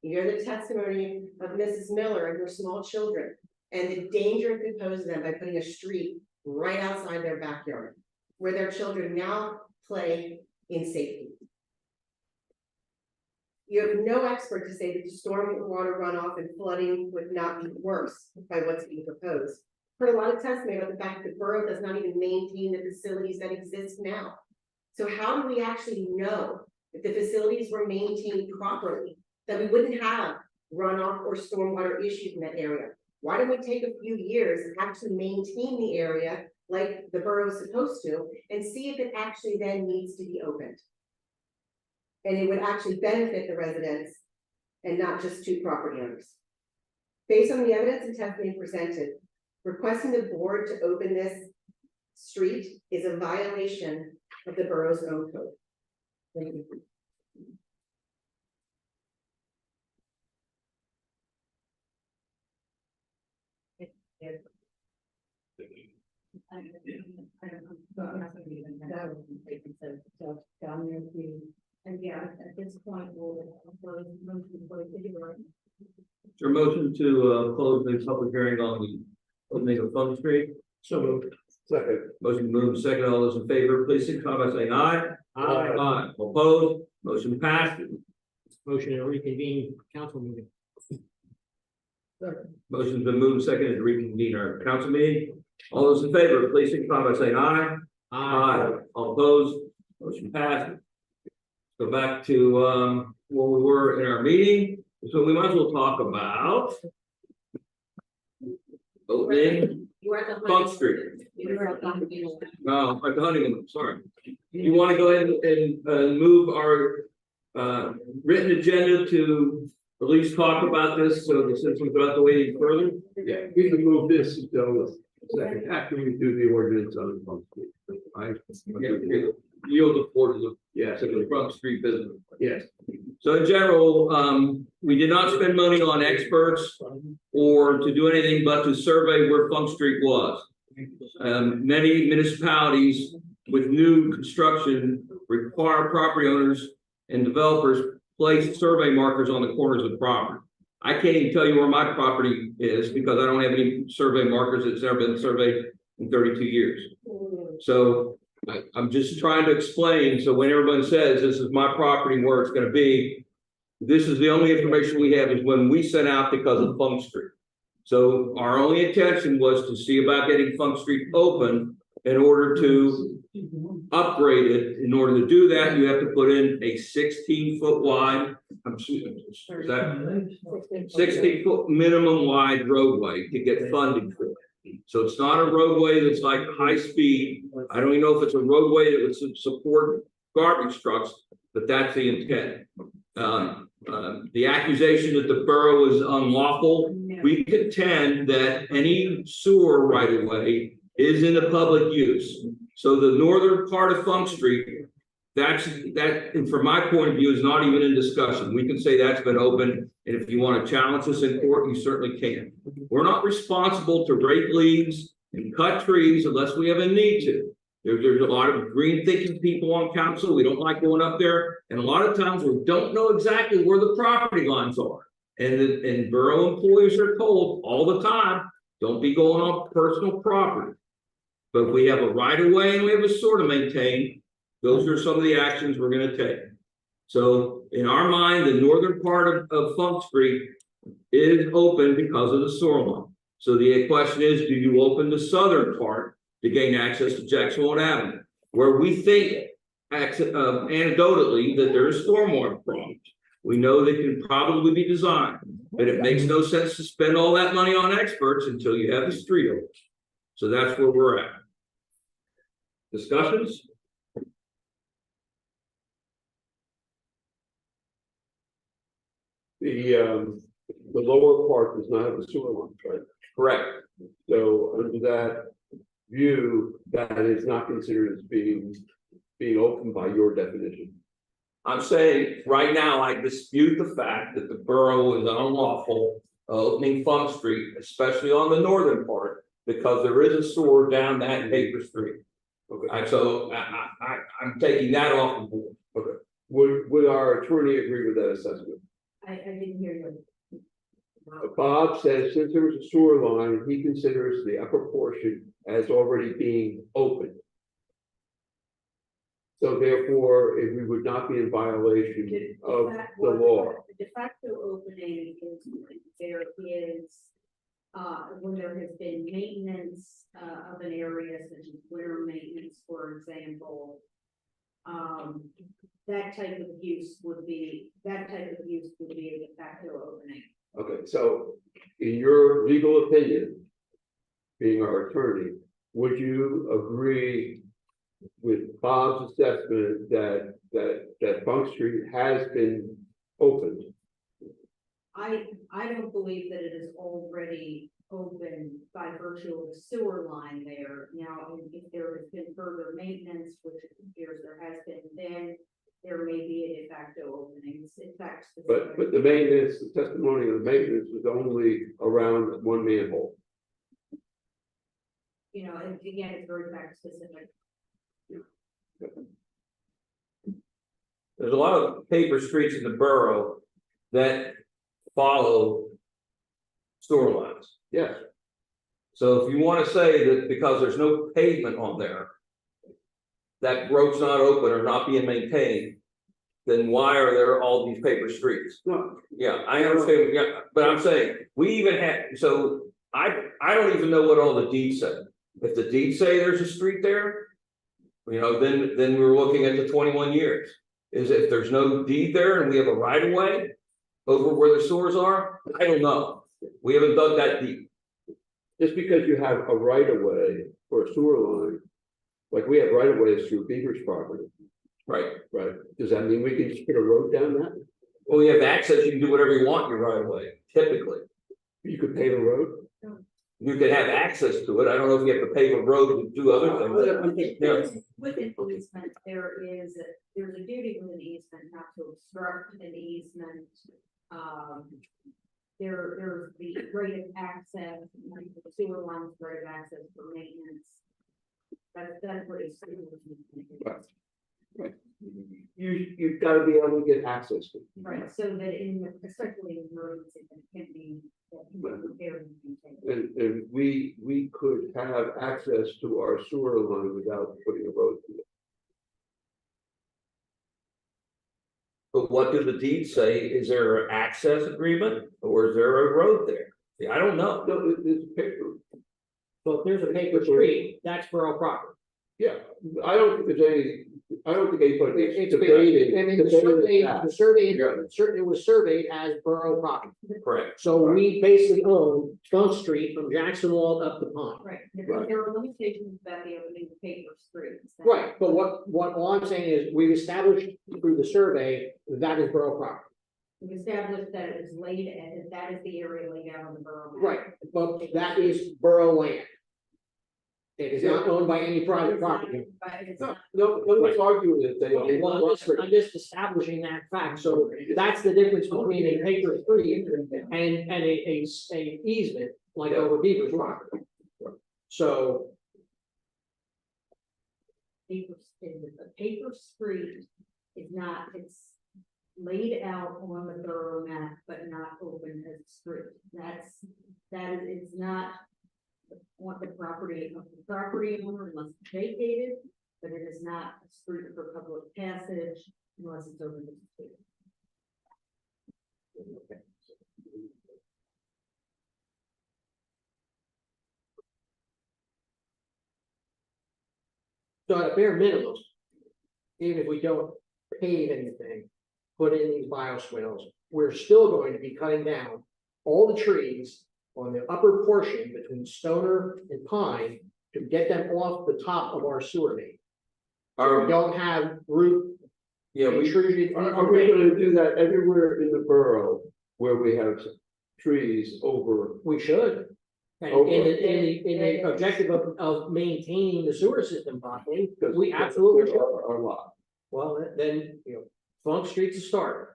You hear the testimony of Mrs. Miller and her small children and the danger it could pose to them by putting a street right outside their backyard, where their children now play in safety. You have no expert to say that the stormwater runoff and flooding would not be worse by what's being proposed. Heard a lot of testimony about the fact that the borough does not even maintain the facilities that exist now. So how do we actually know that the facilities were maintained properly, that we wouldn't have runoff or stormwater issues in that area? Why don't we take a few years and actually maintain the area like the borough is supposed to and see if it actually then needs to be opened? And it would actually benefit the residents and not just two property owners. Based on the evidence and testimony presented, requesting the board to open this street is a violation of the borough's own code. Thank you. And yeah, at this point, we'll. Is there a motion to close the public hearing on the opening of Fund Street? So moved. Second. Motion moved, second, all those in favor, please signify by saying aye. Aye. Aye. All opposed, motion passed. Motion to reconvene council meeting. Motion's been moved and seconded to reconvene our council meeting. All those in favor, please signify by saying aye. Aye. All opposed, motion passed. Go back to where we were in our meeting, so we might as well talk about opening Funk Street. No, at the honeymoon, sorry. You want to go ahead and move our written agenda to at least talk about this, so the citizens don't have to wait any further? Yeah, we can move this until second, after we do the ordinance on the Front Street. Yeah, yield the floor to the Front Street business. Yes. So in general, we did not spend money on experts or to do anything but to survey where Funk Street was. Many municipalities with new construction require property owners and developers place survey markers on the corners of the property. I can't even tell you where my property is because I don't have any survey markers. It's never been surveyed in 32 years. So I'm just trying to explain. So when everyone says this is my property where it's going to be, this is the only information we have is when we sent out because of Funk Street. So our only intention was to see about getting Funk Street open in order to upgrade it. In order to do that, you have to put in a 16-foot wide, 16-foot minimum wide roadway to get funding for it. So it's not a roadway that's like high speed. I don't even know if it's a roadway that would support garbage trucks, but that's the intent. The accusation that the borough is unlawful, we contend that any sewer right of way is in the public use. So the northern part of Funk Street, and from my point of view, is not even in discussion. We can say that's been open, and if you want to challenge us in court, you certainly can. We're not responsible to rake leaves and cut trees unless we have a need to. There's a lot of green thinking people on council. We don't like going up there, and a lot of times we don't know exactly where the property lines are. And borough employees are told all the time, don't be going on personal property. But if we have a right of way and we have a sewer to maintain, those are some of the actions we're going to take. So in our mind, the northern part of Funk Street is open because of the sewer line. So the question is, do you open the southern part to gain access to Jackson Avenue, where we think anecdotally that there is stormwater problems. We know they can probably be designed, but it makes no sense to spend all that money on experts until you have the street open. So that's where we're at. Discussions? The lower part does not have a sewer line, right? Correct. So under that view, that is not considered as being open by your definition. I'm saying right now, I dispute the fact that the borough is unlawful opening Funk Street, especially on the northern part, because there is a sewer down that paper street. Okay. So I'm taking that off the board. Okay. Would our attorney agree with that assessment? I didn't hear you. Bob says since there was a sewer line, he considers the upper portion as already being open. So therefore, if we would not be in violation of the law. The de facto opening is when there is, when there has been maintenance, of an area such as winter maintenance, for example. That type of use would be a de facto opening. Okay, so in your legal opinion, being our attorney, would you agree with Bob's assessment that Funk Street has been opened? I don't believe that it is already open by virtue of the sewer line there. Now, if there has been further maintenance, which it appears there has been, then there may be a de facto opening. In fact, But the maintenance, the testimony of the maintenance was only around one manhole. you know, and again, it's very fact specific. There's a lot of paper streets in the borough that follow sewer lines. Yes. So if you want to say that because there's no pavement on there, that road's not open or not being maintained, then why are there all these paper streets? No. Yeah, I understand, yeah, but I'm saying, we even had, so I don't even know what all the deeds say. If the deeds say there's a street there, you know, then we're looking at the 21 years. Is if there's no deed there and we have a right of way over where the sewers are, I don't know. We haven't dug that deep. Just because you have a right of way for a sewer line, like we have right of ways through Beaver's property. Right. Right. Does that mean we can just put a road down that? Well, you have access, you can do whatever you want in your right of way, typically. You could pave a road? You can have access to it. I don't know if you have to pave a road to do other things. Yeah. With an easement, there's a duty with an easement not to obstruct an easement. There's the right of access, the sewer lines, right of access for maintenance. That's what it's. Right. You've got to be able to get access to it. Right, so that especially in roads, it can be repaired and maintained. And we could have access to our sewer line without putting a road through it. But what do the deeds say? Is there an access agreement or is there a road there? See, I don't know. No, it's paper. So if there's a paper street, that's borough property. Yeah, I don't think anybody It's debating. And in the survey, it was surveyed as borough property. Correct. So we basically own Funk Street from Jackson Wall up to Pond. Right, there are limitations about the opening of paper streets. Right, but what all I'm saying is we've established through the survey that is borough property. We established that it was laid, and that is the area laid out on the borough map. Right, but that is borough land. It is not owned by any private property. But it's No, not. no, let's argue that they own. Well, I'm just establishing that fact, so that's the difference between a paper street and a easement, like over Beaver's property. So, A paper street is not, it's laid out on the borough map, but not open as a street. That is not what the property of the property owner unless it's vacated, but it is not a street for public passage unless it's open to the street. so at a bare minimum, even if we don't pave anything, put in these bioswales, we're still going to be cutting down all the trees on the upper portion between Stoner and Pine to get them off the top of our sewer main. So we don't have root Yeah, we intrusion. Are we gonna do that everywhere in the borough where we have trees over? We should. And in the objective of maintaining the sewer system properly, we absolutely There should. are a lot. Well, then, Funk Street's a start.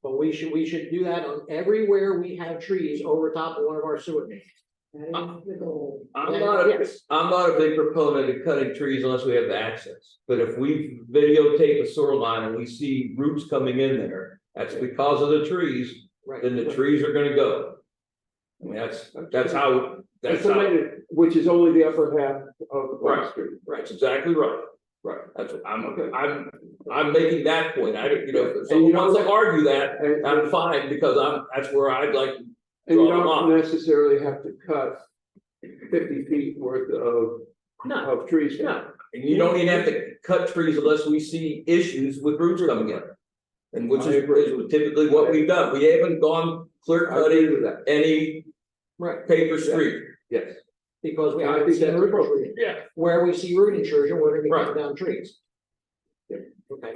But we should do that on everywhere we have trees over top of one of our sewer mains. That is the goal. I'm not, Yes. I'm not a big proponent of cutting trees unless we have access. But if we videotape a sewer line and we see roots coming in there, that's because of the trees, Right. then the trees are gonna go. I mean, that's how, Which is only the upper half of the Right. Park Street. right, that's exactly right. Right, that's what I'm making that point. I, if someone wants to argue that, I'm fine, because that's where I'd like. And you draw the don't line. necessarily have to cut 50 feet worth of trees down. And you don't even have to cut trees unless we see issues with roots coming in. And which is typically what we've done. We haven't gone clear I agree with cutting that. any paper street. Yes. Because we I haven't think seen that's root appropriate. intrusion. Yeah. Where we see root intrusion, we're gonna be cutting Right. down trees. Yeah. Okay.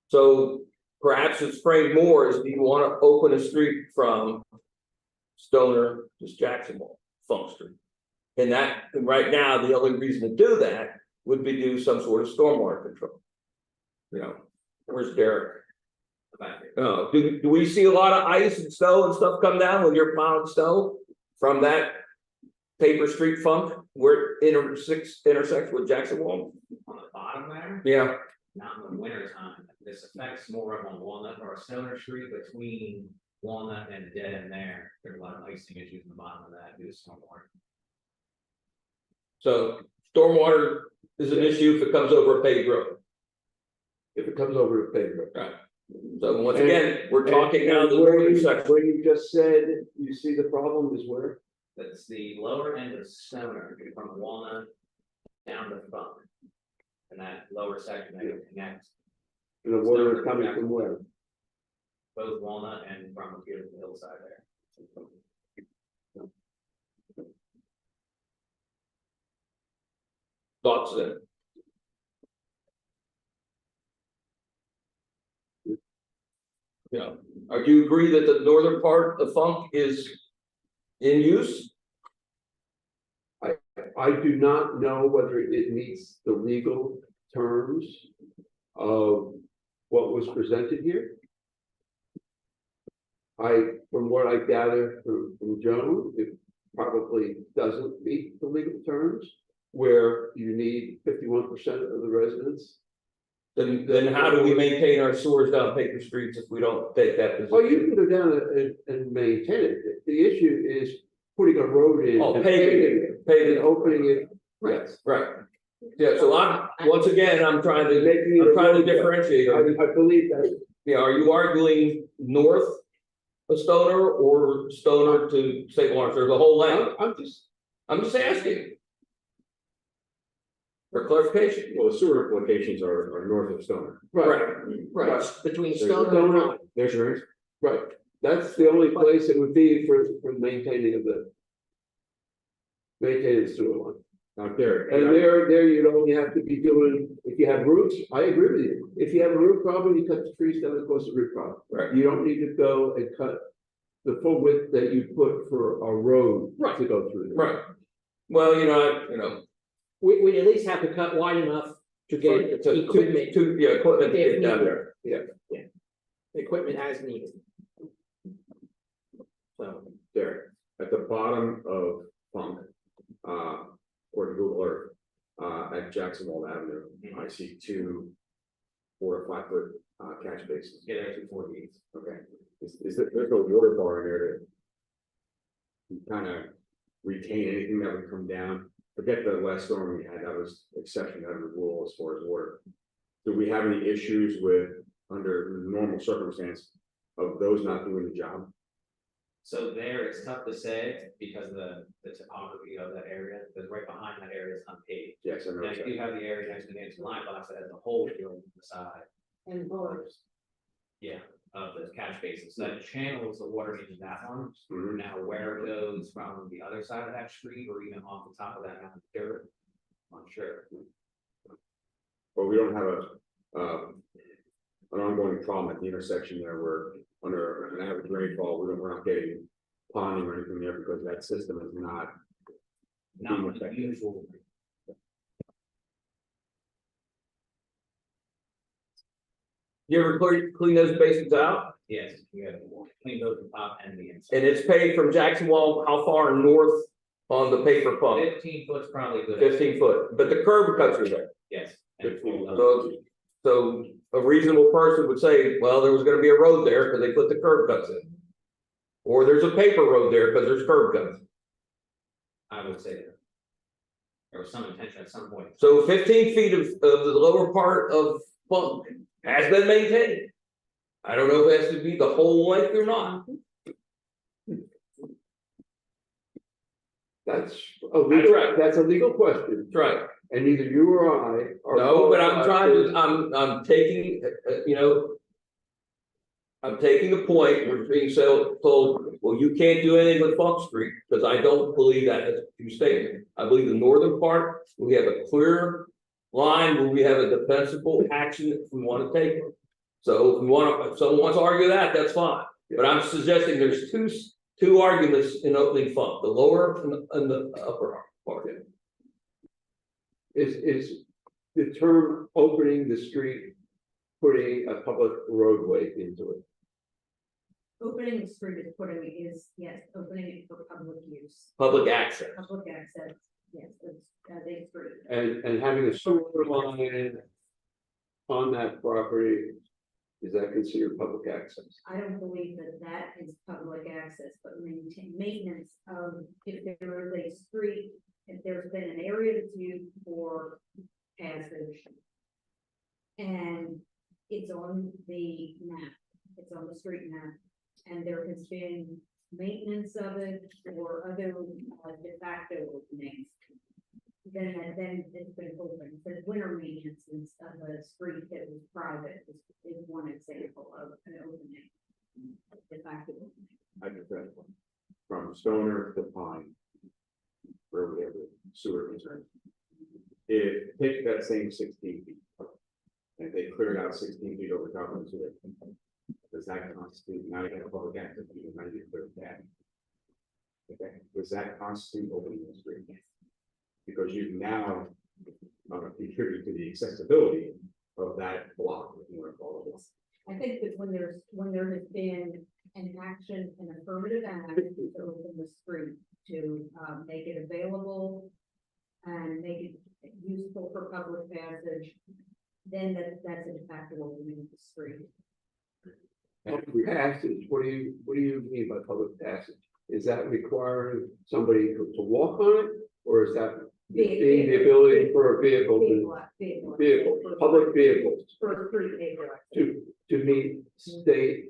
So perhaps it's framed more as, do you want to open a street from Stoner to Jacksonville, Funk Street? And right now, the only reason to do that would be do some sort of stormwater control. Where's Derek? Do we see a lot of ice and snow and stuff come down when you're plowing snow from that paper street Funk where it intersects with Jacksonville? On the bottom there, Yeah, not in the winter time, this affects more of on Walnut or Stoner Street between Walnut and Dead End there. There's a lot of icing issues in the bottom of that due to stormwater. so stormwater is an issue if it comes over a paved road. If it comes over to paper. Right. So once again, we're talking now the where northern section. where you just said, you see the problem is where? That's the lower end of Stoner from Walnut down to Funk. And that lower section that connects And the water is coming from where? both Walnut and from the beautiful hillside there. Thoughts then? Do you agree that the northern part of Funk is in use? I do not know whether it meets the legal terms of what was presented here. From what I gather from Joan, it probably doesn't meet the legal terms where you need 51% of the residents. Then how do we maintain our sewers down paper streets if we don't take that position? Oh, you can go down and maintain it. The issue is putting a road in. Oh, and paving and opening it. Right. Yes. Right. Yeah, so once again, I'm trying to differentiate. I believe that. Yeah, are you arguing north of Stoner or Stoner to St. Lawrence? There's a whole lane. I'm just asking. For clarification. Well, the sewer implications are north of Stoner. Right. Between There's Stoner and Pine. There's your answer. Right, that's the only place it would be for maintaining the sewer line. Out there. And there you'd only have to be doing, if you have roots, I agree with you. If you have a root problem, you cut the trees down as close to the root problem. Right. You don't need to go and cut the full width that you put for a road to go through. there. Right. Well, We at least have to cut wide enough to get equipment. Equipment to get down there. Yeah. Equipment as needed. So. There, at the bottom of Funk, or Google Earth, at Jacksonville Avenue, I see 2 4 to 5 foot catch basins. Yeah, there's 2 4 gates. Okay, there's a water bar in there to kind of retain anything that would come down. Forget the last storm we had, that was exception out of the rule as far as water. Do we have any issues with, under normal circumstance, of those not doing the job? So there, it's tough to say because of the topography of that area, because right behind that area is unpaved. Yes, I know. And you have the area next to the Nancy line box that has a hole drilled in the side. And borders. Yeah, of the catch basin, so that channels the water into that one. Mhm. Now where it goes from the other side of that street or even off the top of that mountain, dirt, I'm unsure. But we don't have an ongoing problem at the intersection there where under an average rainfall, we're not getting ponding or anything there because that system is not. being Not affected. unusual. You ever clean those basins out? Yes, you have to clean both the top and the inside. And it's paid from Jackson Wall, how far north on the paper pump? 15 foot's probably good. 15 foot, but the curb cuts are there. Yes. And 15. So a reasonable person would say, well, there was gonna be a road there because they put the curb cuts in. Or there's a paper road there because there's curb cuts. I would say that. There was some intention at some point. So 15 feet of the lower part of pump has been maintained. I don't know if it has to be the whole length or not. That's a legal, that's a legal question, That's right. and neither you or I are. No, but I'm trying to, qualified I'm taking, you know. I'm taking a point, we're being told, well, you can't do anything with Funk Street, because I don't believe that as a true statement. I believe the northern part, we have a clear line where we have a defensible action if we want to take it. So if we want, if someone wants to argue that, that's fine, but I'm suggesting there's two arguments in opening Funk, the lower and the upper part. Is the term opening the street, putting a public roadway into it? Opening the street is putting it is, yes, opening it for public use, Public access. public access, yes, it's as a street. And having a sewer line on that property, is that considered public access? I don't believe that that is public access, but maintenance of, if there is a street, if there's been an area that's used for passage. And it's on the map, it's on the street map, and there has been maintenance of it or other de facto openings. Then it's been open, the winter maintenance of a street that was private is one example of an opening. De facto opening. I just read one. From Stoner to Pine. Where we have the sewer concern. If, take that same 16 feet. And they cleared out 16 feet over top of the sewer. Does that constitute, now you have a public access, you can maybe clear that. Okay, does that constitute opening the street? Because you now contribute to the accessibility of that block, if you want to call it. I think that when there has been an action, an affirmative act to open the street, to make it available and make it useful for public passage, then that's a de facto opening of the street. Public passage, what do you mean by public passage? Is that requiring somebody to walk on it, or is that being the ability for a vehicle public vehicles For street vehicle. to meet state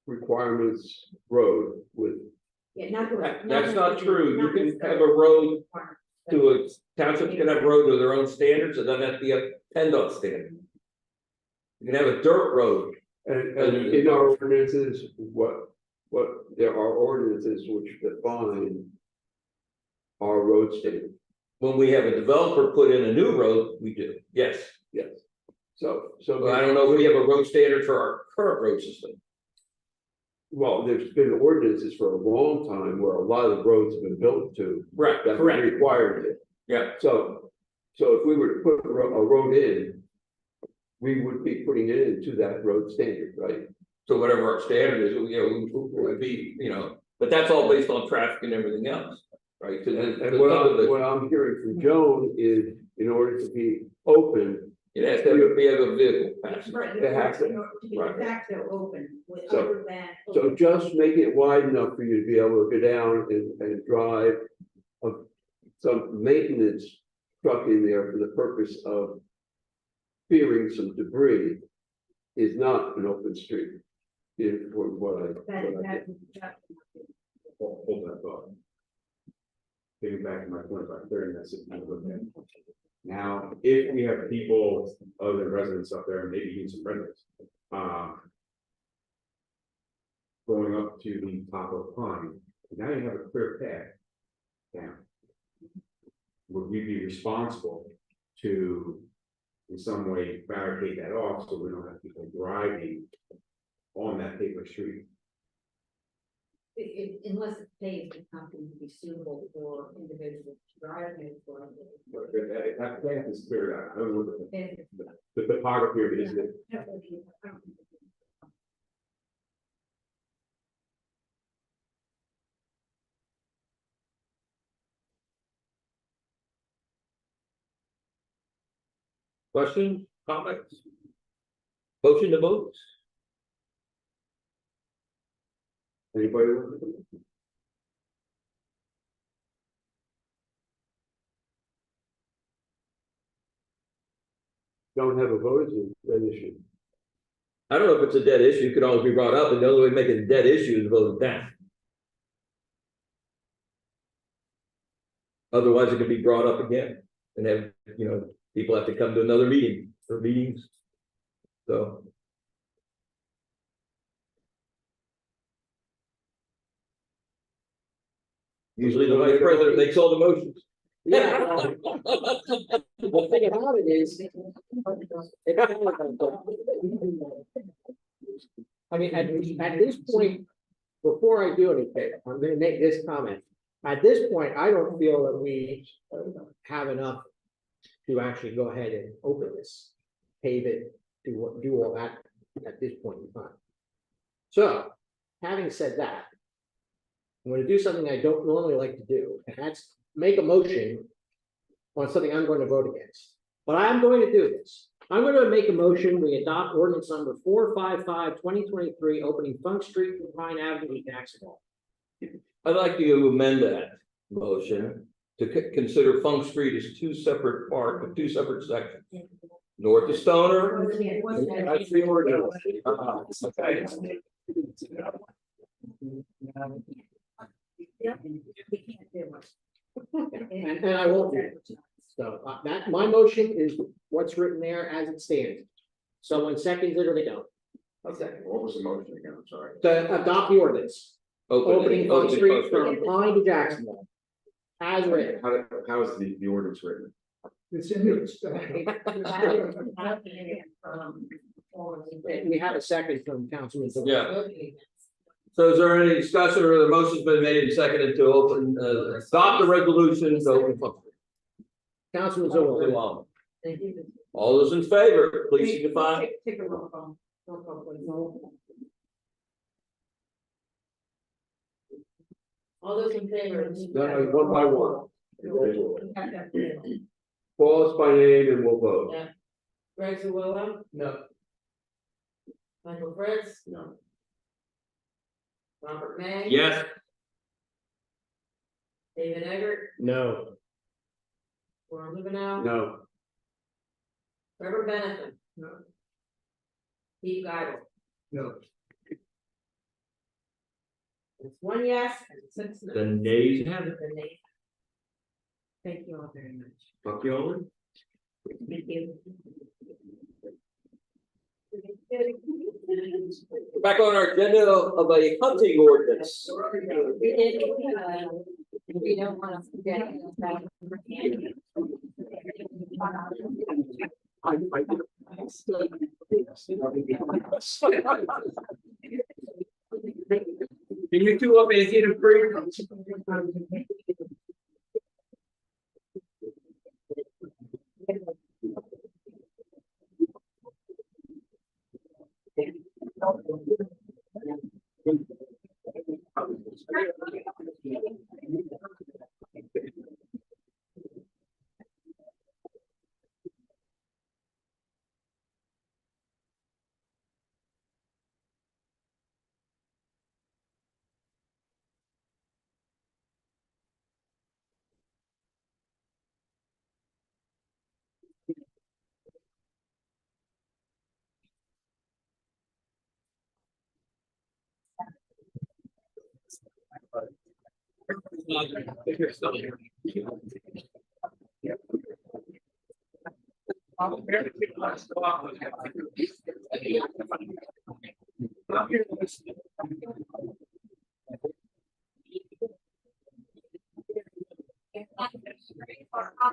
requirements road with? Yeah, not. That's not true, you can have a road to a, townships can have a road to their own standards, it doesn't have to be a PennDOT standard. You can have a dirt road. And in our ordinances, what there are ordinances which define our road standard. When we have a developer put in a new road, we do, yes. Yes. So But I don't know if we have a road standard for our current road system. well, there's been ordinances for a long time where a lot of the roads have been built to. Right, That correct. required it. Yeah. So if we were to put a road in, we would be putting it into that road standard, right? So whatever our standard is, we would be, but that's all based on traffic and everything else, right? 'Cause And what I'm hearing from Joan is, in order to be open, it has to be a vehicle passage. Right, It has to- to be de facto open with So- other than. so just make it wide enough for you to be able to go down and drive some maintenance truck in there for the purpose of clearing some debris is not an open street. Is what I That, get. that. hold that thought. Getting back to my point about clearing that now, if we have people, other residents up there, maybe even some residents, going up to the top of Pine, now you have a clear path down. Would we be responsible to, in some way, barricade that off so we don't have people driving on that paper street? Unless it's paved, it's not going to be suitable for individuals driving for. But that path is cleared out. I don't know what the topography of it is. Questions, comments? Motion to vote? Anybody? Don't have a vote, is an issue. I don't know if it's a dead issue, it could always be brought up, and the only way to make it a dead issue is to vote it down. Otherwise, it could be brought up again, and have, people have to come to another meeting, or meetings. So. Usually the vice president makes all the motions. Yeah. The thing about it is. I mean, at this point, before I do anything, I'm gonna make this comment. At this point, I don't feel that we have enough to actually go ahead and open this, pave it, do all that at this point in time. So, having said that, I'm going to do something I don't normally like to do, and that's make a motion on something I'm going to vote against. But I'm going to do this. I'm going to make a motion, we adopt ordinance number 455/2023, opening Funk Street from Pine Avenue to Jacksonville. I'd like to amend that motion to consider Funk Street as two separate sections. North of Stoner. That's the ordinance. Okay. And I won't do it. So that, my motion is what's written there as it stands. Someone seconds it or they don't. Okay, what was the motion again? I'm sorry. To adopt the ordinance, opening Funk Street from Pine to Jacksonville. As written. How is the ordinance written? It's in its. We had a second from Councilman. Yeah. So is there any discussion, or the motion's been made and seconded to open, adopt the resolution to open Funk Street? Councilman Zillow. All those in favor, please signify. Take a roll call. Roll call, please. All those in favor? No, one by one. Call us by name and we'll vote. Yeah. Greg Zawilla, No. Michael Fritz, No. Robert May. Yes. David Eggert, No. Laura Lubenow. No. Trevor Benetton. No. Steve Guidel. No. It's 1 yes and 6 no. The nays have it. The nays. Thank you all very much. Fuck you all. Thank you. Back on our agenda of a hunting ordinance. We don't want to forget about. Can you two up and get a free? Up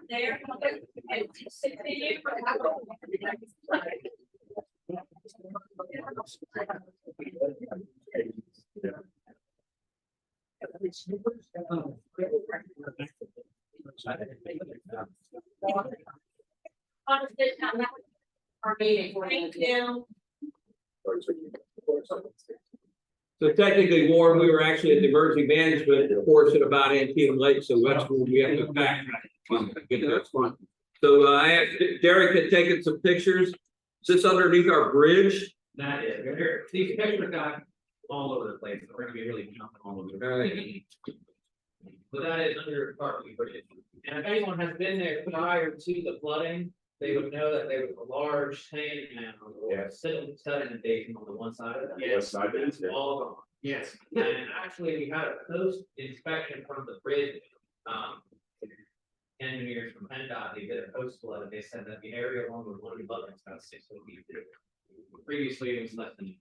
there, and continue for our meeting, thank you. So technically, Warren, we were actually at the emergency management portion about Antietam Lake, so that's where we have to go back. That's fun. So I asked Derek had taken some pictures. Is this underneath our bridge? That is, these pictures got all over the place, we're gonna be really jumping all over. But that is under Parkway Bridge. And if anyone has been there prior to the flooding, they would know that there was a large tank now. Yes. Sedimentation on the one side of it. Yes, side, It's yeah. all gone. Yes. And actually, we had a post inspection from the bridge, engineers from PennDOT, they did a post flood, and they said that the area along the one above is about 6 feet deep. Previously, it was less than.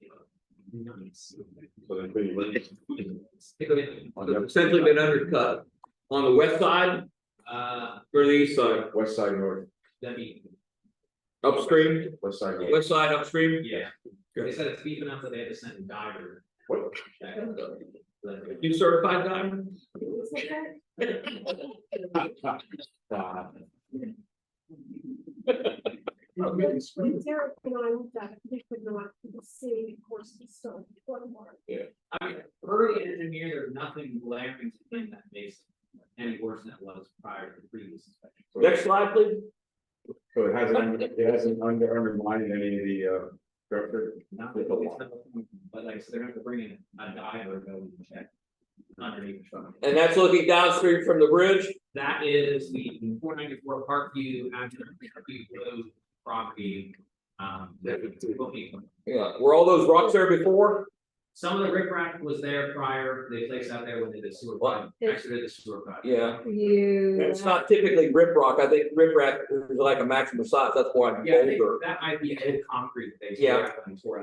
So they're pretty late. It's essentially been undercut. On the west side or the east side? West side north, That'd be, Upstream? west side north. West side upstream? yeah, they said it's deep enough that they had to send a diver. What? You certified diver? Derek and I looked at it, we could not see, of course, the stone, water. I mean, per the engineer, there's nothing glaring in that basin any worse than it was prior to the previous inspection. Next slide, please. So it hasn't undermined any of the, structure? Not that it's- But like, so they're gonna have to bring in a diver to go and check underneath the truck. And that's looking downstream from the bridge? That is the 494 Parkview, after Parkview Road property. Yeah, were all those rocks there before? Some of the riprap was there prior, they placed out there when they did sewer pipe, actually did the sewer pipe. Yeah. You. It's not typically rip rock. I think rip rock is like a maximum size. That's why. Yeah, I think that might be a concrete base. Yeah.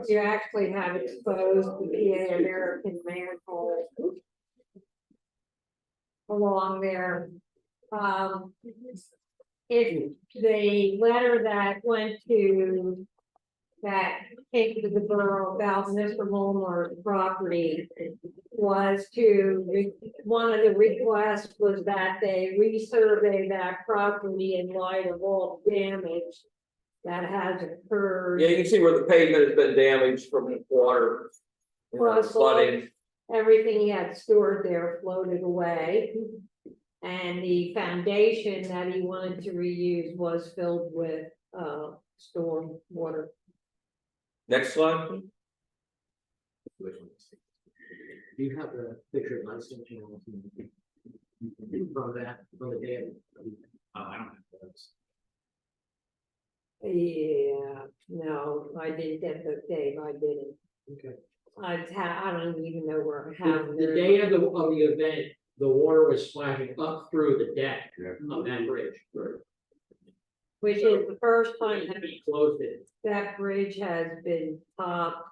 You actually have exposed the American manhole along there. If the letter that went to, that came to the borough about Mr. Molnar's property was one of the requests was that they resurvey that property in light of all the damage that has occurred. Yeah, you can see where the pavement has been damaged from the water. Plus, Flooding. everything he had stored there floated away. And the foundation that he wanted to reuse was filled with storm water. Next slide. Do you have the picture of my extension? From that, from the day? I don't have those. Yeah, no, I didn't get the date, I didn't. Okay. I don't even know where I have. The day of the event, the water was splashing up through the deck Yeah. of that bridge. Which is the first time And he closed it. that bridge has been topped.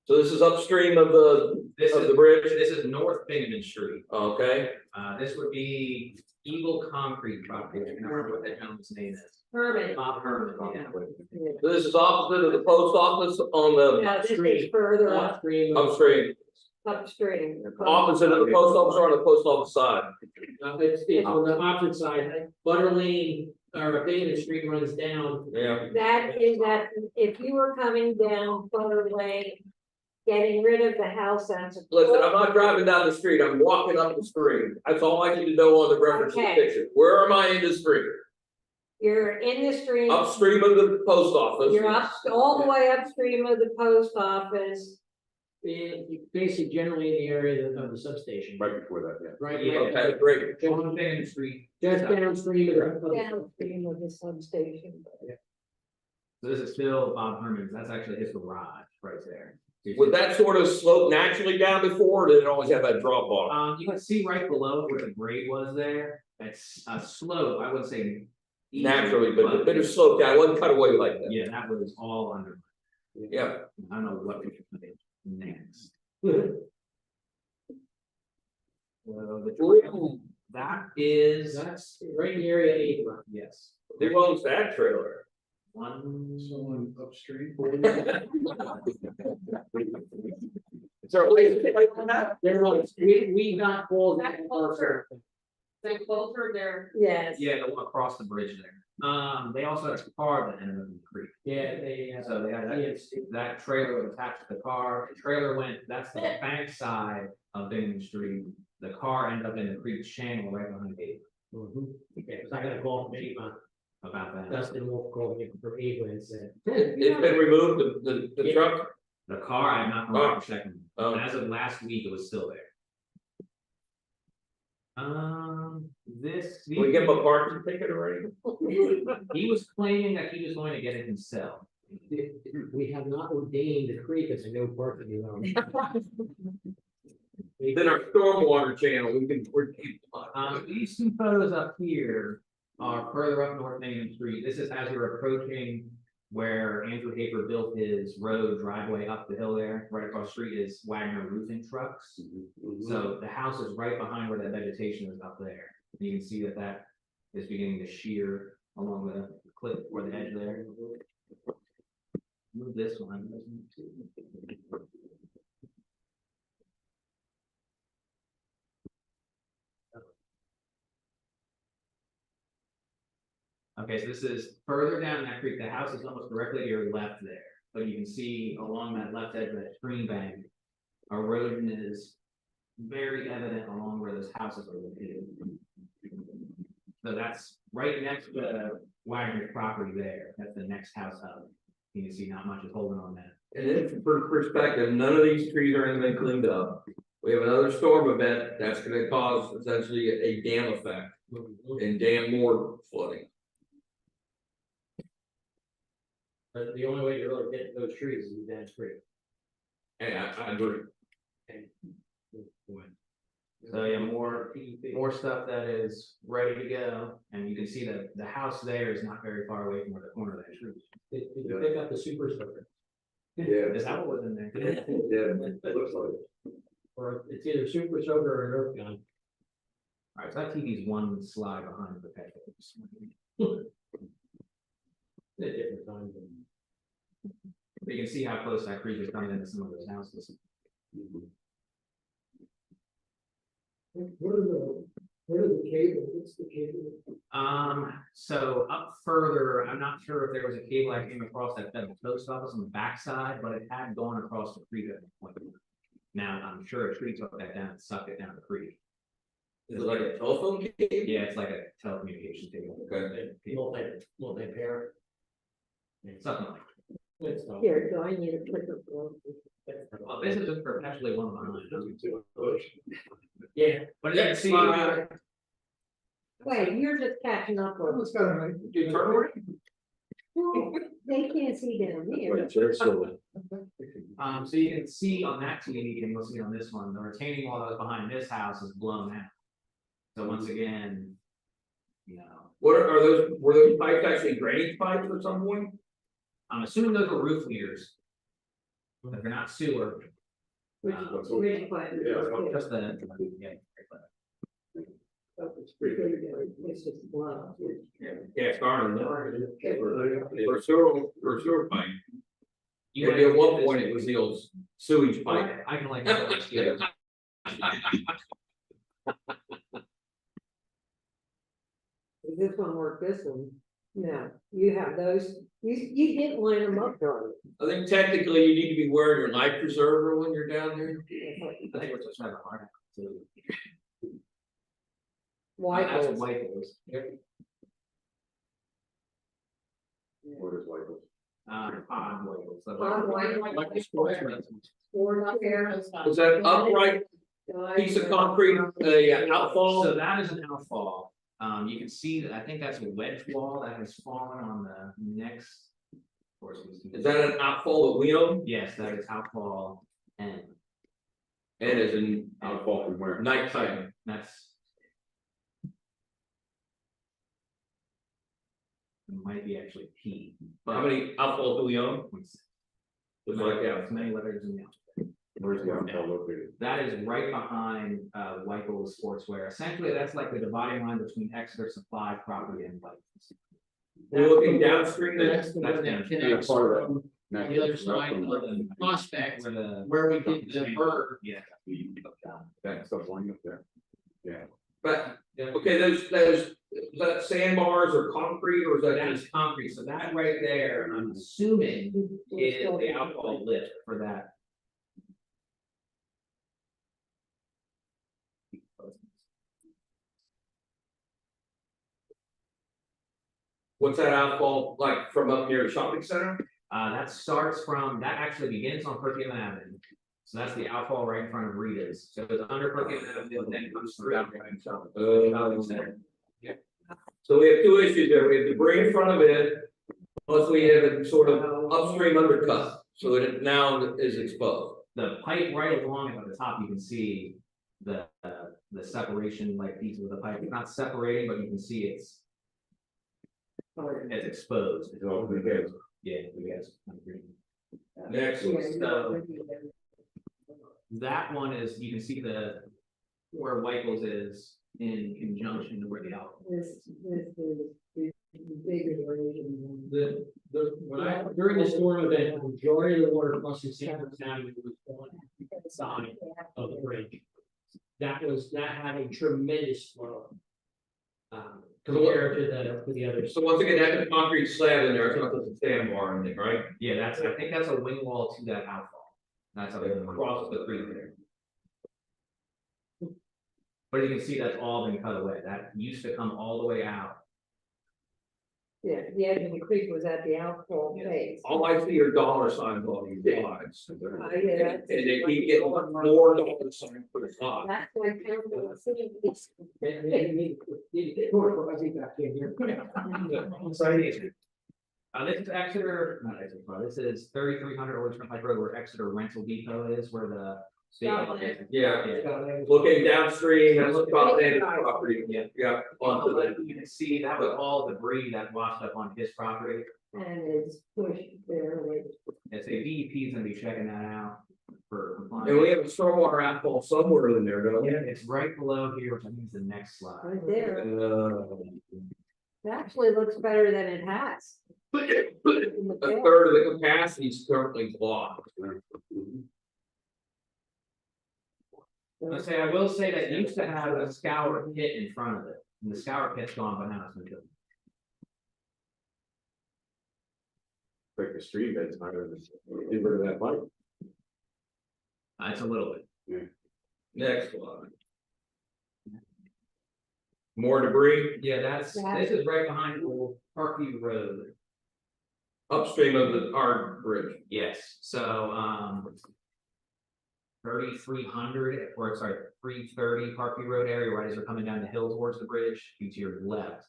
So this is upstream of the bridge. This is North Bingaman Street. Okay. This would be Eagle Concrete property. I can't remember what that gentleman's name is. Herman. Bob Herman, yeah. So this is opposite of the post office on the No, this is further up, Upstream. upstream. upstream. Opposite of the post office or on the post office side. It's on the opposite side. Butter Lane, or Bingham Street runs down. Yeah. That is that, if you were coming down Butter Lane, getting rid of the house that's. Listen, I'm not driving down the street. I'm walking up the street. That's all I need to know on the reference to the Okay. picture. Where am I in the street? You're in the stream. Upstream of the post office. You're up, all the way upstream of the post office. Basically, generally in the area of the substation. Right before that, yeah. Right. Yeah. Okay, great. On Bingaman Street. Just downstream of the. Downstream of the substation. So this is still Bob Herman's, that's actually his garage right there. Would that sort of slope naturally down before, or did it always have that drop off? You can see right below where the grade was there, it's a slope, I would say. easy, Naturally, but the bit of slope down, it wasn't cut away like that. Yeah, that was all under. Yeah. I don't know what we should put in next. Well, the trail, that is, That's right in the area eight. yes, Who owns that trailer? one. Someone upstream. Is there a way to like that? We got calls. That closer. They're closer there. Yes. Yeah, the one across the bridge there. They also have a car that ended up in the creek. Yeah, they, So they had that trailer was attached to the car, the trailer went, that's the bank side of Bingham Street. The car ended up in the creek channel right behind it. okay, so I got a call from Avon, About that. Dustin Wolf called me from Avon and said. It's been removed, the truck? The car, I have not Oh. gone back to check. Oh. As of last week, it was still there. This. Can we give him a parking ticket already? He was claiming that he was going to get it himself. We have not ordained the creek as a no parking zone. Then our stormwater channel, we're keep. These two photos up here are further up North Main Street. This is as you're approaching where Andrew Hafer built his road driveway up the hill there. Right across the street is Wagner Roofing Trucks. So the house is right behind where that vegetation is up there. You can see that that is beginning to shear along the cliff or the edge there. Move this one. Okay, so this is further down that creek. The house is almost directly to your left there, but you can see along that left edge of that stream bank, erosion is very evident along where those houses are located. So that's right next to Wagner's property there. That's the next house up. You can see not much is holding on that. And then for perspective, none of these trees are anything cleaned up. We have another storm event that's gonna cause essentially a dam effect and dam more flooding. But the only way to really get those trees is Dan's Creek. Hey, I agree. So yeah, more stuff that is ready to go, and you can see that the house there is not very far away from where the corner of that tree is. Did you pick up the super soaker? Yeah. Is that what was in there? Yeah, looks like it. Or it's either super soaker or an earth gun. Alright, so that TV's one slide behind the pet. At different times. But you can see how close that creek is coming into some of those houses. What are the cable, what's the cable? So up further, I'm not sure if there was a cable I came across that fed the post office on the backside, but it had gone across the creek at one point. Now, I'm sure a tree took that down and sucked it down the creek. Is it like a telephone cable? Yeah, it's like a telecommunications cable. Okay. Multi-pair. Something like It's not- Here, do I need a clicker? that. Well, this is just perpetually one behind. Yeah. But you can see. Wait, you're just catching up on. It's got a nice. Do you turn around? Well, they can't see down here. So you can see on that TV, and you'll see on this one, the retaining wall that was behind this house is blown out. So once again, you know, What are those, were those pipes actually drainage pipes at some point? I'm assuming those were roof leaders. But they're not sewer. Which part? Just the, yeah. It's just blood. Yeah, starting or sewer pipe. You Maybe might- at one point it was the old sewage pipe. I can like. This one work, this one. No, you have those, you didn't line them up, darling. I think technically you need to be wearing your life preserver when you're down there. I think we're just trying to hard. White That's ones. white ones. What is like? Pond oils. Pond oils. Like the sports ones. Or up there. Was that upright piece of concrete, outfall? So that is an outfall. You can see that, I think that's a wedge wall that has fallen on the next course. Is that an outfall that we own? Yes, that is outfall and And as in Outfall from where? nighttime? that's. It might be actually P. But How many outfalls do we own? Looks like, yeah. As many letters in the alphabet. Where's the outfall located? That is right behind Weichel Sportswear. Essentially, that's like the dividing line between Exeter Supply property and Weichel. We're looking downstream there. That's the one that connects part of from the other side of the prospect, Where the. where we did the bird. Yeah. That stuff lying up there. Yeah. But, okay, those, is that sandbars or concrete or is that That's just? concrete, so that right there, I'm assuming is the outfall lift for that. What's that outfall like from up near the shopping center? That starts from, that actually begins on Perkins Avenue. So that's the outfall right in front of Rita's. So it's under Perkins Avenue, and then comes through. Shopping center. So we have two issues there. We have debris in front of it. Plus we have a sort of upstream undercut, so it now is exposed. The pipe right along it at the top, you can see the separation, like pieces of the pipe. It's not separating, but you can see it's exposed. It's all the heads. Yeah, we guys. Next, So that one is, you can see where Weichels is in conjunction with where the outfall. This is bigger version. During the storm event, the majority of the water crossing Sanford Avenue was on the side of the bridge. That had a tremendous flow. Compared to the others. so once again, that's a concrete slab in there, it's not just a sandbar in there, right? Yeah, I think that's a wing wall to that outfall. That's how it crosses the creek there. But you can see that's all been cut away. That used to come all the way out. Yeah, the edge of the creek was at the outfall phase. All I see are dollar signs on these slides. Yeah. And they keep getting more dollar signs for the slide. That's why council was sitting this. This is Exeter, not Exeter, this is 3300 Orchard Pike Road where Exeter Rental Depot is, where the. Yeah, looking downstream, that's the property. Yeah. Onto the, You can see that was all debris that washed up on his property. And it's pushed there with. It's a DEP is gonna be checking that out for compliance. and we have a stormwater outfall somewhere in there, don't we? Yeah, it's right below here, which I think is the next slide. Right there. A It actually looks better than it has. third of the capacity is currently blocked. Let's say, I will say that used to have a scour pit in front of it, and the scour pit's gone, but now it's been built. Like the stream bed's higher than, get rid of that pipe. It's a little bit. Next one. More debris Yeah, this is right behind Old Parkview Road. upstream of our bridge. Yes, so, 3,300, or sorry, 330 Parkview Road area, right as you're coming down the hill towards the bridge, to your left.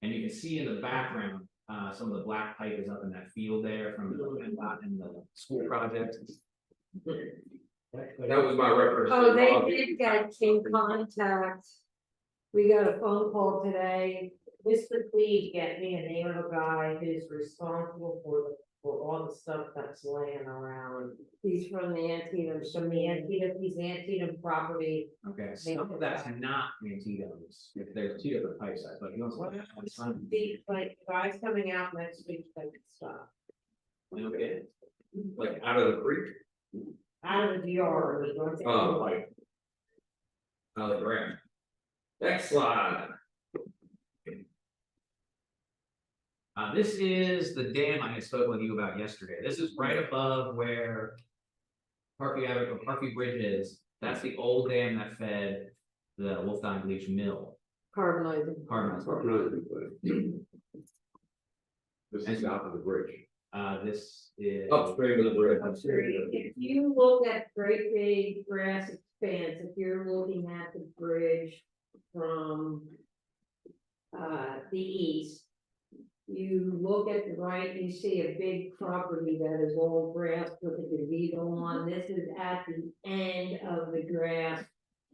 And you can see in the background, some of the black pipe is up in that field there from the school project. That was my reference. Oh, they did get in contact. We got a phone call today. Mr. Please get me a name of a guy who's responsible for all the stuff that's laying around. He's from the Antietam, he's Antietam property. Okay, some of that's not Antietam's, there's two different pipe sites, but you want to. The, like, guys coming out next week, that stuff, Okay, Like out of the creek. out of the yard. we're going to- Oh, like. Out of the ground. Next slide. this is the dam I had spoken with you about yesterday. This is right above where Parkview Avenue, or Parkview Bridge is. That's the old dam that fed the Wolfgang Bleach Mill. Carbonizing. This is out of the bridge. This is. Upstream of the bridge. If you look at great big grass expanse, if you're looking at the bridge from the east, you look at the right, you see a big property that is all grass with a gazebo on. This is at the end of the grass,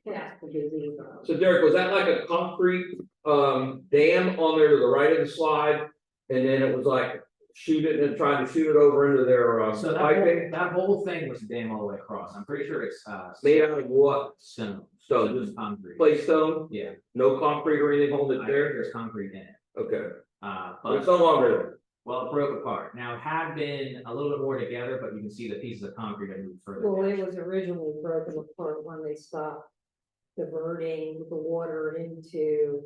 past the gazebo. So Derek, was that like a concrete dam on there to the right of the slide? And then it was like shoot it and trying to shoot it over into their So piping? that whole thing was a dam all the way across. I'm pretty sure it's Made out of what? stone. Stone, just Concrete. play stone? Yeah. No concrete or anything holding I it think there? there's concrete in it. Okay, but But it's no longer there. well, it broke apart. Now it had been a little bit more together, but you can see the pieces of concrete that moved further. Well, down. it was originally broken apart when they stopped diverting the water into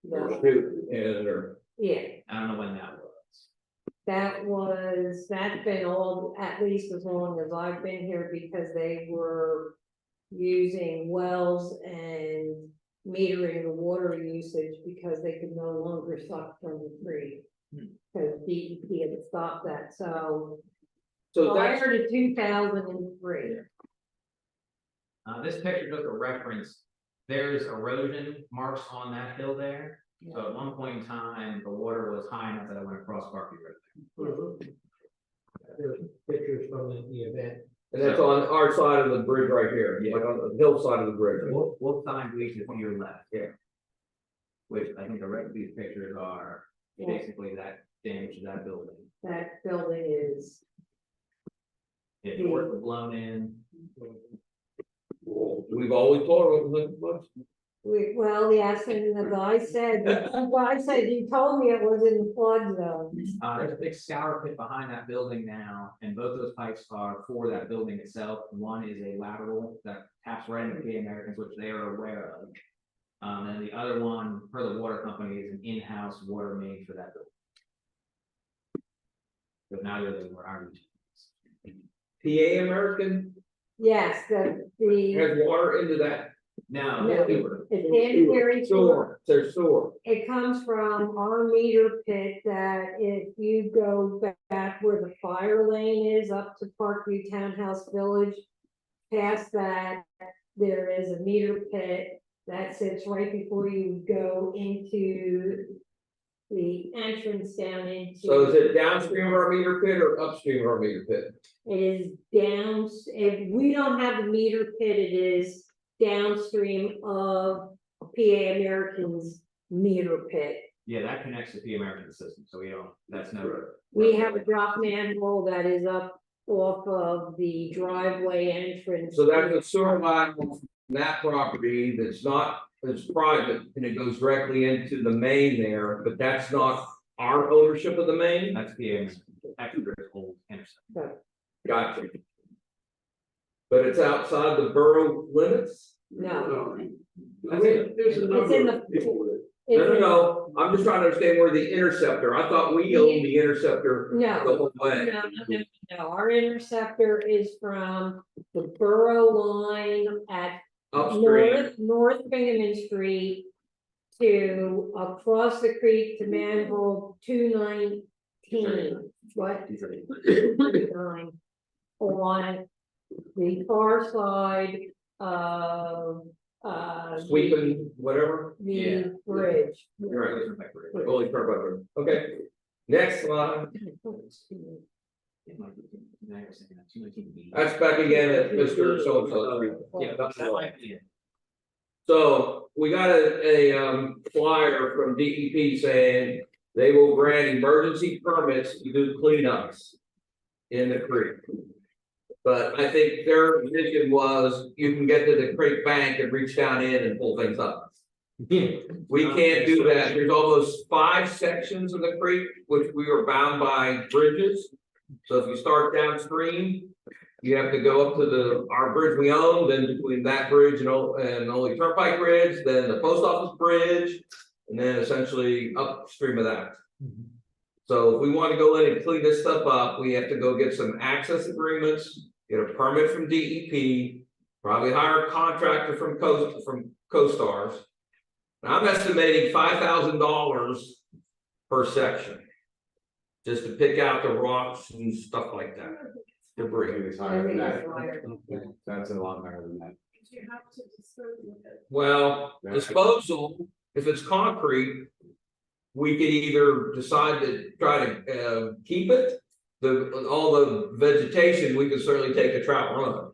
the, Shoot, and or yeah. I don't know when that was. That's been all, at least as long as I've been here, because they were using wells and metering the water usage because they could no longer suck from the creek. Because DEP had stopped that, so so that's, prior to 2003. This picture just a reference. There's erosion marks on that hill there. So at one point in time, the water was high enough that I went across Barkley Road. There's pictures from the event. and that's on our side of the bridge right here, like on the hillside of the bridge. Wolf Time Beach is on your left. Yeah. Which I think the rest of these pictures are basically that damage to that building. That building is, If the work was blown in, We've always told them it was. well, yes, and the guy said, he told me it was in the flood zone. there's a big scour pit behind that building now, and both those pipes are for that building itself. One is a lateral that taps right into the Americans, which they are aware of. And the other one, per the water company, is an in-house water main for that building. But neither of them were our utilities. PA American Yes, has water into that. No, No. sewer. it's sanitary sewer. There's sewer. It comes from our meter pit that if you go back where the fire lane is up to Parkview Townhouse Village. Past that, there is a meter pit that sits right before you go into the entrance down into. So is it downstream of our meter pit or upstream of our meter pit? It is down, if we don't have a meter pit, it is downstream of PA American's meter pit. Yeah, that connects to the American system, so we don't, that's no. We have a drop manhole that is up off of the driveway entrance. So that's a sewer line from that property that's not, it's private and it goes directly into the main there, but that's not our ownership of the main? That's the American, actually, there's old intersection. Gotcha. But it's outside the borough limits? No, I mean, there's a It's number in of people with No, I'm just trying to understand where the interceptor, I thought we owned the interceptor the No, whole way. no, our interceptor is from the borough line at Upstream, North Bingham Street to across the creek to manhole 219. What? 239. On the far side of sweeping, whatever. the bridge. You're right, Holy crap, okay, next slide. That's back again at Mr. So-and-so. Yeah, that might be it. So we got a flyer from DEP saying they will grant emergency permits to do cleanups in the creek. But I think their mission was you can get to the creek bank and reach down in and pull things up. We can't do that. There's almost 5 sections of the creek, which we are bound by bridges. So if you start downstream, you have to go up to our bridge we own, then between that bridge and Only Turnpike Bridge, then the post office bridge, and then essentially upstream of that. So if we want to go in and clean this stuff up, we have to go get some access agreements, get a permit from DEP, probably hire a contractor from CoStars. And I'm estimating $5,000 per section. Just to pick out the rocks and stuff like that, debris. It's higher than that. That's a lot higher than that. You have to dispose of it. Well, disposal, if it's concrete, we could either decide to try to keep it, all the vegetation, we could certainly take the trout run.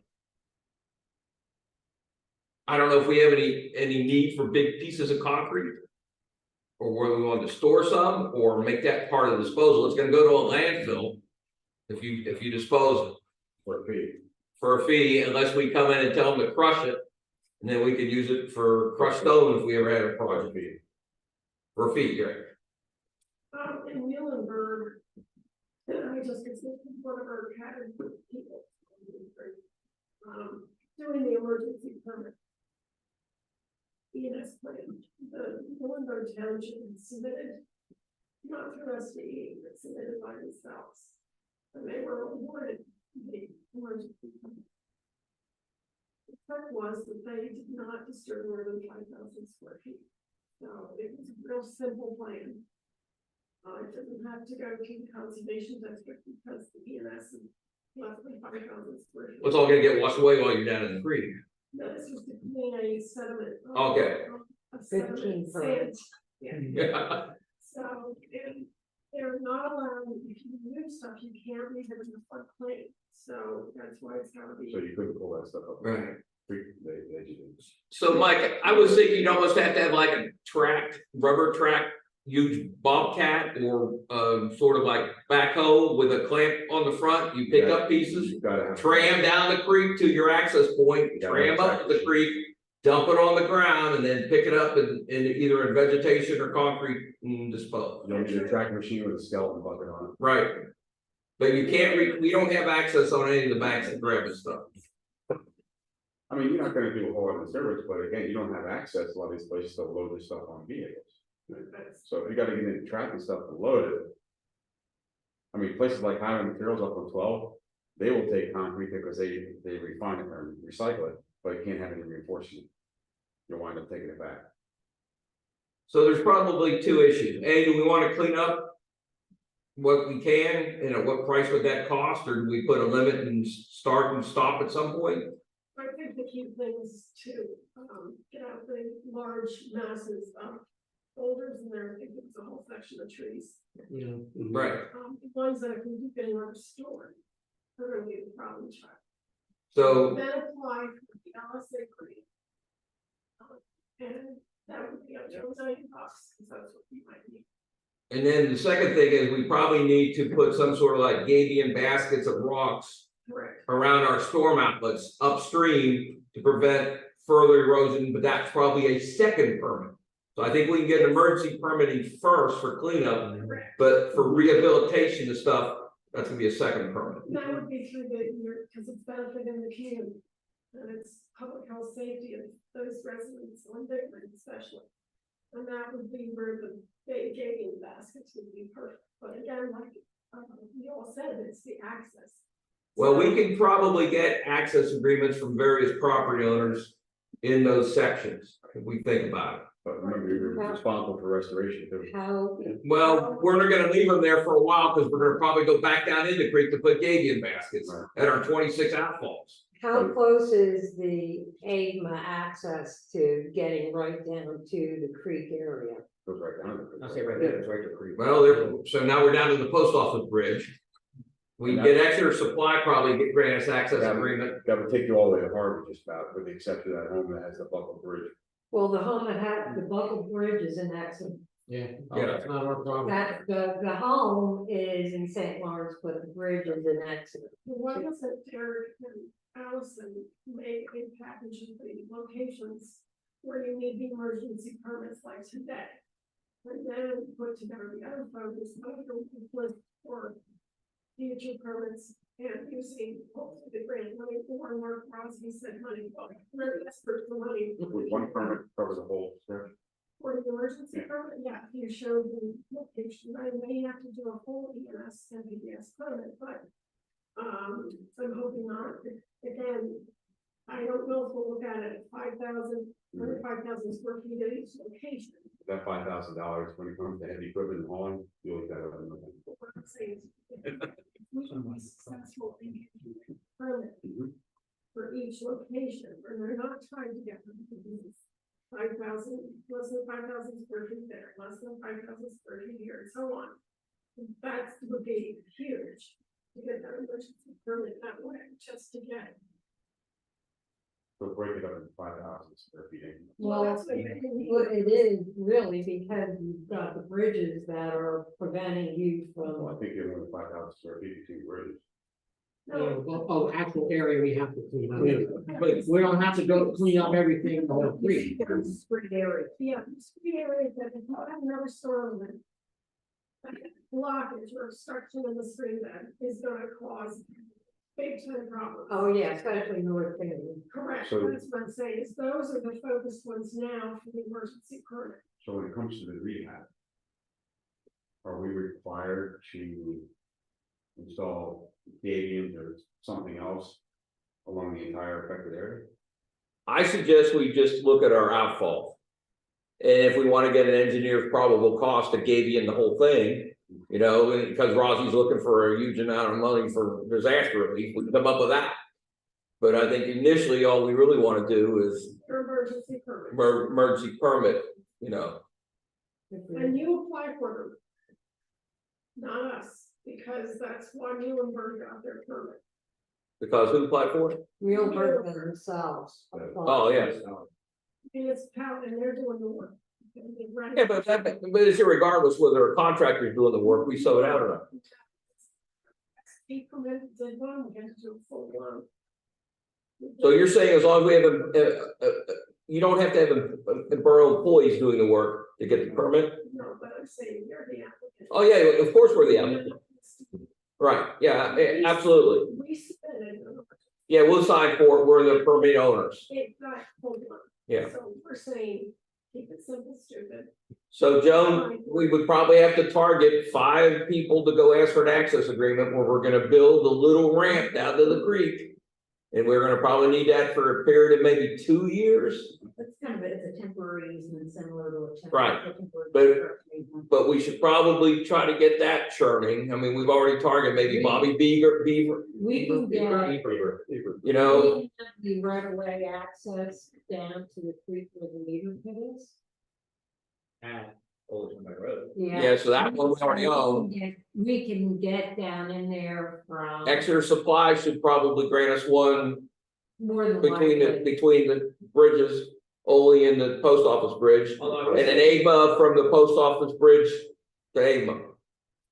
I don't know if we have any need for big pieces of concrete. Or whether we want to store some or make that part of the disposal. It's gonna go to a landfill. If you dispose For a fee. for a fee, unless we come in and tell them to crush it. And then we could use it for crushed stone if we ever had a project fee. For a fee, right? In Muhlenberg, and I just visited one of our cabin people. Doing the emergency permit. ENS plan, the Muhlenberg Township submitted, not through SDE, but submitted by themselves. And they were awarded the emergency permit. The fact was that they did not disturb more than 5,000 square feet. So it was a real simple plan. It doesn't have to go to the conservation district because the ENS is less than 5,000 square feet. It's all gonna get washed away while you're down in the creek. No, it's just a clean a sediment. Okay. Of sediment, 15 sand. permits. Yeah. Yeah. So, and they're not allowed, if you use stuff, you can't leave it in the floodplain, so that's why it's gotta be. So you couldn't pull that stuff up. Right. They didn't. So Mike, I was thinking you'd almost have to have like a rubber track, huge bobcat or sort of like backhoe with a clamp on the front. You pick up pieces, You gotta have. tram down the creek to your access point, Yeah, tram up to the creek, dump it on the ground and then pick it up in either in vegetation or concrete and dispose. You don't need a track machine with a skeleton bucket on it. Right. But you can't we don't have access on any of the banks to grab this stuff. I mean, you're not gonna do a whole lot of service, but again, you don't have access to a lot of these places to load this stuff on vehicles. So if you gotta get into tracking stuff to load it. I mean, places like Highland Materials up on 12, they will take concrete because they refine it or recycle it, but you can't have any reinforcement. You'll wind up taking it back. So there's probably two issues. A, do we want to clean up what we can, and at what price would that cost, or do we put a limit and start and stop at some point? I think the key thing is to, get out the large masses of boulders in there, I think it's a whole section of trees. Right. The ones that can keep getting restored, are gonna be the problem child. So Then apply for the LSA grant. And that would be up to $1 million, because that's what we might need. and then the second thing is we probably need to put some sort of like Gabion baskets of rocks Correct. around our storm outlets upstream to prevent further erosion, but that's probably a second permit. So I think we can get an emergency permitting first for cleanup, Correct. but for rehabilitation and stuff, that's gonna be a second permit. That would be through the year, because it's benefiting the community. And it's public health safety of those residents on Bickford especially. And that would be where the big gaming baskets would be perfect. But again, like, you all said, it's the access. Well, we can probably get access agreements from various property owners in those sections, if we think about it. But remember, you're responsible for restoration too. How, Well, we're not gonna leave them there for a while, because we're gonna probably go back down in the creek to put Gabion baskets at our 26 outfalls. how close is the AGMA access to getting right down to the creek area? Goes right down. I'll say right there, it's right to creek. Well, so now we're down to the post office bridge. We can get Exeter Supply probably grant us access agreement. That would take you all the way to Harvard just about, with the exception of that home that has the buckle bridge. Well, the home that had the Buckle Bridge is in Exeter. Yeah, Yeah. that's not our problem. That, the home is in St. Lawrence, but the bridge is in Exeter. Why doesn't Derek and Allison make a package of the locations where you need the emergency permits like today? And then put together the other focus, list for future permits and using hopefully the grant money or more Crosby said money, well, really desperate for money. With one permit cover the whole stretch. For the emergency permit, yeah, you show the location, I may have to do a whole ENS and BDS permit, but. I'm hoping not, again, I don't know if we'll look at it, 5,000 square feet at each location. That $5,000 when it comes to heavy equipment and hauling, you'll look at it. What I'm saying is, if we can be successful in getting a permit for each location, and they're not trying to get them to do this. less than 5,000 square feet there, less than 5,000 square feet here, and so on. That would be huge to get that emergency permit that way, just to get. So break it up into 5,000 square feet. Well, that's what I mean. it is really because you've got the bridges that are preventing you Well, I from. think you're only 5,000 square feet between bridges. Actual area we have to clean up. But we don't have to go clean up everything in the whole creek. Street area. Yeah, street areas that have never stormed them. Blockage or obstruction in the stream bed is gonna cause big time problems. Oh, yeah, especially North Canyon. Correct, So- that's what I'm saying, is those are the focused ones now for the emergency permit. So when it comes to the rehab, are we required to install gabions or something else along the entire affected area? I suggest we just look at our outfall. And if we want to get an engineer's probable cost to Gabion the whole thing, you know, and because Rossi's looking for a huge amount of money for disaster relief, we can come up with that. But I think initially, all we really want to do is For emergency permit, emergency permit, you know. and you apply for them. Not us, because that's why Muhlenberg got their permit. Because who applied for it? Real burden themselves. Oh, yeah. Municipality, and they're doing the work. Yeah, but it's irregardless whether a contractor's doing the work, we sub it out or not. He permitted, did one, we had to do a full one. So you're saying as long as we have you don't have to have a borough employees doing the work to get the permit? No, but I'm saying you're the applicant. Oh, yeah, of course we're the applicant. Right, yeah, absolutely. We submitted. Yeah, we'll sign for it. We're the permit owners. It got full one. Yeah. So we're saying, keep it simple, stupid. So Joan, we would probably have to target 5 people to go ask for an access agreement where we're gonna build a little ramp down to the creek. And we're gonna probably need that for a period of maybe 2 years. It's kind of, it's a temporary easement similar to a. Right, but we should probably try to get that churning. I mean, we've already targeted maybe Bobby Beaver, We can get you know. the right of way access down to the creek where the meter pit is. At Old Town Road. Yeah, so that one we already own. We can get down in there from. Exeter Supply should probably grant us one More than between likely. the bridges, Ole and the post office bridge. And an AMA from the post office bridge to AMA.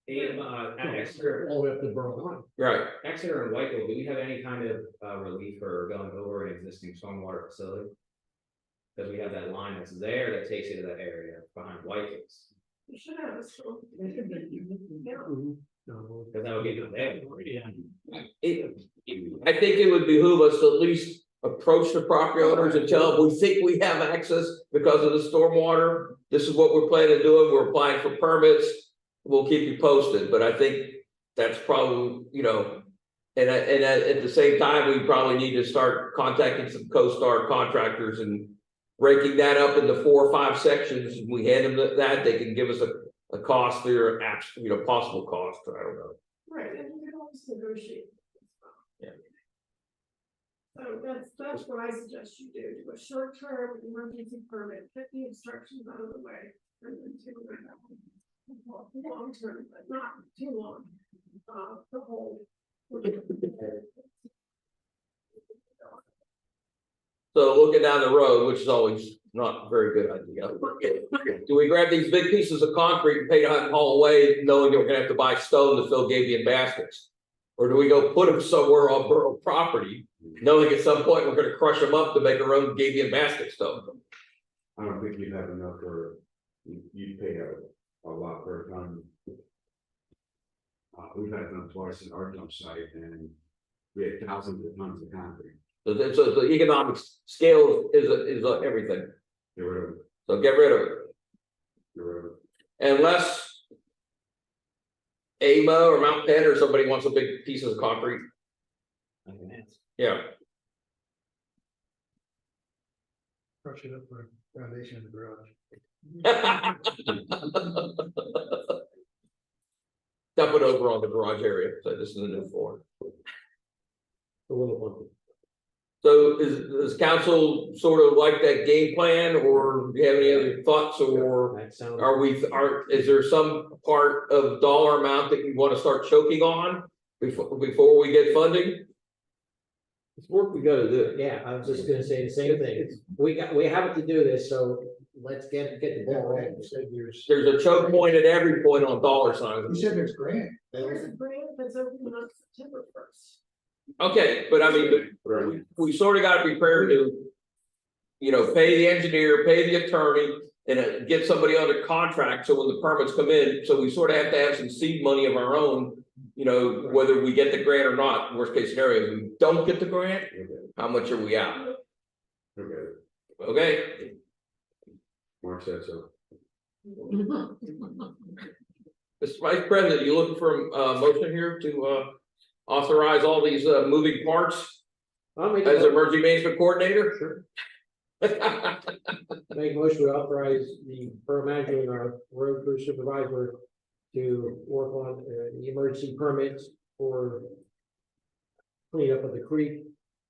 At Exeter, All the way up to Borough. Right. Exeter and Whiteville, do we have any kind of relief for going over an existing stormwater facility? Because we have that line that's there that takes you to that area behind Whiteville's. You should have a school. No. Because that would be the there. I think it would behoove us to at least approach the property owners and tell them we think we have access because of the stormwater. This is what we're planning to do. We're applying for permits. We'll keep you posted, but I think that's probably, you know, and at the same time, we probably need to start contacting some CoStar contractors and breaking that up into 4 or 5 sections. We hand them that, they can give us a cost there, you know, possible cost, I don't know. Right, and you can always negotiate. Yeah. So that's what I suggest you do a short term emergency permit, get the obstructions out of the way. And then do long term, but not too long, the whole. So looking down the road, which is always not a very good idea. Do we grab these big pieces of concrete and pay to haul away, knowing that we're gonna have to buy stone to fill Gabion baskets? Or do we go put them somewhere on borough property, knowing at some point we're gonna crush them up to make our own Gabion basket stone? I don't think you'd have enough for, you'd pay a lot per ton. We've had it done twice at our dump site and we had thousands of tons of concrete. So the economic scale is everything. Get rid of it, So get rid of it. get rid of it. Unless AMA or Mount Penn or somebody wants a big piece of concrete. Yeah. Crush it up for foundation of the garage. Dump it over on the garage area. So this is a new floor. A little one. So is council sort of like that game plan, or do you have any other thoughts, or That sounds. is there some part of dollar amount that you want to start choking on before we get funding? It's work we gotta do. Yeah, I was just gonna say the same thing. We have to do this, so let's get the ball rolling. You said There's a choke point at every point on dollar signs. you said there's grant. There's a grant that's opening on September 1st. Okay, but I mean, we sort of gotta be prepared to, you know, pay the engineer, pay the attorney, and get somebody under contract, so when the permits come in, so we sort of have to have some seed money of our own. You know, whether we get the grant or not, worst case scenario, if we don't get the grant, how much are we out? Okay, Okay, Mark said so. Mr. Vice President, you looking for a motion here to authorize all these moving parts as emergency management coordinator? Sure. Make a motion to authorize the borough manager and our road crew supervisor to work on the emergency permits for cleanup of the creek,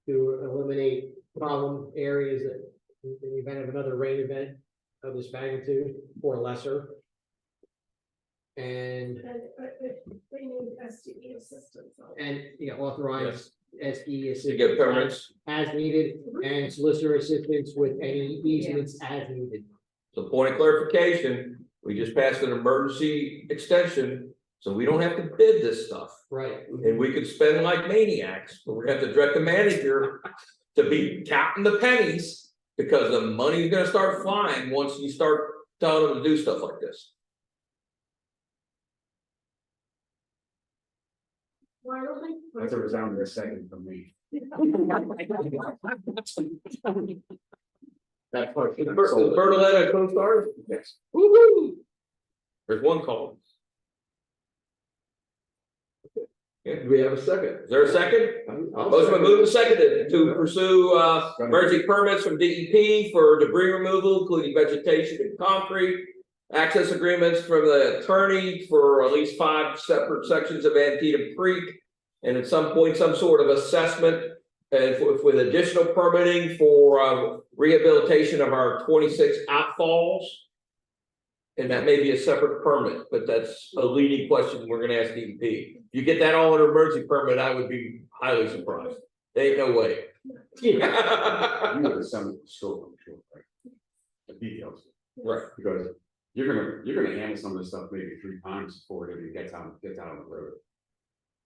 to eliminate problem areas that in the event of another rain event of this magnitude or lesser. And They need SDE assistance. authorize SE To get permits. as needed, and solicitor assistance with any easements as needed. So point of clarification, we just passed an emergency extension, so we don't have to bid this stuff. Right. And we could spend like maniacs, but we're gonna have to direct the manager to be counting the pennies, because the money's gonna start flying once you start telling them to do stuff like this. Why don't they? That's a resounding second from me. That part. Is Bertoletta a co-star? Yes. Woo-hoo! There's one call. Yeah, Do we have a second? is there a second? Motion been moved and seconded to pursue emergency permits from DEP for debris removal, including vegetation and concrete. Access agreements from the attorney for at least 5 separate sections of Antietam Creek. And at some point, some sort of assessment and with additional permitting for rehabilitation of our 26 outfalls. And that may be a separate permit, but that's a leading question we're gonna ask DEP. If you get that all in an emergency permit, I would be highly surprised. There ain't no way. You know, some of the scope, I'm sure, right? The details. Right. Because you're gonna handle some of this stuff maybe 3 times before it even gets out on the road.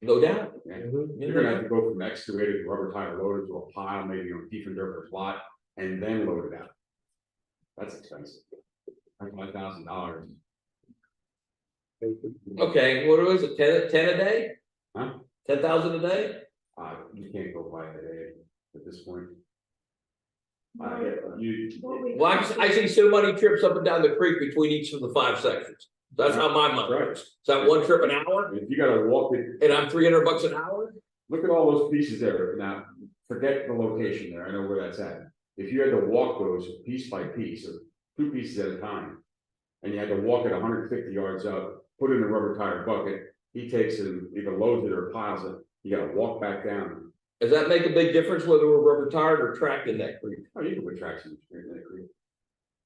No doubt. Yeah. You're gonna have to go from excavated rubber tire loader to a pile, maybe on Diefender's lot, and then load it out. That's expensive. $5,000. Okay, what was it, 10 a day? Huh? 10,000 a day? You can't go by that at this point. What we- Well, I see so many trips up and down the creek between each of the 5 sections. That's how my money works. Is that one trip an hour? If you gotta walk it, And I'm $300 an hour? look at all those pieces there. Now, forget the location there. I know where that's at. If you had to walk those piece by piece, or 2 pieces at a time. And you had to walk it 150 yards up, put it in a rubber tire bucket, he takes it, either loads it or piles it, you gotta walk back down. Does that make a big difference whether we're rubber tired or tracked in that creek? Oh, you can put traction in that creek.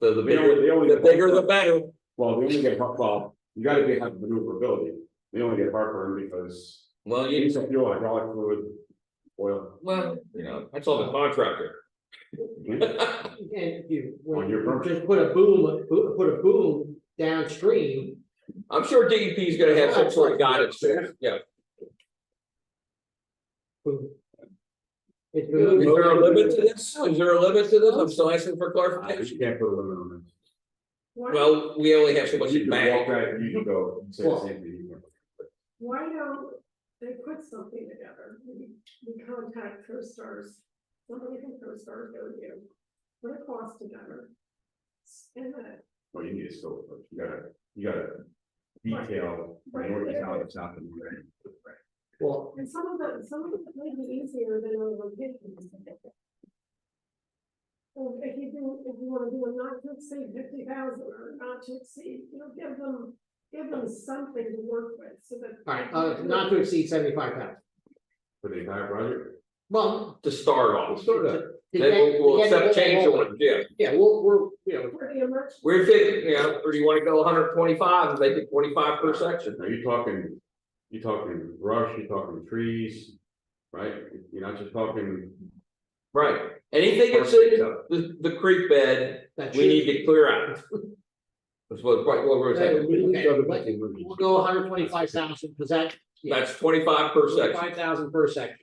So the They only bigger the better. Well, they only get, well, you gotta have maneuverability. They only get heartburn because Well, you need some fuel, hydraulic fluid, oil. well, you know, that's all the contractor. And if you, On your permit. just put a boom downstream. I'm sure DEP is gonna have some sort of guidance there. Yeah. Is there a limit to this? Is there a limit to this? I'm still asking for You clarification. can't put a limit on it. Well, we only have so much You in can walk bag. that, you can go, and say the same thing. Why don't they put something together? We contact CoStarz, somebody from CoStarz go to you, put a cost together. And then, Well, you need a scope, but you gotta detail, Right. north and south, south and north. Well, and some of it may be easier than other locations. So if you wanna do a not to exceed 50,000 or not to exceed, give them something to work with, so that. all right, not to exceed 75,000. For the entire project, Well, to start off. Sort of. Then we'll accept change orders, yeah. Yeah, we're, you know, We're thinking, you know, or do you wanna go 125 and make it 25 per section? Are you talking brush, you're talking trees, right? You're not just talking. Right, anything that's in the creek bed, that we need to clear out. That's what we're saying, We'll go 125,000, because that's 25 per section. 5,000 per section.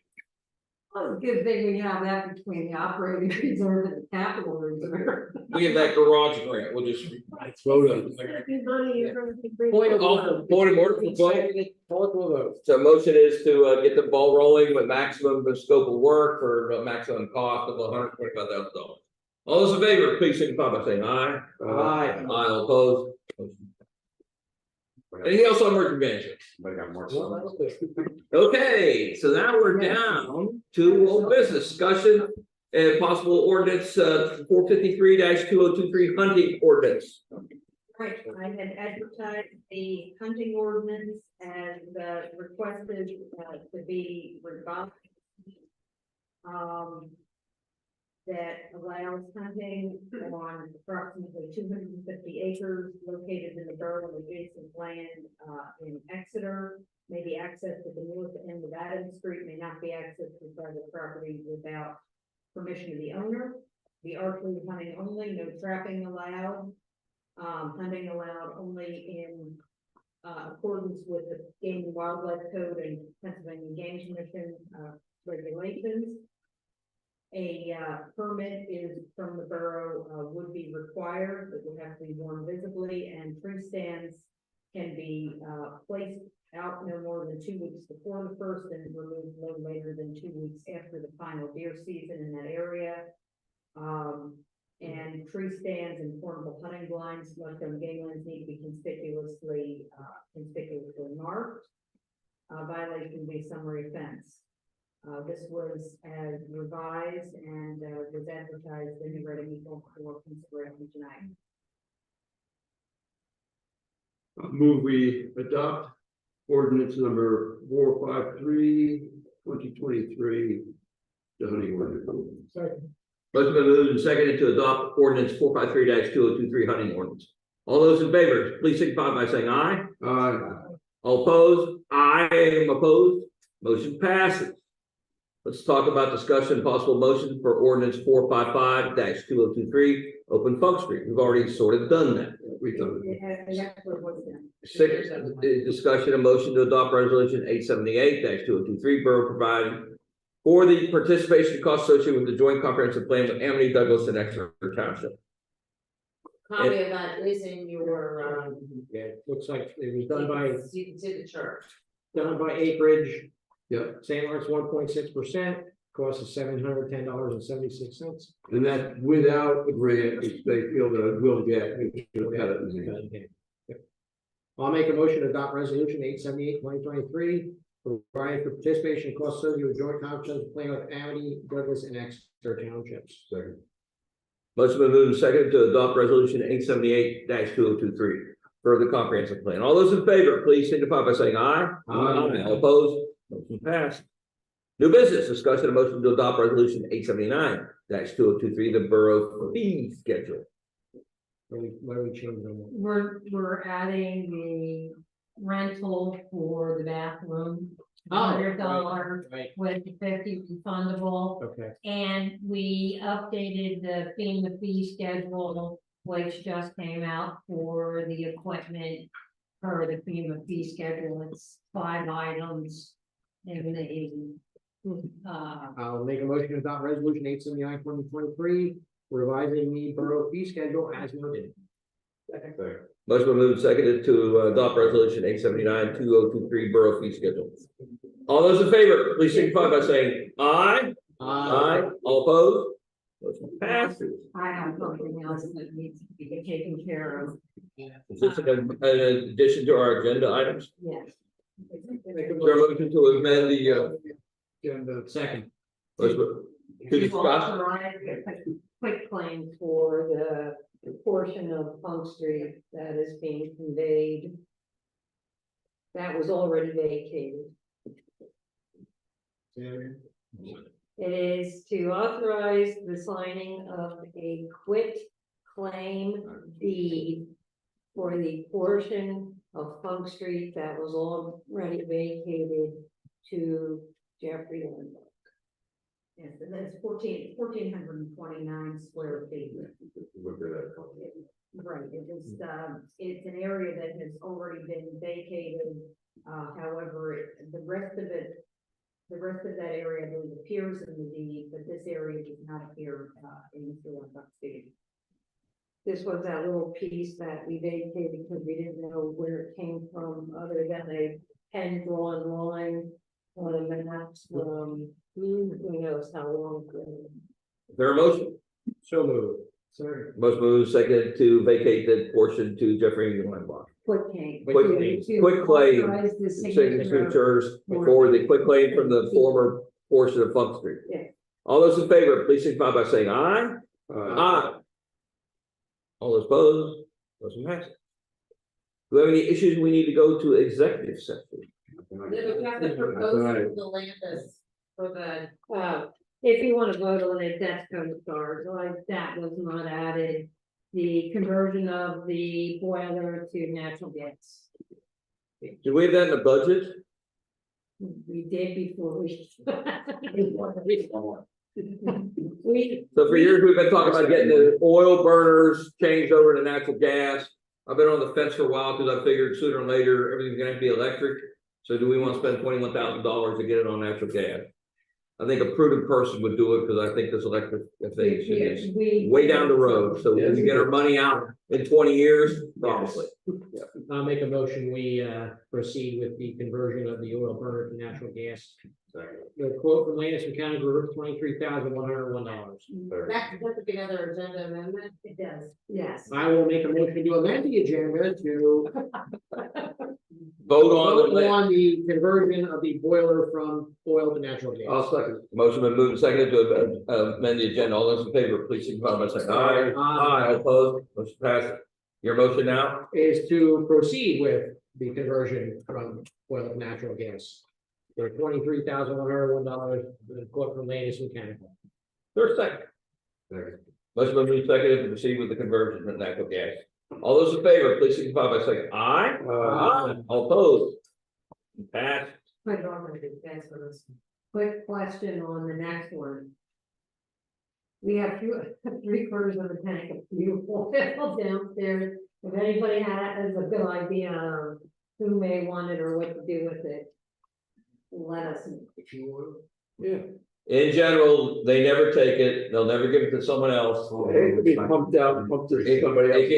Well, it's a good thing we have that between the operating reserve and the capital reserve. We have that garage grant, we'll just. Vote on Point of order. Point of order for vote. Call it to a vote. So motion is to get the ball rolling with maximum scope of work for a maximum cost of $125,000. All those in favor, please signify by saying aye. Aye. All opposed. Anything else on emergency management? But I got more. Okay, so now we're down to old business discussion and possible ordinance 453-2023 hunting ordinance. Right, I had advertised the hunting ordinance and requested to be revised. That allows hunting on approximately 250 acres located in the borough of adjacent land in Exeter. May be accessed at the north end of Adams Street, may not be accessed to private property without permission of the owner. The archery hunting only, no trapping allowed. Hunting allowed only in accordance with the Game and Wildlife Code and Pennsylvania Game Commission regulations. A permit is from the borough would be required, but would have to be worn visibly, and tree stands can be placed out no more than 2 weeks before the first and removed no later than 2 weeks after the final deer season in that area. And tree stands and portable hunting blinds left on game lands need to be conspicuously marked. Violation would be a summary offense. This was revised and was advertised in the Reading Eagle for consideration tonight. Move we adopt ordinance number 453-2023, the hunting ordinance. Second. Motion been moved and seconded to adopt ordinance 453-2023 hunting ordinance. All those in favor, please signify by saying aye. Aye. All opposed? I am opposed. Motion passes. Let's talk about discussion and possible motion for ordinance 455-2023, open Funk Street. We've already sort of done that. We've done it. Six, discussion and motion to adopt resolution 878-2023, borough providing for the participation costs associated with the joint comprehensive plan with Amity, Douglas, and Exeter Township. Copy of that is in your, Yeah, it looks like it was done by, you can see the chart. done by acreage. Yep, St. Lawrence 1.6%, cost is $710.76. and that without the grant, which they feel that will get, we should cut it in half. Yep. I'll make a motion to adopt resolution 878-2023, providing for participation in costs associated with joint comprehensive plan with Amity, Douglas, and Exeter Townships. Second. Motion been moved and seconded to adopt resolution 878-2023 for the comprehensive plan. All those in favor, please signify by saying aye. Aye. All opposed? Motion passed. New business, discussion and motion to adopt resolution 879-2023, the borough fee schedule. What are we changing on that? We're adding the rental for the bathroom. Oh, $100 right. with the 50 refundable. Okay, And we updated the FEMA fee schedule, which just came out for the equipment. Per the FEMA fee schedule, it's 5 items. And I'll make a motion to adopt resolution 879-2023, revising the borough fee schedule as noted. Motion been moved and seconded to adopt resolution 879-2023 borough fee schedule. All those in favor, please signify by saying aye. Aye. All opposed? Motion passes. I have something else that needs to be taken care of. Is this an addition to our agenda items? Yes. Is there a motion to amend the Second. to discuss? Authorize a quick claim for the portion of Punk Street that is being conveyed. That was already vacated. It is to authorize the signing of a quit claim deed for the portion of Funk Street that was already vacated to Jeffrey Lindbergh. Yes, and that's 1,429 square feet. Right, it's an area that has already been vacated, however, the rest of that area, I believe, appears in the deed, but this area does not appear, in the Lindbergh deed. This was that little piece that we vacated because we didn't know where it came from, other than a pen drawn line on a map from who knows how long ago. Is there a motion? So moved. Sorry. Most moved, second to vacate that portion to Jeffrey Lindbergh. Quick claim. Quick claim, Authorize the signature. signatures for the quick claim from the former portion of Funk Street. Yeah. All those in favor, please signify by saying aye. Aye. All those opposed, motion passes. Do we have any issues we need to go to executive session? We have to propose the land for the, If you want to vote on it, that's kind of stars, like that was not added. The conversion of the boiler to natural gas. Do we have that in the budget? We did before we. We. So for years, we've been talking about getting the oil burners changed over to natural gas. I've been on the fence for a while because I figured sooner or later, everything's gonna have to be electric. So do we want to spend $21,000 to get it on natural gas? I think a prudent person would do it because I think this electric thing is way down the road. So we can get our money out in 20 years, probably. I'll make a motion, we proceed with the conversion of the oil burner to natural gas. The quote from Lancaster County Group, $23,101. that put together agenda amendment, it does. Yes. I will make a motion to amend the agenda to Vote on the conversion of the boiler from oil to natural gas. I'll second. Motion been moved and seconded to amend the agenda. All those in favor, please signify by saying aye. Aye. Opposed, motion passes. Your motion now? Is to proceed with the conversion from oil to natural gas. For $23,101, the quote from Lancaster Mechanical. Third second. Motion been moved and seconded to proceed with the conversion to natural gas. All those in favor, please signify by saying aye. Aye. All opposed? Pass. Quick question on the next one. We have 3/4 of a tank of fuel oil downstairs. If anybody has a good idea of who may want it or what to do with it, let us know. Yeah. In general, they never take it. They'll never give it to someone else. It could be pumped out, pumped to somebody else.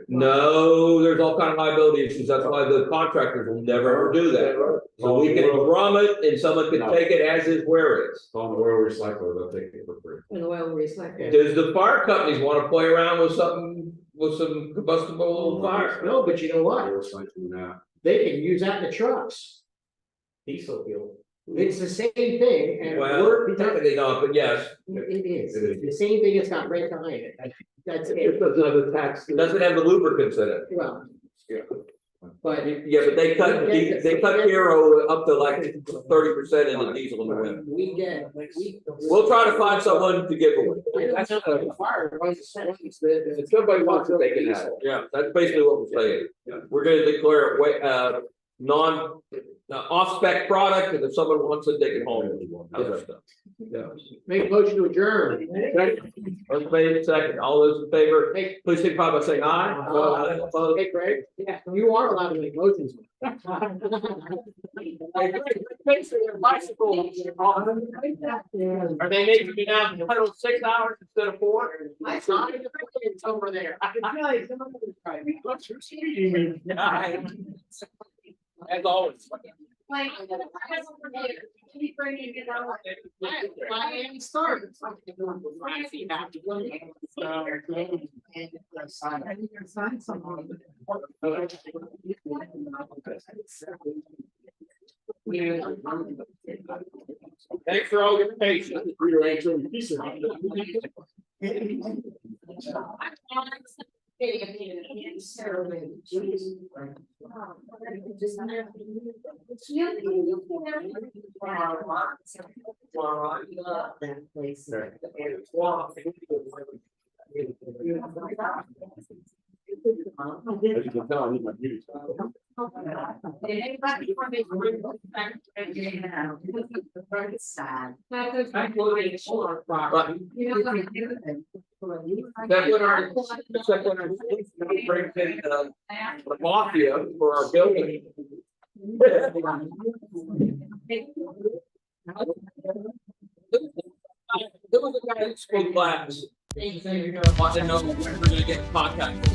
No, there's all kind of liability issues. That's why the contractors will never ever do that. So we can drum it and someone can take it as is where it is. On the oil recycler, they'll take it for free. An oil recycling. Does the fire companies want to play around with something, with some combustible fire? No, but you know what? Recycling that. They can use that in the trucks. Diesel fuel. It's the same thing, and Well, technically not, but yes. it is, the same thing, it's got red behind it, that's It it, doesn't have the tax. It doesn't have the lubricants in it. well. But Yeah, but they cut Hero up to like 30% in the diesel in the winter. We'll try to find someone to give away. That's not a fire. If somebody wants it, they can have it. Yeah, that's basically what we're saying. We're gonna declare it off-spec product, and if someone wants it, they can haul it. Other stuff. Make a motion to adjourn. First made, second, all those in favor, please signify by saying aye. Opposed? Hey, Greg, yeah, you are allowed to make motions. Hey, Greg, thanks for your bicycle. Are they making you now 6 hours instead of 4? It's not in the it's over there. As always. Thanks for all your patience. Just love that place. As you can tell, I need my beauty. Sad. That's what our brings in the mafia for our building. There was a guy that spoke last. Want to know when we're gonna get in contact.